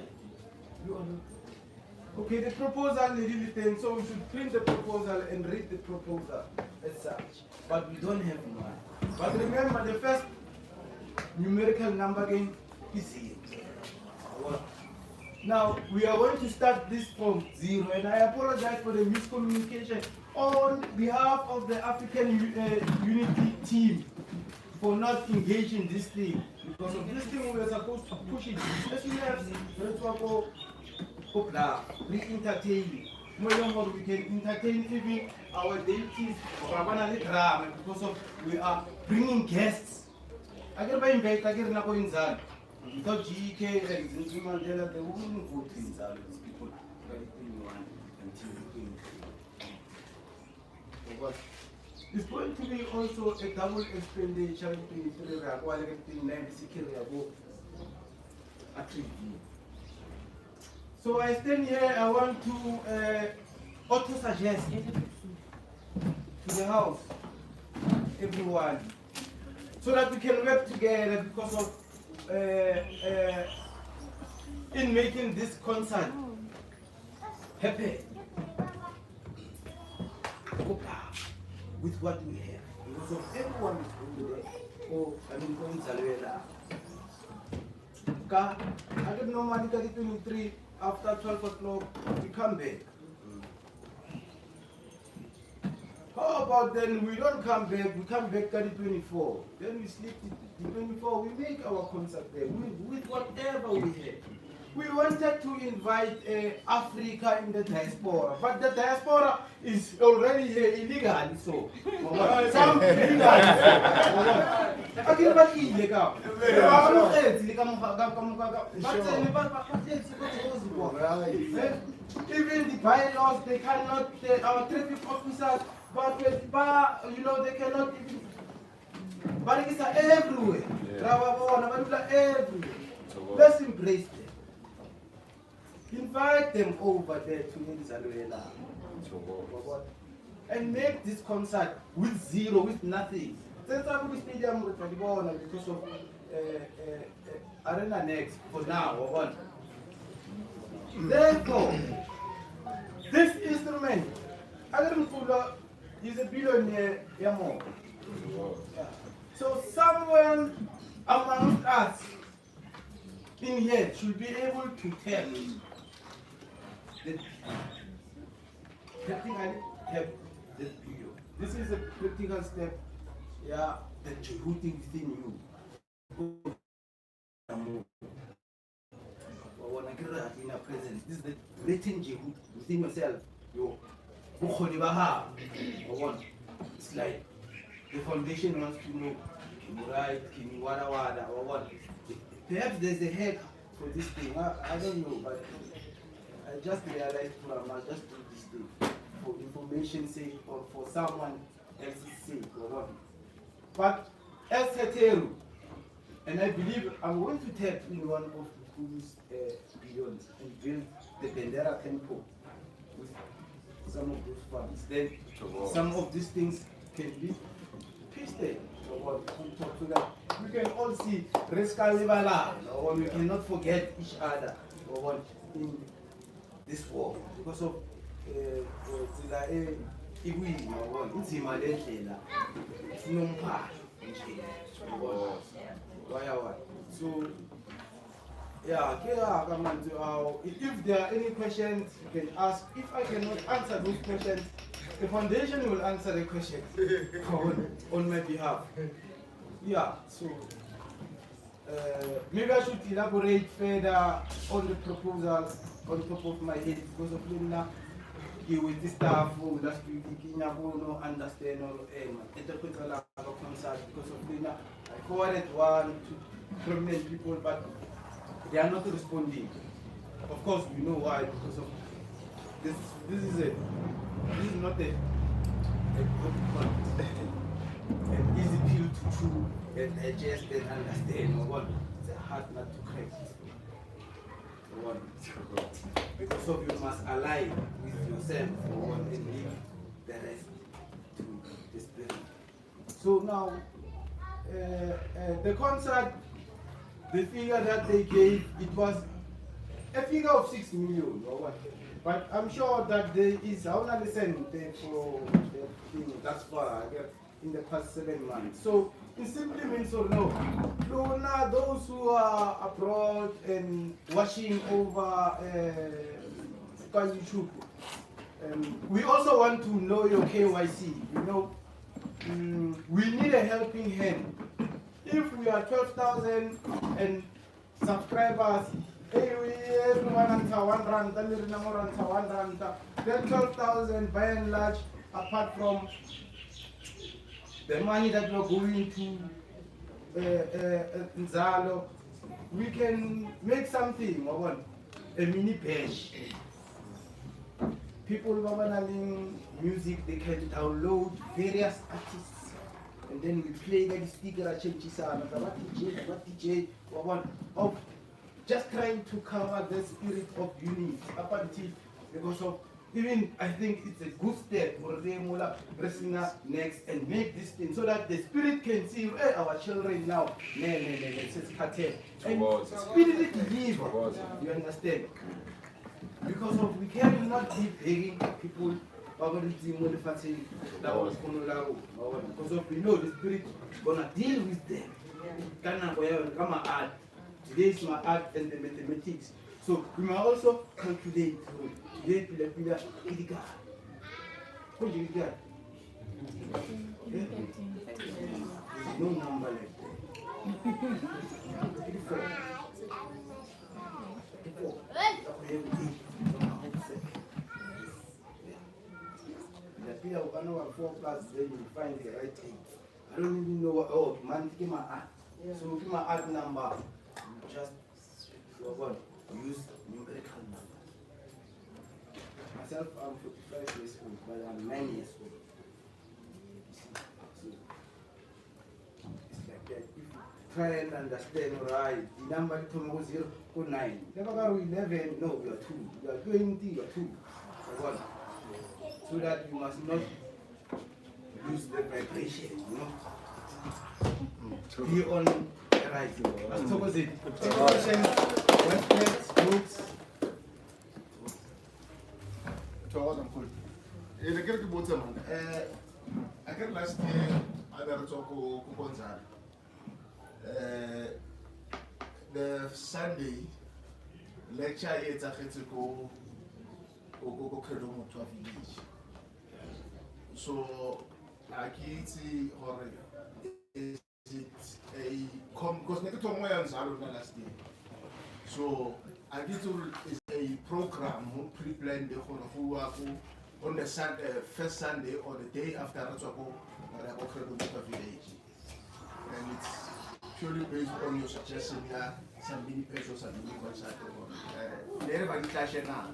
Okay, the proposal is really thin, so we should print the proposal and read the proposal as such. But we don't have money. But remember, the first numerical number game is 0. Now, we are going to start this from 0, and I apologize for the miscommunication on behalf of the African Unity team for not engaging this thing. Because of this thing, we were supposed to push it. As we have re-entertaining. We can entertain even our deities because of we are bringing guests. I get by invite, I get not going to without GK and Mandela, they wouldn't vote in these people. It's going to be also a double expenditure So I stand here, I want to auto-suggest to the house, everyone, so that we can work together because of in making this concert happen with what we have. Because of everyone is going there. Oh, I mean, going Salvela. I don't know, man, 23 after 12 o'clock, we come back. How about then we don't come back, we come back at the 24. Then we sleep the 24, we make our concert there with whatever we have. We wanted to invite Africa in the diaspora, but the diaspora is already here illegally, so. Some even the bylaws, they cannot, our traffic officers, but you know, they cannot even. But it's everywhere. Everywhere. Let's embrace them. Invite them over there to Nizalwela and make this concert with 0, with nothing. Since I'm going to stadium because of Arena Next for now. Therefore, this instrument, Adam Fuller is a billionaire. Yeah. So someone amongst us in here should be able to tell that practically have this video. This is a practical step, yeah, that you're rooting within you. This is the written Jehud within yourself. It's like the foundation wants to know, can you write, can you wada or what? Perhaps there's a head for this thing. I don't know, but I just realized I must just do this thing for information's sake or for someone else's sake or what. But as Heteru, and I believe I'm going to tap in one of these billions and build the Bendera Temple with some of those funds. Then some of these things can be pasted. So that we can all see or we cannot forget each other in this war because of so yeah, if there are any questions you can ask. If I cannot answer those questions, the foundation will answer the question on my behalf. Yeah, so maybe I should elaborate further on the proposals on top of my head because of Lina. With the staff who last week no understand or interpret a concert because of Lina. I forwarded one to prominent people, but they are not responding. Of course, we know why, because of this. This is not a good point. An easy pill to chew and digest and understand. It's a hard nut to crack. Because of you must align with yourself and leave the rest to the spirit. So now, the concert, the figure that they gave, it was a figure of 6 million or what. But I'm sure that there is, I want to listen for the thing that's far in the past 7 months. So it simply means no, those who are abroad and watching over YouTube, we also want to know your KYC. We need a helping hand. If we are 12,000 and subscribers, everyone anta 1 rand, then 12,000 by and large, apart from the money that we're going to Nzalo, we can make something, a mini page. People learning music, they can download various artists, and then we play the speaker, what DJ, of just trying to cover the spirit of unity, up until, because of, even I think it's a good step for Remola pressing us next and make this thing so that the spirit can see our children now. Let's cartel. And spirit deliver. You understand? Because of we cannot be begging people because of we know the spirit gonna deal with them. Today is my art and the mathematics. So we must also calculate. Today, no number like that. 4 plus, then you find the right thing. I don't even know what, man, give my art. So give my art number. Just use numerical numbers. Myself, I'm 45 years old, but I'm 9 years old. So it's like that. If you try and understand, alright, the number is 0 or 9. Never go 11, no, you are 2. You are 20, you are 2. So that you must not lose the vibration, Be on the right. Let's talk about it. Websites, books. I can last year I never talk the Sunday lecture is a critical village. So I can't see is it a because last year. So I get to is a program who pre-planned the whole on the first Sunday or the day after Ratoko village. And it's purely based on your suggestion here, some mini pesos and mini concert. Everybody clash now.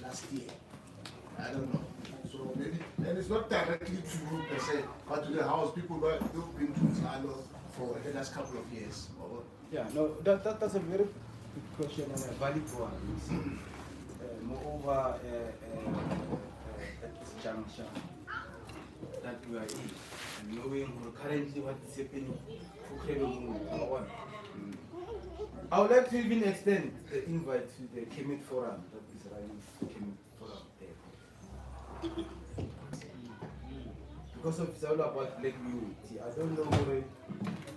Last year. I don't know. So maybe, and it's not directly to you per se, but to the house. People who've been to Zalo for the last couple of years. Yeah, no, that's a very good question and a valid one. moreover, at this juncture that we are in, and knowing currently what is happening for Kevin, I would like to even extend the invite to the Kemet Forum that is running Kemet Forum there. Because of it's all about black unity. I don't know where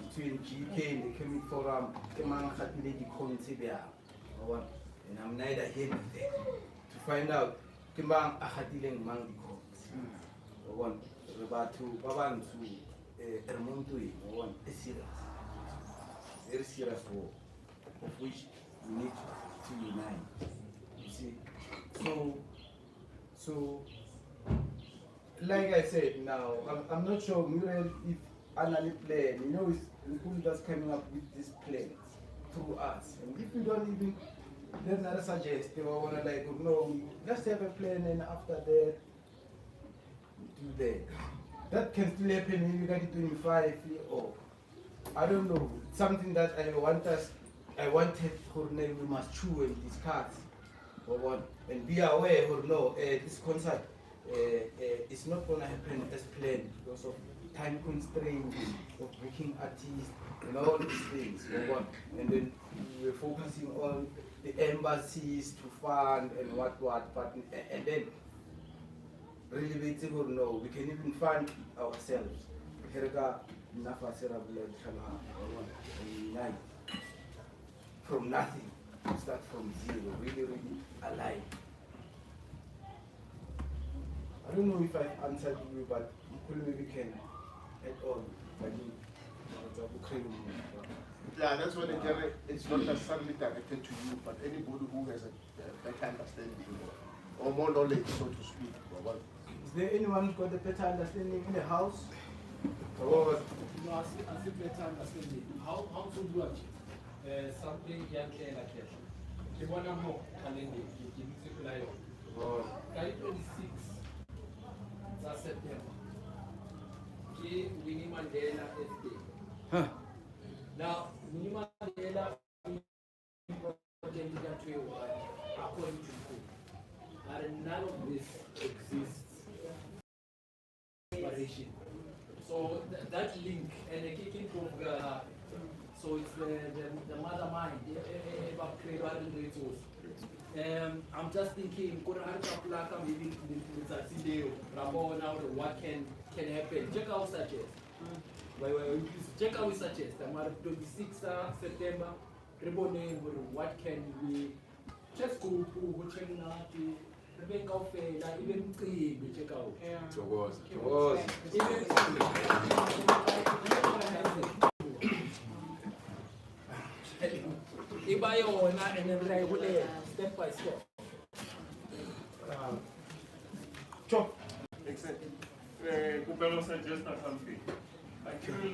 between GK and the Kemet Forum, and I'm neither here nor there to find out Kimbang Ahadileng Mang the one about to Baban to Ermontui, one is serious, very serious war, of which we need to unite. You see, so like I said now, I'm not sure Muriel if Anali plan, you know, it's that's coming up with these plans through us, and if we don't even then I suggest they want to like, no, let's have a plan and after that, do that. That can still happen when you get 25 or I don't know, something that I wanted Cornell, we must chew and discuss or what, and be aware or no, this concert is not going to happen as planned because of time constraints of booking artists and all these things or what, and then we're focusing on the embassies to fund and what, but and then really waiting or no, we can even fund ourselves. From nothing, start from zero, really alive. I don't know if I answered you, but maybe we can add on. Yeah, that's what it's not necessarily directed to you, but anybody who has a better understanding or more knowledge, so to speak. Is there anyone who's got a better understanding in the house? No, I see better understanding. How to do it? Something young like that. The one more calendar, the music lion. 26 September. Winnie Mandela FD. Huh. Now, Winnie Mandela according to who? And none of this exists. So that link and the kicking of so it's the mother mind. I'm just thinking, maybe what can happen. Check out suggest. Check out suggest. I'm at 26 September. What can we just go to even check out. And then step by step. Chop. Exactly. Kupelo suggest something. Actually,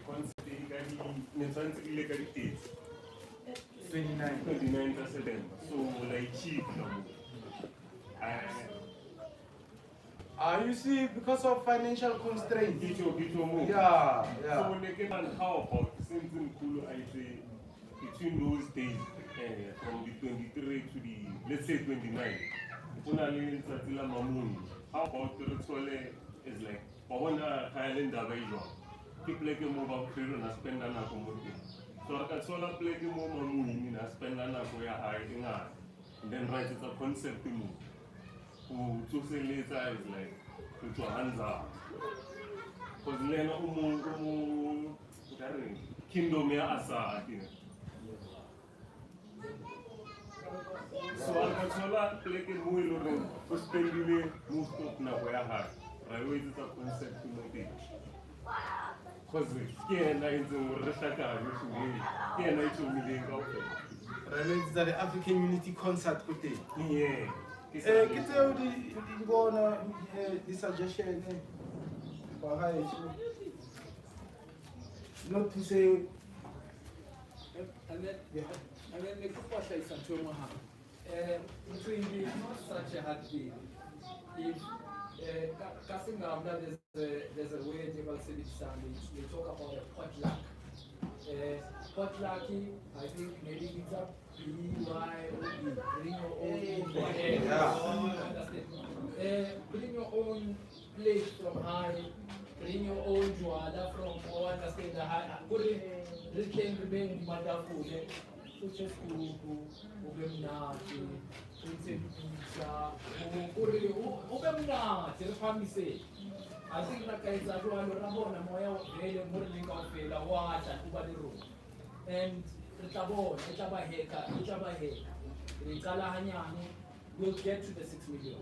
consider 29 September. So like cheap. You see, because of financial constraints. Yeah. So how about since in Kulu, I say between those days, from the 23 to the let's say 29, how about the ritual is like people like move out here and spend an accommodation. So I can solar play the more money and spend an accommodation. And then write it a concept to move. Who to say later is like to hands up. Because Lena Kingdom Asa. So I can solar play the more to spend the move to Nawaya. I wait it a concept to move it. Because here I It's the African Unity Concert. Yeah. The suggestion. Not to say. And then the Kupasha is a Chomaha. Between the not such a hard deal. If casting there's a way they talk about a potluck Potlucky, I think maybe it's a BYOB, bring your own bring your own plate from high, bring your own juada from understand the high. Return remain Madafune, such as Ubemnati, pizza, Ubemnati, the family say. I think like I said, Ramona, Moya, very morning of the water, over the room. And Tabon, Etabahe, Rikala Hanyani will get to the 6 million.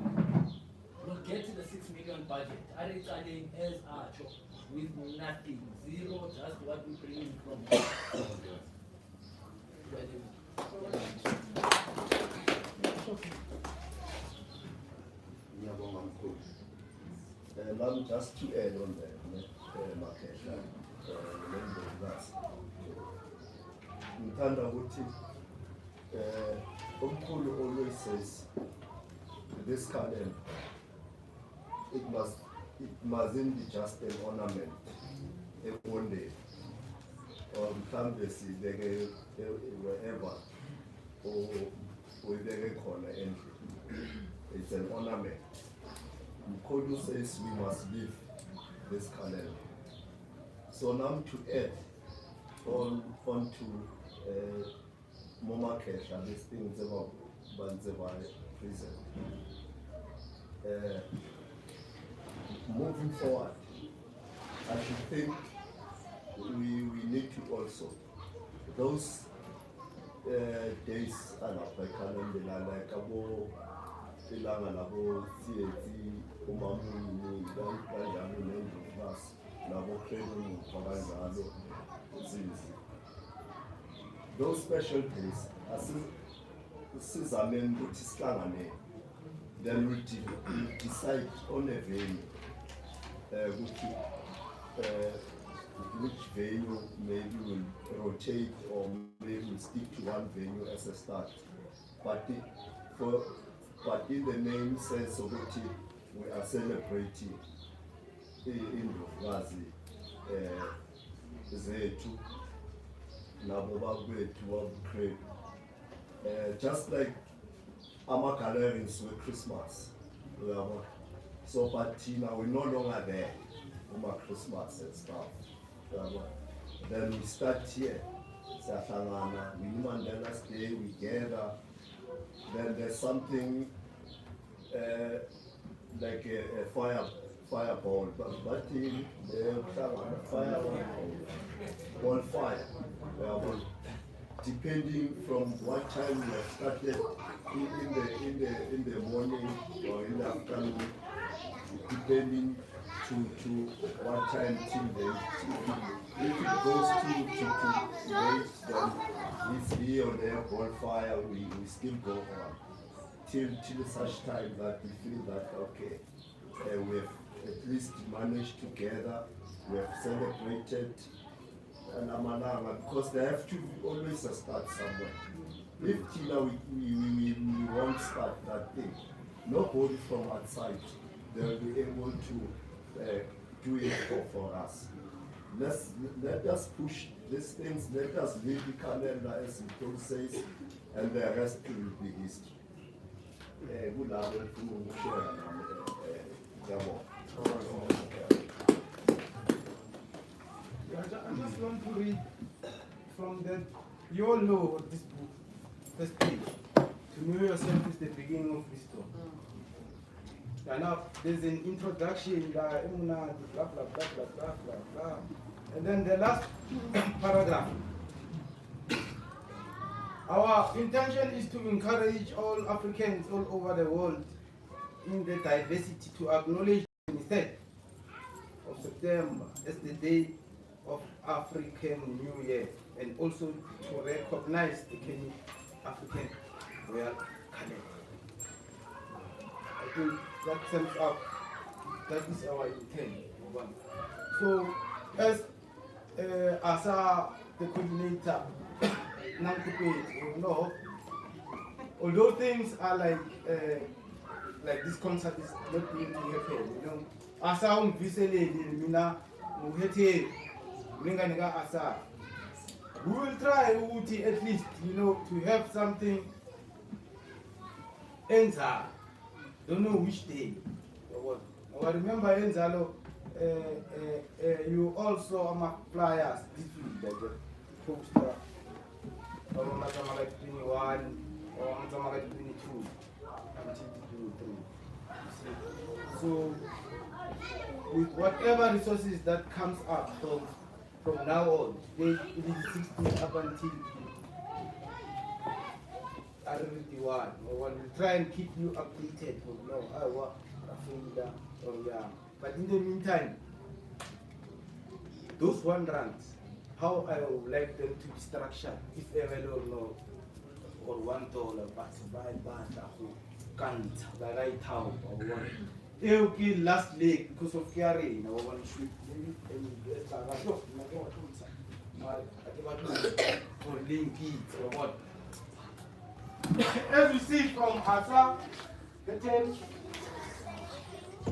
We'll get to the 6 million budget. Arikaling as Archo with nothing, zero, just what we bring in from. Just to add on the market, Mtanda Wuti, Umkulu always says this calendar, it mustn't be just an ornament, a one day, or canvas wherever, or with the corner entry. It's an ornament. Mkodu says we must live this calendar. So now to add onto Moma Kesha, these things about Banzeva prison. Moving forward, I should think we need to also, those days are not by calendar like abo ilanga labo theater umamuni kanjalo nendlubas labo training kwabanjalo zizi. Those special days asizameni ukuthi sihlangane, then we decide on a venue which venue maybe will rotate or maybe we'll stick to one venue as a start. But in the name says we are celebrating in Ndlovukazi zethu nabo bakwethu wabucrate. Just like our gatherings with Christmas. So but we're no longer there for Christmas and stuff. Then we start here. We Mandela's Day, we gather. Then there's something like a fireball, but in fire. Depending from what time we have started in the morning or in the afternoon, depending to what time till then. If it goes to late, then it's here or there bonfire, we still go on till such time that we feel that okay, we have at least managed together, we have celebrated and Amalanga, because they have to always start somewhere. If Tina we won't start that thing, nobody from outside they'll be able to do it for us. Let us push these things, let us leave the calendar as Paul says, and the rest will be history. Good luck to share. I just want to read from that. You all know this book, first page. To know yourself is the beginning of wisdom. And now there's an introduction, blah blah blah blah blah blah blah, and then the last paragraph. Our intention is to encourage all Africans all over the world in the diversity to acknowledge the 23rd of September as the day of African New Year, and also to recognize the Kenyan African Royal Calendar. I think that sums up, that is our intent. So, as Asa, the coordinator, no, although things are like this concert is not going to happen, you know, Asa Mina Muhete Minganika Asa, We will try Uti at least, to have something Enza. Don't know which day. I remember Enzalo, you also on flyers this week, like the poster, or like 21, or like 22, until 23. So, with whatever resources that comes up from now on, it is 16 up until R21. We try and keep you updated. But in the meantime, those R1, how I would like them to be structured, if ever or no, or $1, but by can't the right how or one. Okay, last leg because of carrying our one shoot for laying kids or what. As you see from Asa, the 10,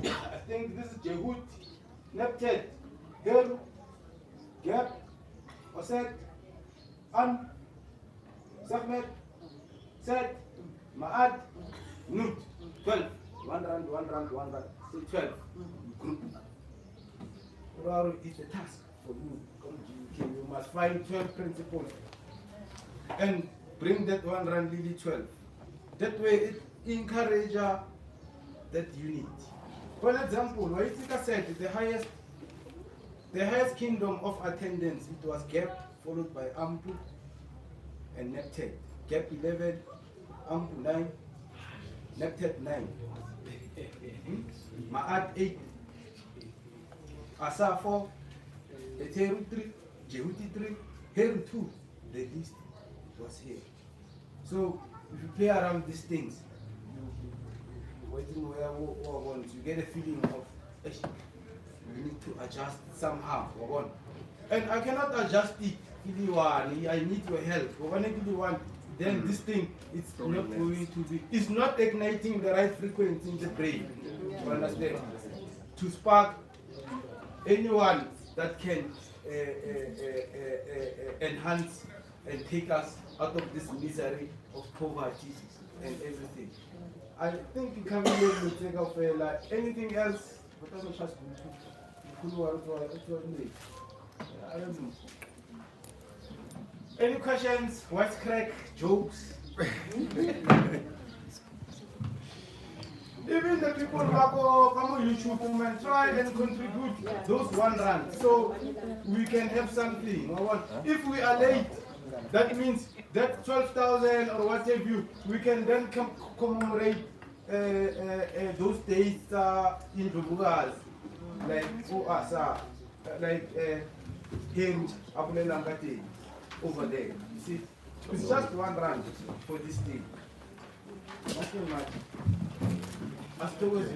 I think this is Jehud, Nepted, Heru, Gap, Oset, An, Sahmet, Set, Ma'ad, Nut, 12. One rand, 12 group. Well, it's a task for you. You must find 12 principles and bring that R1 really 12. That way it encourages that unit. For example, Waitika said the highest kingdom of attendance, it was Gap, followed by Ampu and Nepted. Gap 11, Ampu 9, Nepted 9. Ma'ad 8, Asa 4, Eteru 3, Jehuti 3, Heru 2. The list was here. So if you play around these things, waiting where you get a feeling of you need to adjust somehow. And I cannot adjust it. I need your help. Then this thing, it's not going to be, it's not igniting the right frequency in the brain. You understand? To spark anyone that can enhance and take us out of this misery of poverty and everything. I think you can really take off anything else. I don't know. Any questions? What's crack? Jokes? Even the people who come on YouTube and try and contribute those R1 so we can have something. If we are late, that means that 12,000 or what have you, we can then commemorate those days in the Bugas, like him, Abulelangate. Over there. You see, it's just R1 for this thing. Nothing much. Afterwards,